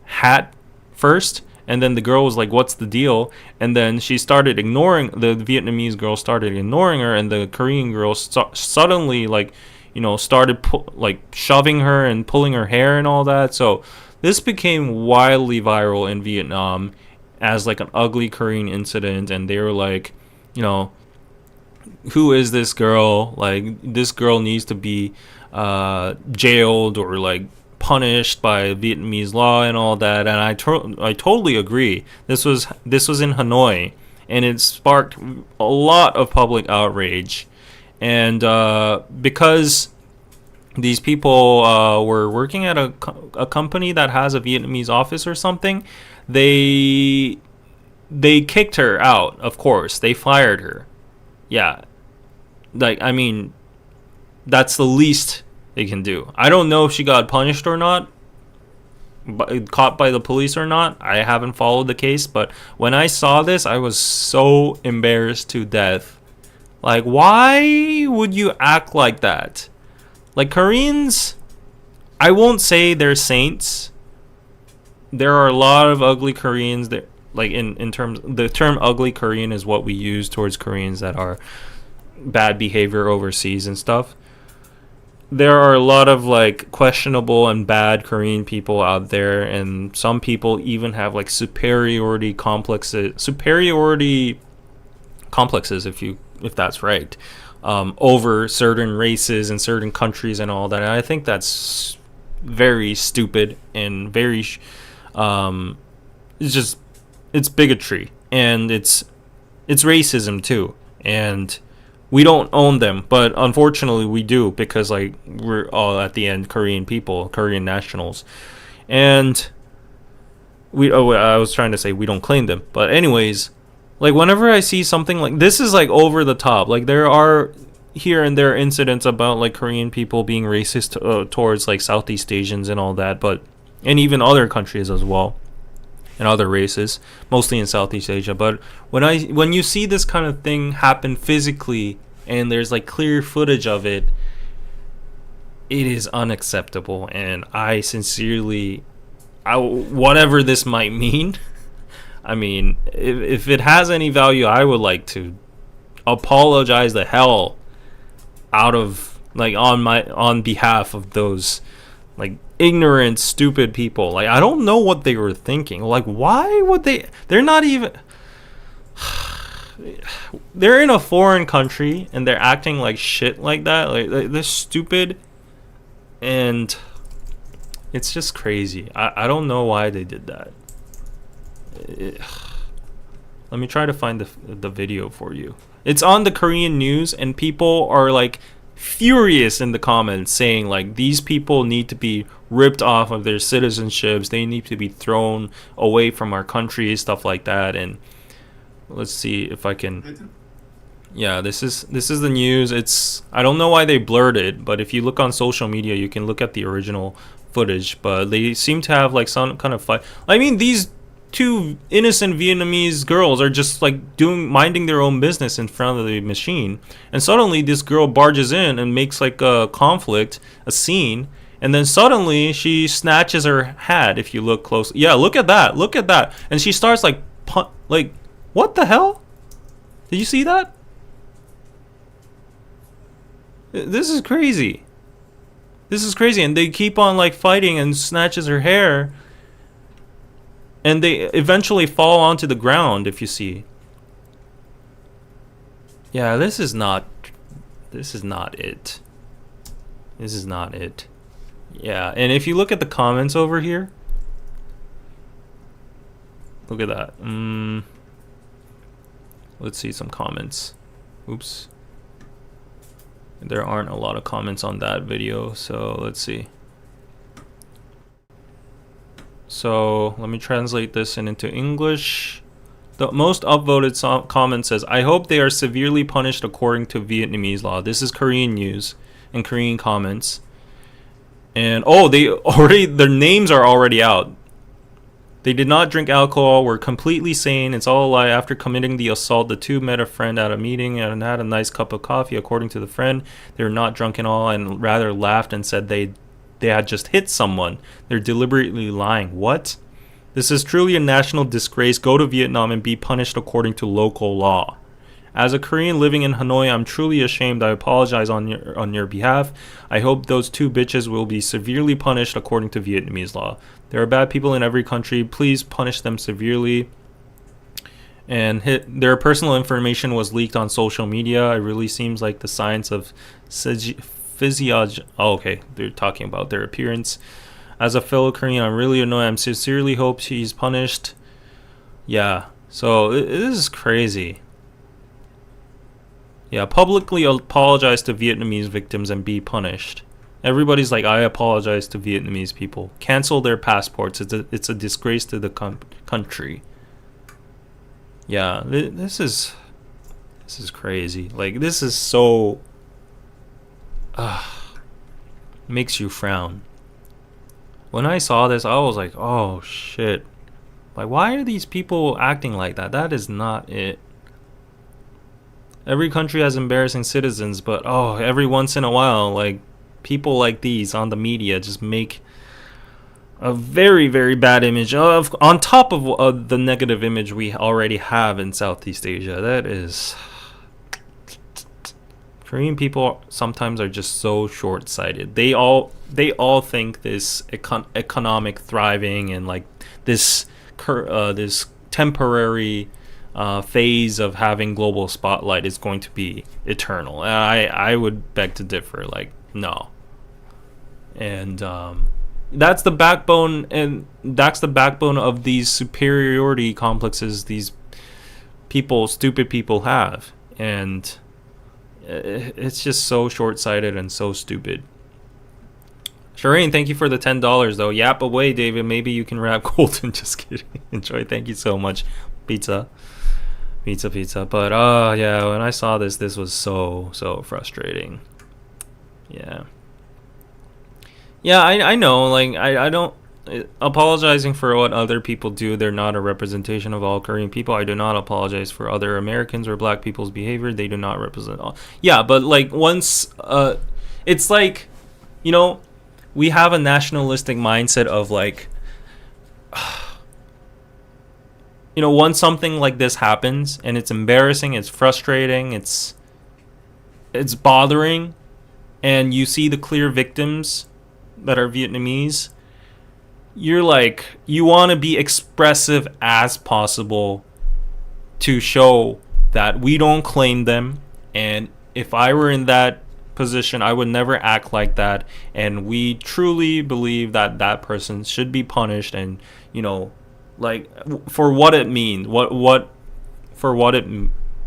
Speaker 1: hat first, and then the girl was like, what's the deal? And then the Vietnamese girl started ignoring her, and the Korean girl suddenly started shoving her and pulling her hair and all that. So this became wildly viral in Vietnam as like an ugly Korean incident, and they were like, who is this girl? Like, this girl needs to be jailed or like punished by Vietnamese law and all that. And I totally agree. This was in Hanoi, and it sparked a lot of public outrage. And because these people were working at a company that has a Vietnamese office or something, they kicked her out. Of course, they fired her. Yeah, like, I mean, that's the least they can do. I don't know if she got punished or not, caught by the police or not. I haven't followed the case, but when I saw this, I was so embarrassed to death. Like, why would you act like that? Like, Koreans, I won't say they're saints. There are a lot of ugly Koreans that, like, in terms, the term ugly Korean is what we use towards Koreans that are bad behavior overseas and stuff. There are a lot of like questionable and bad Korean people out there, and some people even have like superiority complexes, if that's right, over certain races and certain countries and all that. And I think that's very stupid and very it's bigotry, and it's racism too, and we don't own them, but unfortunately we do, because like we're all at the end Korean people, Korean nationals. And I was trying to say we don't claim them, but anyways, like whenever I see something like this is like over the top. Like there are here and there incidents about like Korean people being racist towards like Southeast Asians and all that, but and even other countries as well and other races, mostly in Southeast Asia. But when you see this kind of thing happen physically and there's like clear footage of it, it is unacceptable. And I sincerely, whatever this might mean, I mean, if it has any value, I would like to apologize the hell out of like on behalf of those like ignorant, stupid people. Like I don't know what they were thinking. Like why would they? They're not even. They're in a foreign country and they're acting like shit like that. Like they're stupid, and it's just crazy. I don't know why they did that. Let me try to find the video for you. It's on the Korean news, and people are like furious in the comments saying like these people need to be ripped off of their citizenships. They need to be thrown away from our country, stuff like that. And let's see if I can. Yeah, this is the news. It's I don't know why they blurred it, but if you look on social media, you can look at the original footage. But they seem to have like some kind of fight. I mean, these two innocent Vietnamese girls are just like minding their own business in front of the machine, and suddenly this girl barges in and makes like a conflict, a scene, and then suddenly she snatches her hat. If you look close, yeah, look at that, and she starts like what the hell? Did you see that? This is crazy. And they keep on like fighting and snatches her hair. And they eventually fall onto the ground, if you see. Yeah, this is not it. Yeah, and if you look at the comments over here, look at that. Let's see some comments. Oops. There aren't a lot of comments on that video, so let's see. So let me translate this into English. The most upvoted comment says, I hope they are severely punished according to Vietnamese law. This is Korean news and Korean comments. And their names are already out. They did not drink alcohol, were completely sane. It's all a lie. After committing the assault, the two met a friend at a meeting and had a nice cup of coffee. According to the friend, they were not drunk at all and rather laughed and said they had just hit someone. They're deliberately lying. What? This is truly a national disgrace. Go to Vietnam and be punished according to local law. As a Korean living in Hanoi, I'm truly ashamed. I apologize on your behalf. I hope those two bitches will be severely punished according to Vietnamese law. There are bad people in every country. Please punish them severely. And their personal information was leaked on social media. It really seems like the science of physiology. Oh, okay, they're talking about their appearance. As a fellow Korean, I'm really annoyed. I sincerely hope she's punished. Yeah, so this is crazy. Yeah, publicly apologize to Vietnamese victims and be punished. Everybody's like, I apologize to Vietnamese people. Cancel their passports. It's a disgrace to the country. Yeah, this is crazy. Like, this is so makes you frown. When I saw this, I was like, oh shit. Like, why are these people acting like that? That is not it. Every country has embarrassing citizens, but every once in a while, like, people like these on the media just make a very, very bad image on top of the negative image we already have in Southeast Asia. That is, Korean people sometimes are just so short-sighted. They all think this economic thriving and like this temporary phase of having global spotlight is going to be eternal. I would beg to differ. Like, no. And that's the backbone, of these superiority complexes these stupid people have, and it's just so short-sighted and so stupid. Shireen, thank you for the $10 though. Yap away, David. Maybe you can rap Colton. Just kidding. Enjoy. Thank you so much. Pizza. Pizza. But yeah, when I saw this was so frustrating. Yeah. Yeah, I know. Like I don't apologizing for what other people do. They're not a representation of all Korean people. I do not apologize for other Americans or black people's behavior. They do not represent all. Yeah, but like once it's like, you know, we have a nationalistic mindset of like, you know, once something like this happens and it's embarrassing, it's frustrating, it's bothering, and you see the clear victims that are Vietnamese, you're like, you want to be expressive as possible to show that we don't claim them, and if I were in that position, I would never act like that, and we truly believe that that person should be punished, and you know, like for what it means,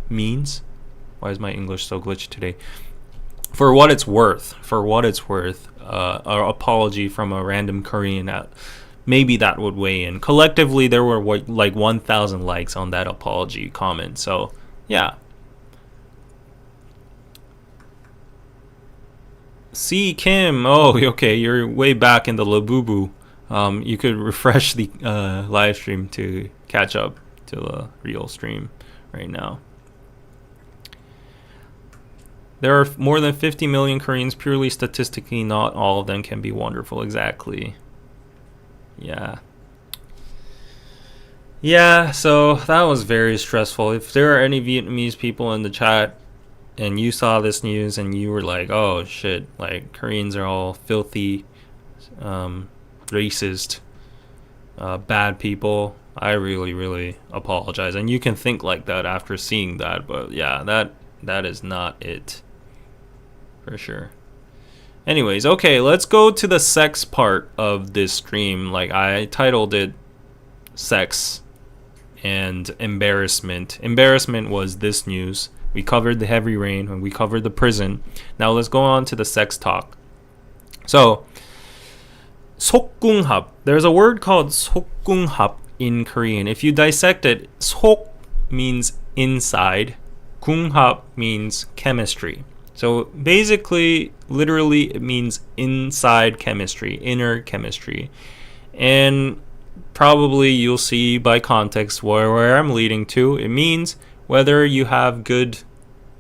Speaker 1: means. Why is my English so glitchy today? For what it's worth, an apology from a random Korean, maybe that would weigh in. Collectively, there were like 1,000 likes on that apology comment. So, yeah. See Kim, oh, okay, you're way back in the Labubu. You could refresh the live stream to catch up to the real stream right now. There are more than 50 million Koreans. Purely statistically, not all of them can be wonderful. Exactly. Yeah. Yeah, so that was very stressful. If there are any Vietnamese people in the chat and you saw this news and you were like, oh shit, like Koreans are all filthy, racist, bad people, I really apologize. And you can think like that after seeing that, but yeah, that is not it. For sure. Anyways, okay, let's go to the sex part of this stream. Like I titled it sex and embarrassment. Embarrassment was this news. We covered the heavy rain and we covered the prison. Now let's go on to the sex talk. So, 속궁합. There's a word called 속궁합 in Korean. If you dissect it, 속 means inside, 궁합 means chemistry. So basically, literally, it means inside chemistry, inner chemistry. And probably you'll see by context where I'm leading to. It means whether you have good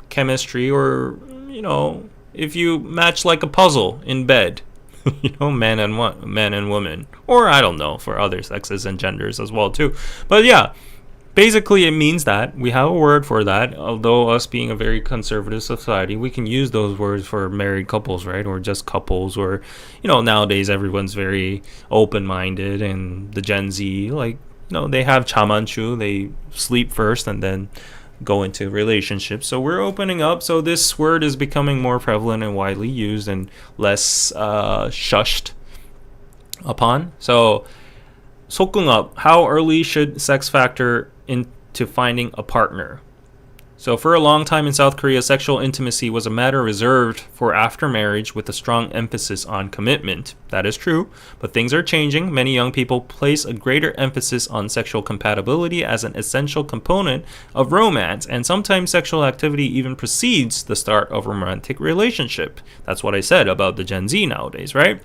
Speaker 1: chemistry or, you know, if you match like a puzzle in bed, you know, man and woman. Or I don't know, for other sexes and genders as well too. But yeah. Basically, it means that. We have a word for that. Although us being a very conservative society, we can use those words for married couples, right? Or just couples. Or, you know, nowadays everyone's very open-minded. And the Gen Z, like, you know, they have chamanchu. They sleep first and then go into relationships. So we're opening up. So this word is becoming more prevalent and widely used and less shushed upon. So, 속궁합, how early should sex factor into finding a partner? So for a long time in South Korea, sexual intimacy was a matter reserved for after marriage with a strong emphasis on commitment. That is true, but things are changing. Many young people place a greater emphasis on sexual compatibility as an essential component of romance, and sometimes sexual activity even precedes the start of a romantic relationship. That's what I said about the Gen Z nowadays, right?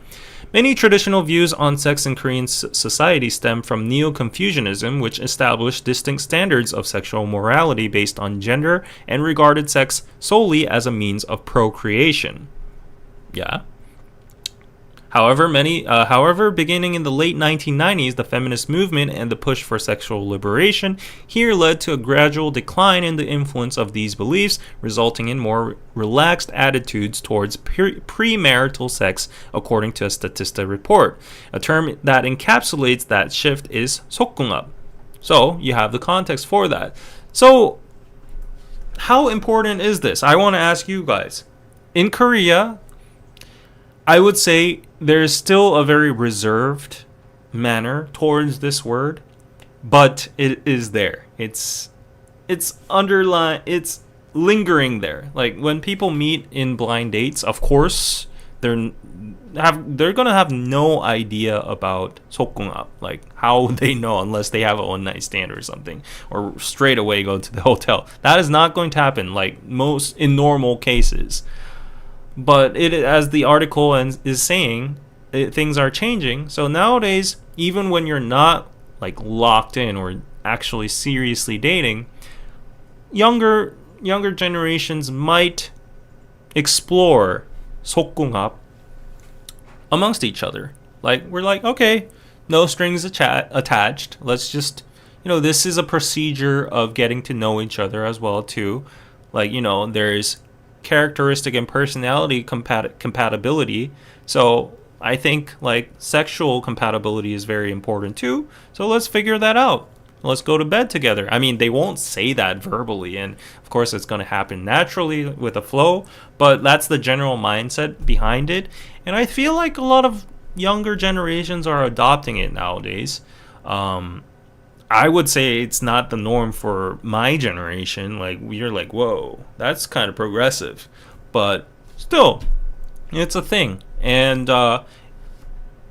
Speaker 1: Many traditional views on sex in Korean society stem from Neo-Confucianism, which established distinct standards of sexual morality based on gender and regarded sex solely as a means of procreation. Yeah. However, beginning in the late 1990s, the feminist movement and the push for sexual liberation here led to a gradual decline in the influence of these beliefs, resulting in more relaxed attitudes towards premarital sex, according to a Statista report. A term that encapsulates that shift is 속궁합. So, you have the context for that. So, how important is this? I want to ask you guys. In Korea, I would say there's still a very reserved manner towards this word, but it is there. It's underlying. It's lingering there. Like when people meet in blind dates, of course, they're gonna have no idea about 속궁합, like how they know, unless they have a one night stand or something, or straight away go to the hotel. That is not going to happen, like most in normal cases. But it, as the article is saying, things are changing. So nowadays, even when you're not like locked in or actually seriously dating, younger generations might explore 속궁합 amongst each other. Like, we're like, okay, no strings attached. Let's just, this is a procedure of getting to know each other as well too. Like, there's characteristic and personality compatibility. So I think like sexual compatibility is very important too. So let's figure that out. Let's go to bed together. I mean, they won't say that verbally, and of course it's going to happen naturally with a flow, but that's the general mindset behind it. And I feel like a lot of younger generations are adopting it nowadays. I would say it's not the norm for my generation. Like, we're like, whoa, that's kind of progressive. But still, it's a thing. And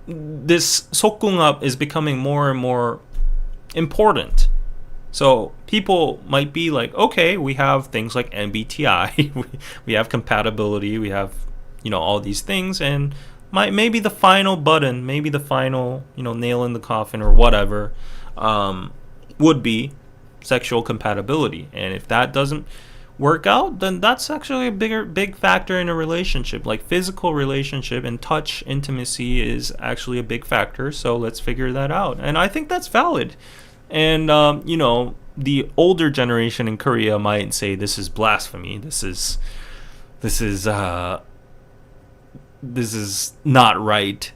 Speaker 1: this 속궁합 is becoming more and more important. So people might be like, okay, we have things like MBTI, we have compatibility, we have, all these things, and maybe the final button, maybe the final, nail in the coffin or whatever, would be sexual compatibility. And if that doesn't work out, then that's actually a big factor in a relationship. Like, physical relationship and touch intimacy is actually a big factor. So let's figure that out. And I think that's valid. And the older generation in Korea might say this is blasphemy. This is not right.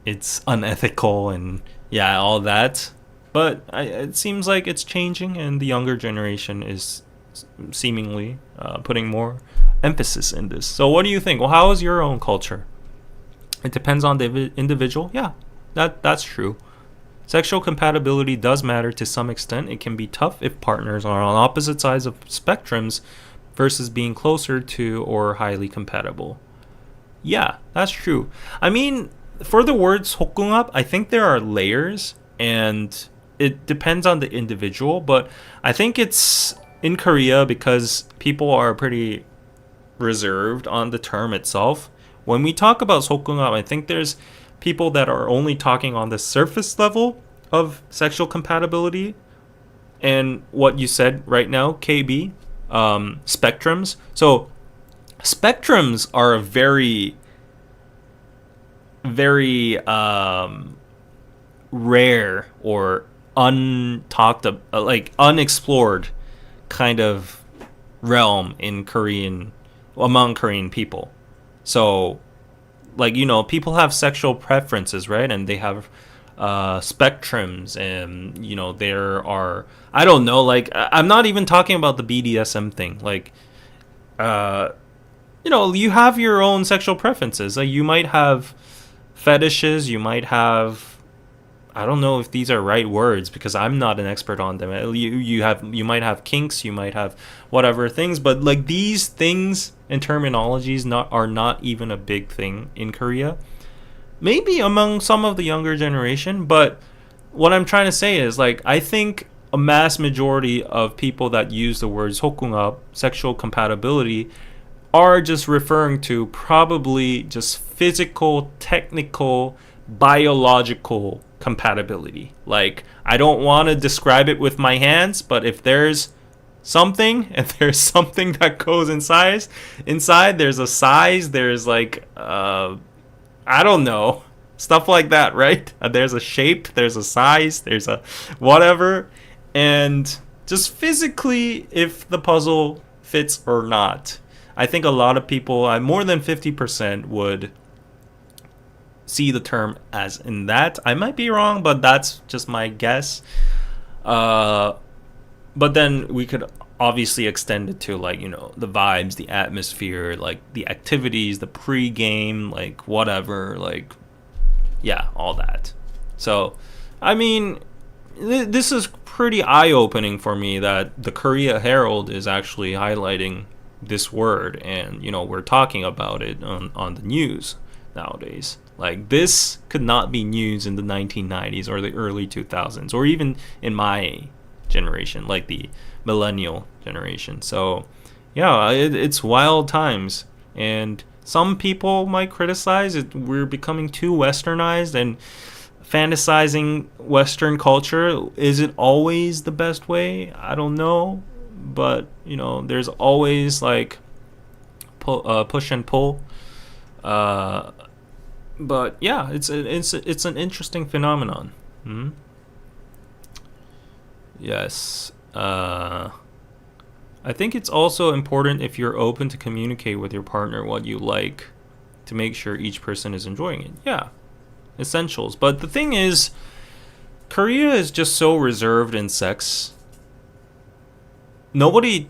Speaker 1: It's unethical and all that. But it seems like it's changing, and the younger generation is seemingly putting more emphasis in this. So what do you think? Well, how is your own culture? It depends on the individual. Yeah, that's true. Sexual compatibility does matter to some extent. It can be tough if partners are on opposite sides of spectrums versus being closer to or highly compatible. Yeah, that's true. I mean, for the word 속궁합, I think there are layers, and it depends on the individual, but I think it's in Korea because people are pretty reserved on the term itself. When we talk about 속궁합, I think there's people that are only talking on the surface level of sexual compatibility, and what you said right now, KB, spectrums. So spectrums are a very, very rare or unexplored kind of realm in among Korean people. So, like, people have sexual preferences, right? And they have spectrums, and there are, I don't know, like, I'm not even talking about the BDSM thing. Like, you have your own sexual preferences. Like, you might have fetishes, you might have, I don't know if these are right words because I'm not an expert on them. You might have kinks, you might have whatever things, but like, these things and terminologies are not even a big thing in Korea. Maybe among some of the younger generation, but what I'm trying to say is, like, I think a mass majority of people that use the words 속궁합, sexual compatibility, are just referring to probably just physical, technical, biological compatibility. Like, I don't want to describe it with my hands, but if there's something that goes inside, there's a size, there's like I don't know, stuff like that, right? There's a shape, there's a size, there's a whatever, and just physically, if the puzzle fits or not. I think a lot of people, more than 50%, would see the term as in that. I might be wrong, but that's just my guess. But then we could obviously extend it to, like, the vibes, the atmosphere, like the activities, the pre-game, like whatever, like, all that. So, I mean, this is pretty eye-opening for me that the Korea Herald is actually highlighting this word, and we're talking about it on the news. nowadays. Like, this could not be news in the 1990s or the early 2000s, or even in my generation, like the millennial generation. So yeah, it's wild times, and some people might criticize it. We're becoming too westernized, and fantasizing Western culture isn't always the best way. I don't know, but there's always like push and pull. But yeah, it's an interesting phenomenon. Yes. I think it's also important, if you're open to communicate with your partner what you like, to make sure each person is enjoying it. Yeah, essentials. But the thing is, Korea is just so reserved in sex. Nobody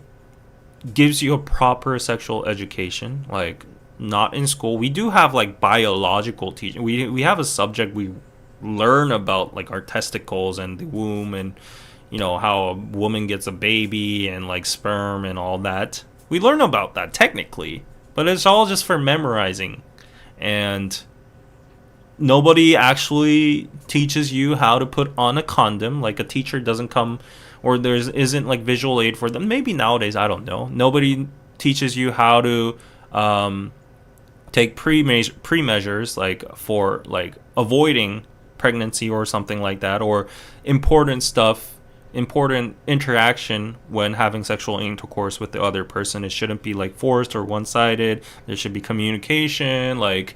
Speaker 1: gives you a proper sexual education, like not in school. We do have like biological teaching. We have a subject we learn about, like our testicles and the womb, and how a woman gets a baby and like sperm and all that. We learn about that technically, but it's all just for memorizing. And nobody actually teaches you how to put on a condom. Like, a teacher doesn't come, or there isn't like visual aid for them. Maybe nowadays, I don't know. Nobody teaches you how to take pre-measures, like for like avoiding pregnancy or something like that, or important interaction when having sexual intercourse with the other person. It shouldn't be like forced or one-sided. There should be communication, like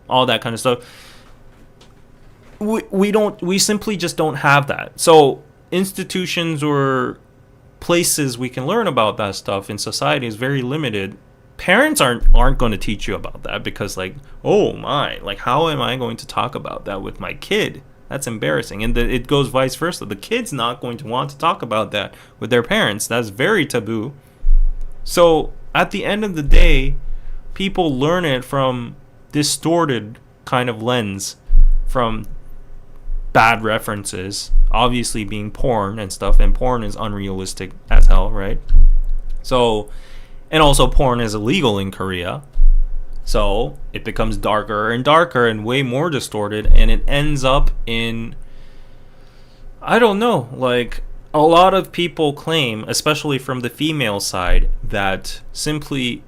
Speaker 1: all that kind of stuff. We simply just don't have that. So institutions or places we can learn about that stuff in society is very limited. Parents aren't going to teach you about that, because like, oh my, like, how am I going to talk about that with my kid? That's embarrassing. And it goes vice versa. The kid's not going to want to talk about that with their parents. That's very taboo. So at the end of the day, people learn it from distorted kind of lens, from bad references, obviously being porn and stuff. And porn is unrealistic as hell, right? So, and also porn is illegal in Korea. So it becomes darker and darker and way more distorted, and it ends up in, I don't know, like, a lot of people claim, especially from the female side, that simply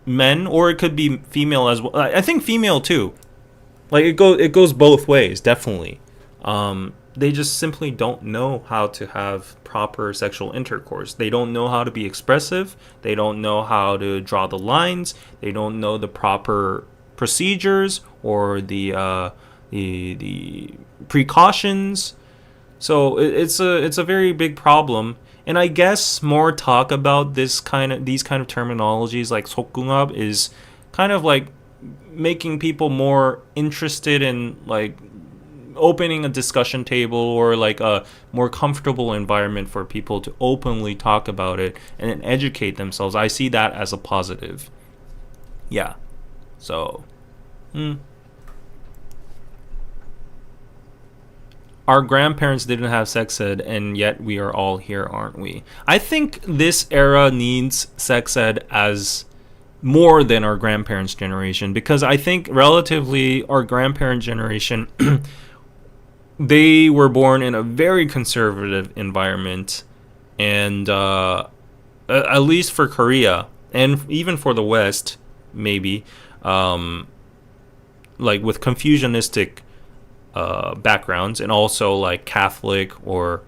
Speaker 1: men, or it could be female as well. I think female too. Like, it goes both ways, definitely. They just simply don't know how to have proper sexual intercourse. They don't know how to be expressive. They don't know how to draw the lines. They don't know the proper procedures or the precautions. So it's a very big problem. And I guess more talk about these kind of terminologies like sokungab is kind of like making people more interested in like opening a discussion table, or like a more comfortable environment for people to openly talk about it and educate themselves. I see that as a positive. Yeah. So our grandparents didn't have sex ed, and yet we are all here, aren't we? I think this era needs sex ed as more than our grandparents' generation, because I think relatively our grandparent generation they were born in a very conservative environment, and at least for Korea, and even for the West, maybe, like with Confucianistic backgrounds, and also like Catholic or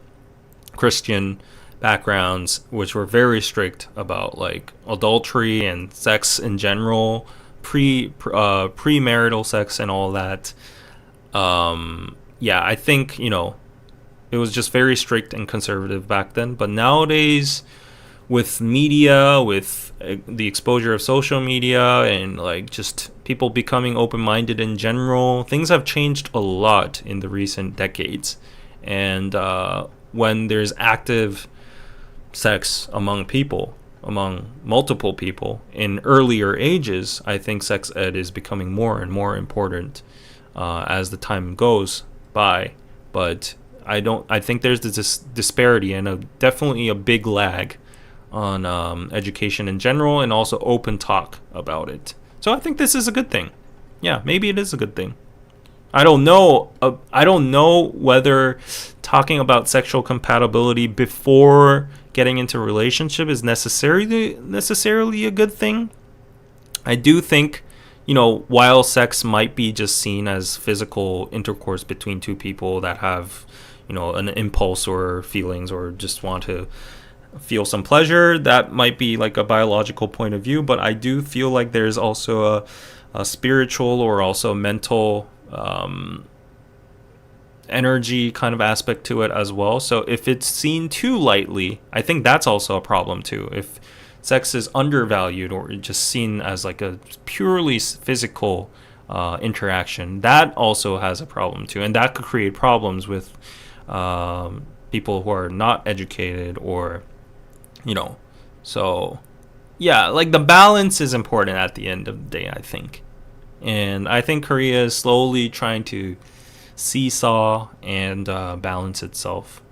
Speaker 1: Christian backgrounds, which were very strict about like adultery and sex in general, premarital sex and all that. Yeah, I think, it was just very strict and conservative back then. But nowadays, with media, with the exposure of social media, and like just people becoming open-minded in general, things have changed a lot in the recent decades. And when there's active sex among multiple people in earlier ages, I think sex ed is becoming more and more important as the time goes by. But I think there's this disparity and definitely a big lag on education in general, and also open talk about it. So I think this is a good thing. Yeah, maybe it is a good thing. I don't know. I don't know whether talking about sexual compatibility before getting into a relationship is necessarily a good thing. I do think, while sex might be just seen as physical intercourse between two people that have, an impulse or feelings or just want to feel some pleasure, that might be like a biological point of view. But I do feel like there's also a spiritual or also mental energy kind of aspect to it as well. So if it's seen too lightly, I think that's also a problem too. If sex is undervalued or just seen as like a purely physical interaction, that also has a problem too, and that could create problems with people who are not educated or so yeah, like the balance is important at the end of the day, I think. And I think Korea is slowly trying to seesaw and balance itself.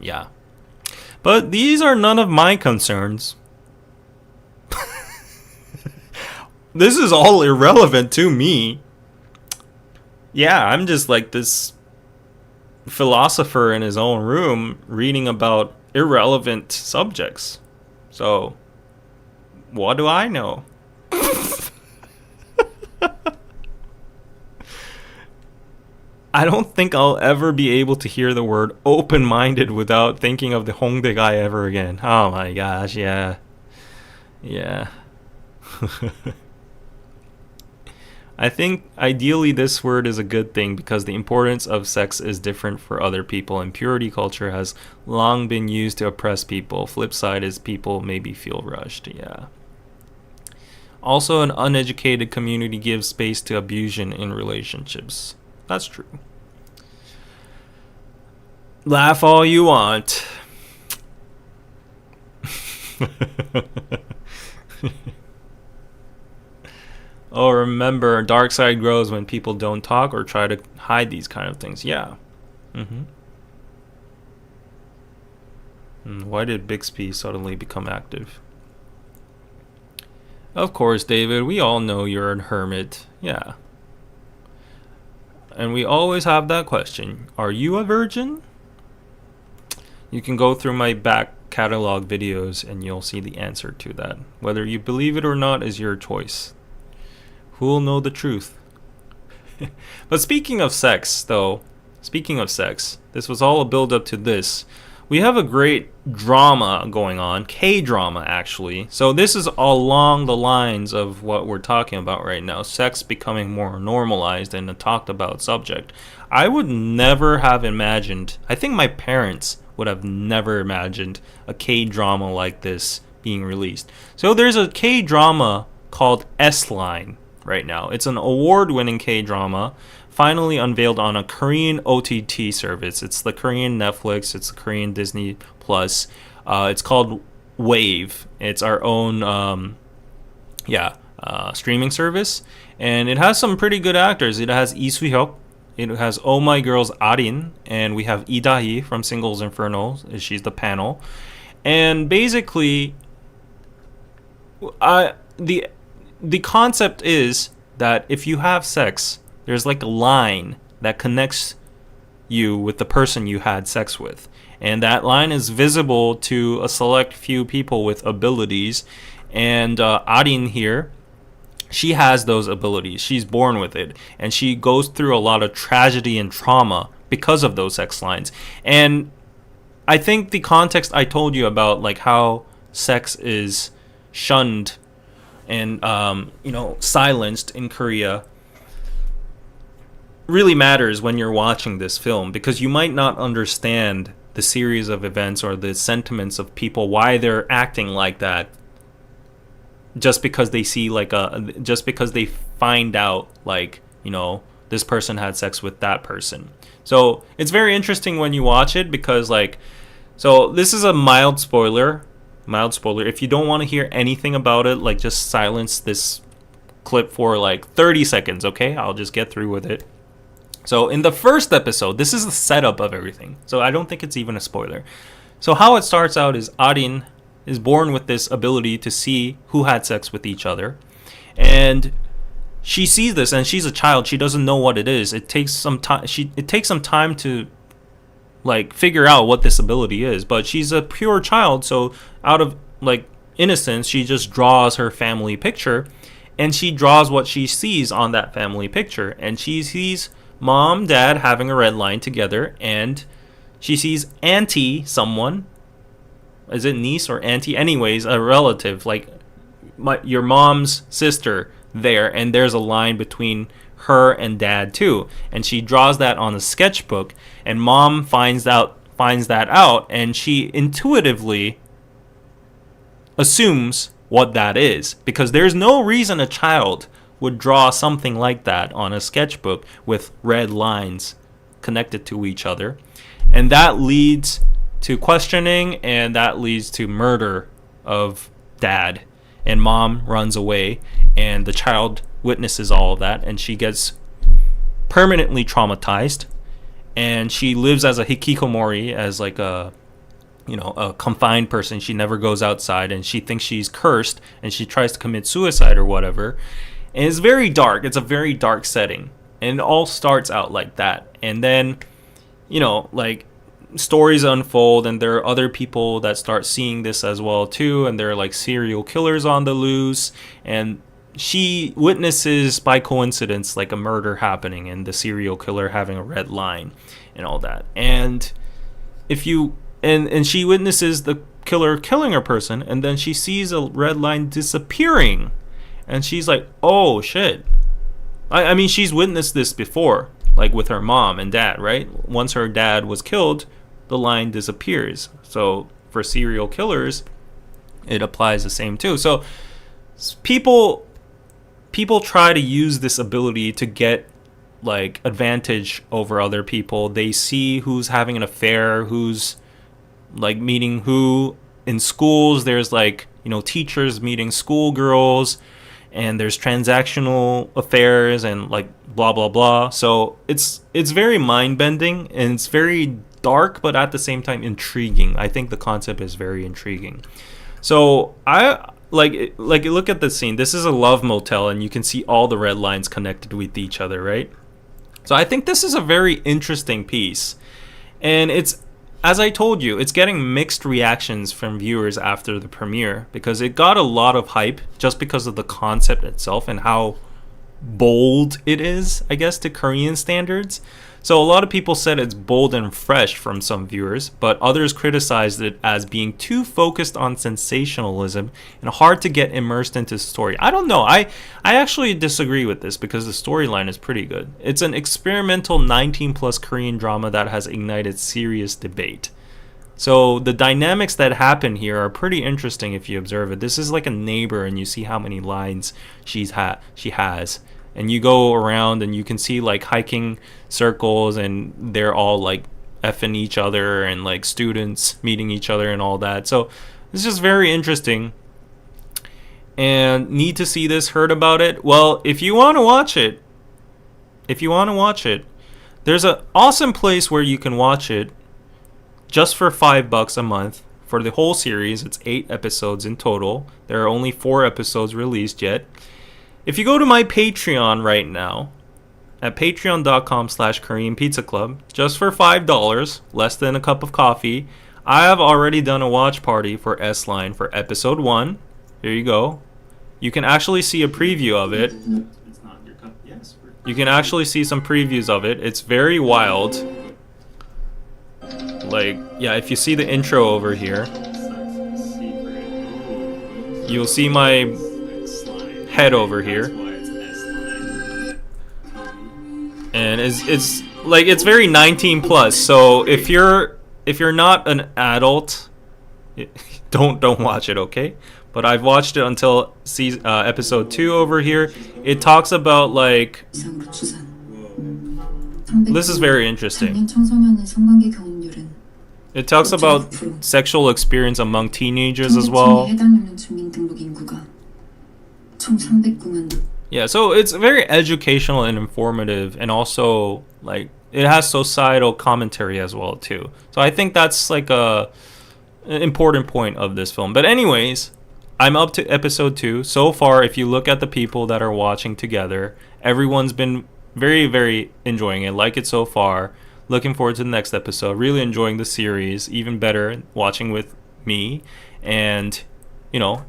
Speaker 1: Yeah. But these are none of my concerns. This is all irrelevant to me. Yeah, I'm just like this philosopher in his own room reading about irrelevant subjects. So, what do I know? I don't think I'll ever be able to hear the word open-minded without thinking of the Hongdae guy ever again. Oh my gosh, yeah. Yeah. I think ideally this word is a good thing because the importance of sex is different for other people, and purity culture has long been used to oppress people. Flip side is people maybe feel rushed. Yeah. Also, an uneducated community gives space to abusion in relationships. That's true. Laugh all you want. Oh, remember, dark side grows when people don't talk or try to hide these kind of things. Yeah. Why did Bixby suddenly become active? Of course, David, we all know you're a hermit. Yeah. And we always have that question. Are you a virgin? You can go through my back catalog videos and you'll see the answer to that. Whether you believe it or not is your choice. Who'll know the truth? But speaking of sex, this was all a build up to this. We have a great drama going on, K-drama actually. So this is along the lines of what we're talking about right now, sex becoming more normalized and a talked about subject. I would never have imagined, I think my parents would have never imagined a K-drama like this being released. So there's a K-drama called S-Line right now. It's an award-winning K-drama finally unveiled on a Korean OTT service. It's the Korean Netflix, it's the Korean Disney Plus. It's called Wave. It's our own streaming service, and it has some pretty good actors. It has Lee Soo-hyuk, it has Oh My Girl's Arin, and we have Lee Da-hee from Singles Inferno. She's the panel. And basically the concept is that if you have sex, there's like a line that connects you with the person you had sex with. And that line is visible to a select few people with abilities. And Arin here, she has those abilities. She's born with it. And she goes through a lot of tragedy and trauma because of those sex lines. And I think the context I told you about, like how sex is shunned and silenced in Korea, really matters when you're watching this film, because you might not understand the series of events or the sentiments of people, why they're acting like that, just because they see just because they find out this person had sex with that person. So it's very interesting when you watch it, because so this is a mild spoiler. If you don't want to hear anything about it, just silence this clip for 30 seconds, okay? I'll just get through with it. So in the first episode, this is the setup of everything. So I don't think it's even a spoiler. So how it starts out is Arin is born with this ability to see who had sex with each other. And she sees this, and she's a child. She doesn't know what it is. It takes some time. It takes some time to like figure out what this ability is. But she's a pure child, so out of like innocence, she just draws her family picture, and she draws what she sees on that family picture. And she sees mom, dad having a red line together, and she sees auntie, someone. Is it niece or auntie? Anyways, a relative, like your mom's sister there, and there's a line between her and dad too, and she draws that on a sketchbook, and mom finds that out, and she intuitively assumes what that is, because there's no reason a child would draw something like that on a sketchbook with red lines connected to each other. And that leads to questioning, and that leads to murder of dad, and mom runs away, and the child witnesses all of that, and she gets permanently traumatized, and she lives as a hikikomori, as like a confined person. She never goes outside, and she thinks she's cursed, and she tries to commit suicide or whatever. And it's very dark. It's a very dark setting, and it all starts out like that. And then like stories unfold, and there are other people that start seeing this as well too, and they're like serial killers on the loose, and she witnesses by coincidence like a murder happening and the serial killer having a red line and all that. And if you and she witnesses the killer killing her person, and then she sees a red line disappearing, and she's like, oh shit. I mean, she's witnessed this before, like with her mom and dad, right? Once her dad was killed, the line disappears. So for serial killers, it applies the same too. So people try to use this ability to get like advantage over other people. They see who's having an affair, who's like meeting who in schools. There's like, teachers meeting schoolgirls, and there's transactional affairs and like blah blah blah. So it's very mind-bending, and it's very dark, but at the same time intriguing. I think the concept is very intriguing. So I like look at the scene. This is a love motel, and you can see all the red lines connected with each other, right? So I think this is a very interesting piece, and it's, as I told you, it's getting mixed reactions from viewers after the premiere, because it got a lot of hype just because of the concept itself and how bold it is, I guess, to Korean standards. So a lot of people said it's bold and fresh from some viewers, but others criticized it as being too focused on sensationalism and hard to get immersed into the story. I don't know. I actually disagree with this, because the storyline is pretty good. It's an experimental 19+ Korean drama that has ignited serious debate. So the dynamics that happen here are pretty interesting if you observe it. This is like a neighbor, and you see how many lines she has. And you go around, and you can see like hiking circles, and they're all like effing each other, and like students meeting each other and all that. So it's just very interesting, and need to see this, heard about it. Well, if you want to watch it, there's an awesome place where you can watch it just for $5 a month for the whole series. It's 8 episodes in total. There are only 4 episodes released yet. If you go to my Patreon right now, at patreon.com/koreanpizzaclub, just for $5, less than a cup of coffee, I have already done a watch party for S-Line for episode 1. Here you go. You can actually see a preview of it.
Speaker 2: It's not your cup. Yes.
Speaker 1: You can actually see some previews of it. It's very wild. Like, yeah, if you see the intro over here, you'll see my head over here, and it's like, it's very 19+. So if you're not an adult, don't watch it, okay? But I've watched it until episode 2 over here. It talks about like, this is very interesting. It talks about sexual experience among teenagers as well. Yeah, so it's very educational and informative, and also like it has societal commentary as well too. So I think that's like an important point of this film. But anyways, I'm up to episode 2 so far. If you look at the people that are watching together, everyone's been very, very enjoying it, like it so far. Looking forward to the next episode. Really enjoying the series. Even better watching with me. And, you know,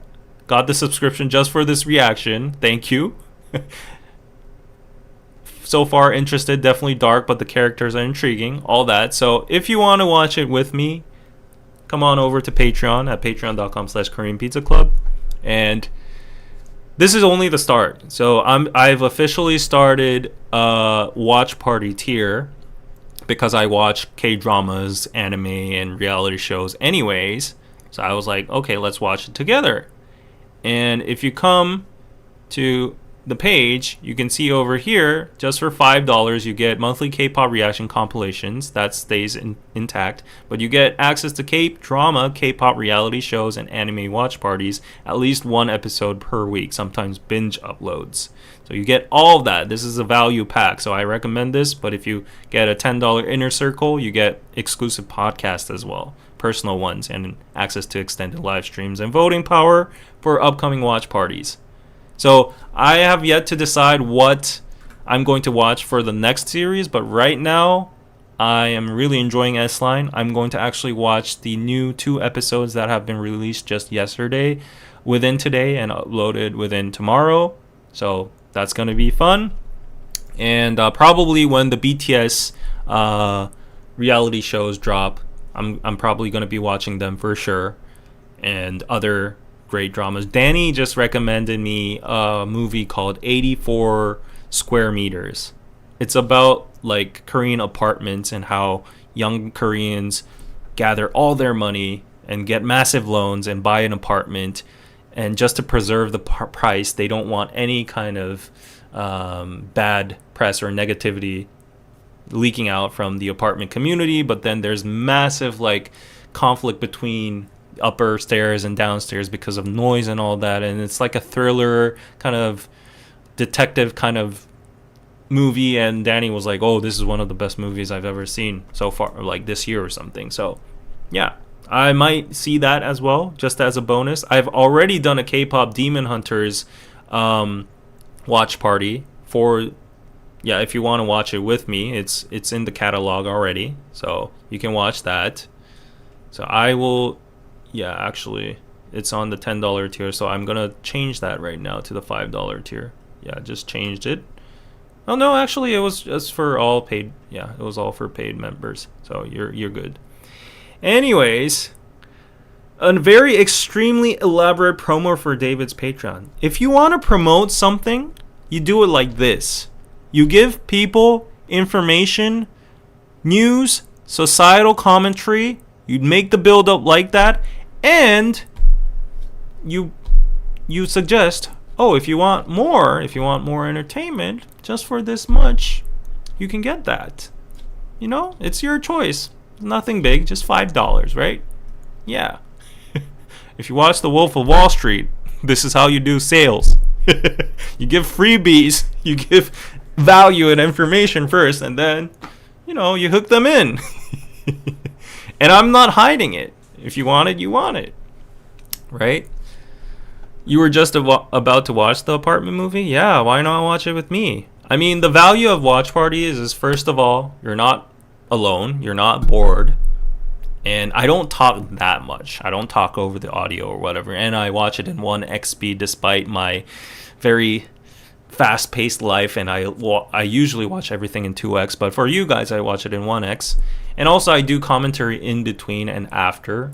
Speaker 1: got the subscription just for this reaction. Thank you. So far interested. Definitely dark, but the characters are intriguing. All that. So if you want to watch it with me, come on over to Patreon at patreon.com/koreanpizzaclub. And this is only the start. So I've officially started a watch party tier, because I watch K-dramas, anime, and reality shows anyways. So I was like, okay, let's watch it together. And if you come to the page, you can see over here, just for $5, you get monthly K-pop reaction compilations. That stays intact. But you get access to K-drama, K-pop reality shows, and anime watch parties, at least one episode per week, sometimes binge uploads. So you get all of that. This is a value pack, so I recommend this. But if you get a $10 inner circle, you get exclusive podcasts as well, personal ones, and access to extended live streams and voting power for upcoming watch parties. So I have yet to decide what I'm going to watch for the next series, but right now I am really enjoying S-Line. I'm going to actually watch the new 2 episodes that have been released just yesterday within today and uploaded within tomorrow. So that's going to be fun. And probably when the BTS reality shows drop, I'm probably going to be watching them for sure. And other great dramas. Danny just recommended me a movie called 84 Square Meters. It's about like Korean apartments and how young Koreans gather all their money and get massive loans and buy an apartment, and just to preserve the price, they don't want any kind of bad press or negativity leaking out from the apartment community. But then there's massive like conflict between upper stairs and downstairs because of noise and all that, and it's like a thriller kind of detective kind of movie. And Danny was like, oh, this is one of the best movies I've ever seen so far, like this year or something. So yeah, I might see that as well, just as a bonus. I've already done a K-pop Demon Hunters watch party for, yeah, if you want to watch it with me, it's in the catalog already, so you can watch that. So I will, yeah, actually it's on the $10 tier, so I'm gonna change that right now to the $5 tier. Yeah, just changed it. Oh no, actually it was just for all paid. Yeah, it was all for paid members, so you're good. Anyways, a very extremely elaborate promo for David's Patreon. If you want to promote something, you do it like this. You give people information, news, societal commentary. You make the build up like that, and you suggest, oh, if you want more entertainment, just for this much, you can get that. You know, it's your choice. Nothing big, just $5, right? Yeah. If you watch The Wolf of Wall Street, this is how you do sales. You give freebies, you give value and information first, and then, you know, you hook them in. And I'm not hiding it. If you want it, you want it. Right? You were just about to watch the apartment movie? Yeah, why not watch it with me? I mean, the value of watch parties is, first of all, you're not alone, you're not bored, and I don't talk that much. I don't talk over the audio or whatever, and I watch it in 1x speed despite my very fast-paced life, and I usually watch everything in 2x, but for you guys I watch it in 1x. And also I do commentary in between and after,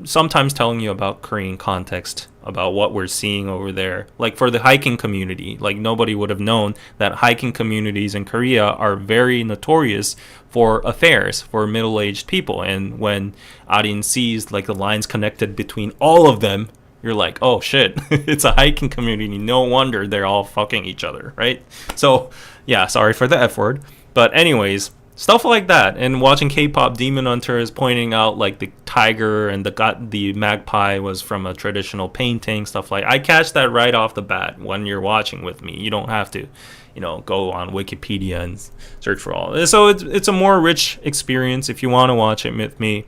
Speaker 1: sometimes telling you about Korean context, about what we're seeing over there. Like for the hiking community, like nobody would have known that hiking communities in Korea are very notorious for affairs for middle-aged people. And when Arin sees like the lines connected between all of them, you're like, oh shit, it's a hiking community. No wonder they're all fucking each other, right? So yeah, sorry for the F word. But anyways, stuff like that. And watching K-pop Demon Hunter is pointing out like the tiger and the magpie was from a traditional painting, stuff like. I catch that right off the bat when you're watching with me. You don't have to, you know, go on Wikipedia and search for all. So it's a more rich experience if you want to watch it with me.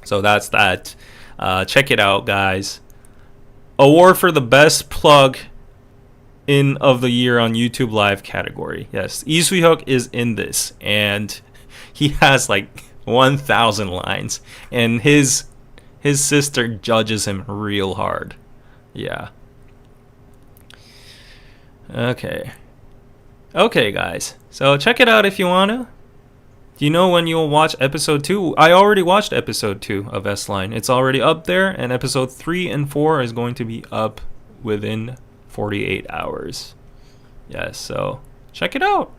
Speaker 1: So that's that. Check it out, guys. award for the best plug in of the year on YouTube Live category. Yes, Lee Soo-hyuk is in this, and he has like 1,000 lines, and his sister judges him real hard. Yeah. Okay, guys. So check it out if you wanna. Do you know when you'll watch episode 2? I already watched episode 2 of S-Line. It's already up there, and episode 3 and 4 is going to be up within 48 hours. Yes, so check it out.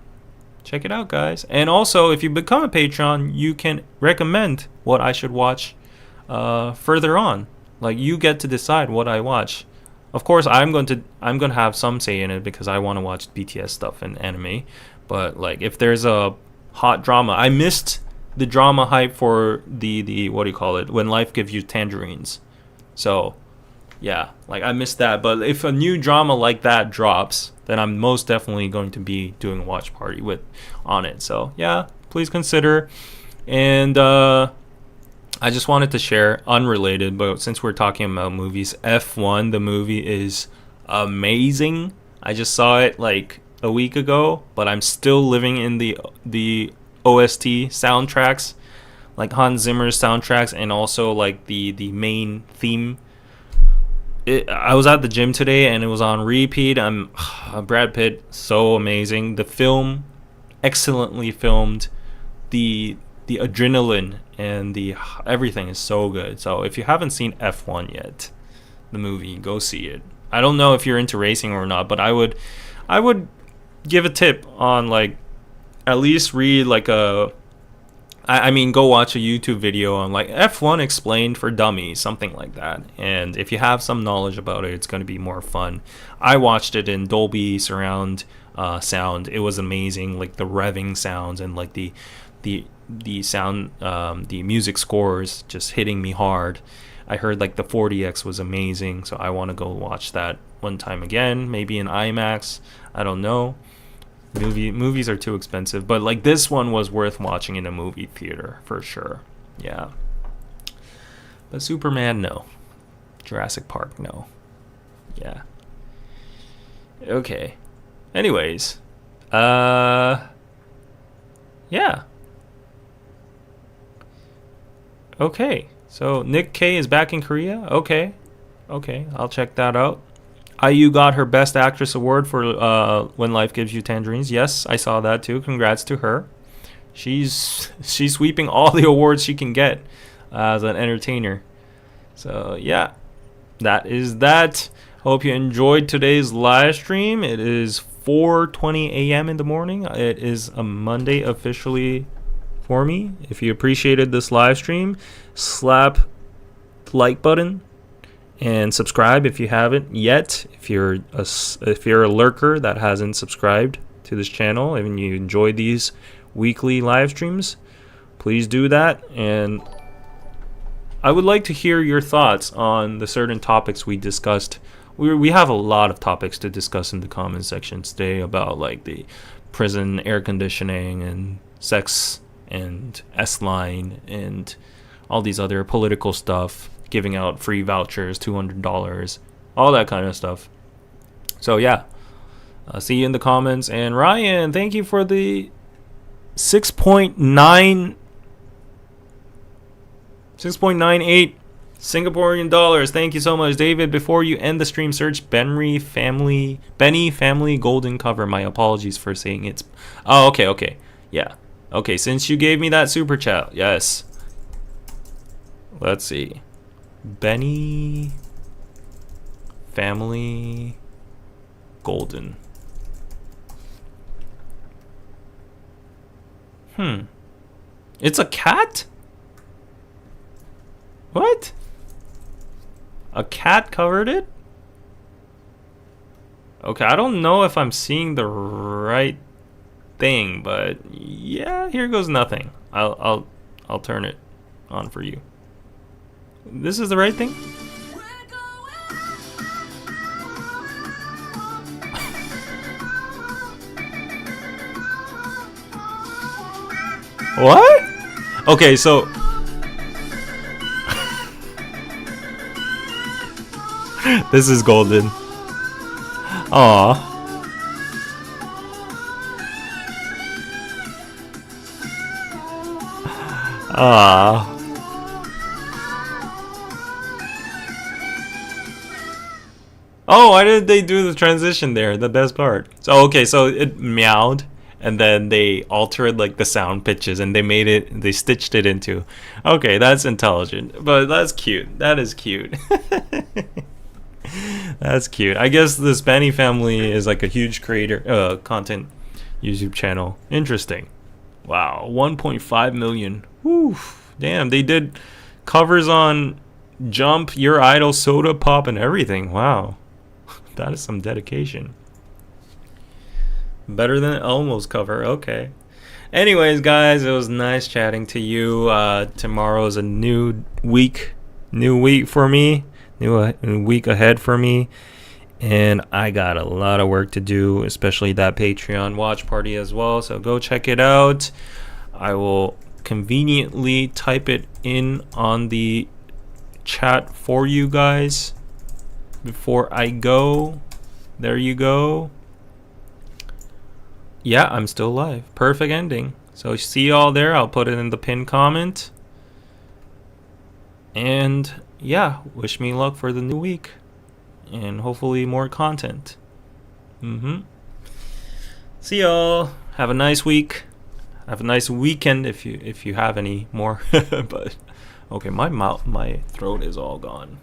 Speaker 1: Check it out, guys. And also, if you become a Patreon, you can recommend what I should watch further on. Like, you get to decide what I watch. Of course, I'm going to have some say in it because I want to watch BTS stuff and anime. But like, if there's a hot drama, I missed the drama hype for the what do you call it? When Life Gives You Tangerines. So, yeah, like I missed that. But if a new drama like that drops, then I'm most definitely going to be doing a watch party on it. So yeah, please consider. And I just wanted to share, unrelated, but since we're talking about movies, F1, the movie is amazing. I just saw it like a week ago, but I'm still living in the OST soundtracks, like Hans Zimmer's soundtracks, and also like the main theme. I was at the gym today and it was on repeat. Brad Pitt, so amazing. The film, excellently filmed. The adrenaline and the everything is so good. So if you haven't seen F1 yet, the movie, go see it. I don't know if you're into racing or not, but I would give a tip on, like, at least read like go watch a YouTube video on like F1 explained for dummies, something like that. And if you have some knowledge about it, it's going to be more fun. I watched it in Dolby surround sound. It was amazing, like the revving sounds and like the sound, the music scores just hitting me hard. I heard like the 40X was amazing, so I want to go watch that one time again, maybe in IMAX. I don't know. Movies are too expensive, but like this one was worth watching in a movie theater for sure. Yeah. But Superman, no. Jurassic Park, no. Yeah. Okay. Anyways, yeah. Okay. So Nick K is back in Korea. Okay, I'll check that out. IU got her Best Actress award for When Life Gives You Tangerines. Yes, I saw that too. Congrats to her. She's sweeping all the awards she can get as an entertainer. So yeah, that is that. Hope you enjoyed today's live stream. It is 4:20 a.m. in the morning. It is a Monday officially for me. If you appreciated this live stream, slap the like button. And subscribe if you haven't yet. If you're a lurker that hasn't subscribed to this channel and you enjoy these weekly live streams, please do that. And I would like to hear your thoughts on the certain topics we discussed. We have a lot of topics to discuss in the comment section today about like the prison air conditioning and sex and S-Line and all these other political stuff. Giving out free vouchers, $200, all that kind of stuff. So yeah, see you in the comments. And Ryan, thank you for the 6.98 Singaporean dollars. Thank you so much, David. Before you end the stream, search Benny Family Golden Cover. My apologies for saying it's. Oh, okay, yeah, okay. Since you gave me that super chat, yes. Let's see. Benny Family Golden. It's a cat? What? A cat covered it? Okay, I don't know if I'm seeing the right thing, but yeah, here goes nothing. I'll turn it on for you. This is the right thing? What? Okay, so This is golden. Aw. Ah. Oh, why did they do the transition there? The best part. So okay, so it meowed, and then they altered like the sound pitches, and they stitched it into. Okay, that's intelligent, but that's cute. That is cute. That's cute. I guess the Spanny family is like a huge creator, content YouTube channel. Interesting. Wow, 1.5 million. Woo, damn, they did covers on Jump, Your Idol, Soda Pop, and everything. Wow, that is some dedication. Better than Elmo's cover. Okay. Anyways, guys, it was nice chatting to you. Tomorrow's a new week for me. New week ahead for me. And I got a lot of work to do, especially that Patreon watch party as well. So go check it out. I will conveniently type it in on the chat for you guys before I go. There you go. Yeah, I'm still live. Perfect ending. So see y'all there. I'll put it in the pinned comment. And yeah, wish me luck for the new week. And hopefully more content. See y'all. Have a nice week. Have a nice weekend if you have any more. But okay, my throat is all gone.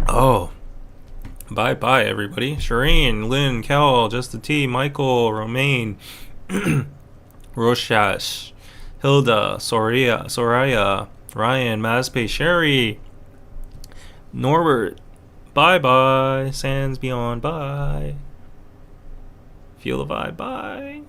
Speaker 1: Oh, bye everybody. Shireen, Lynn, Cal, Just the T, Michael, Romaine, Roshash, Hilda, Soraya, Ryan, Mazpe, Sherry, Norbert. Bye. Sands Beyond. Bye. Feel the vibe. Bye.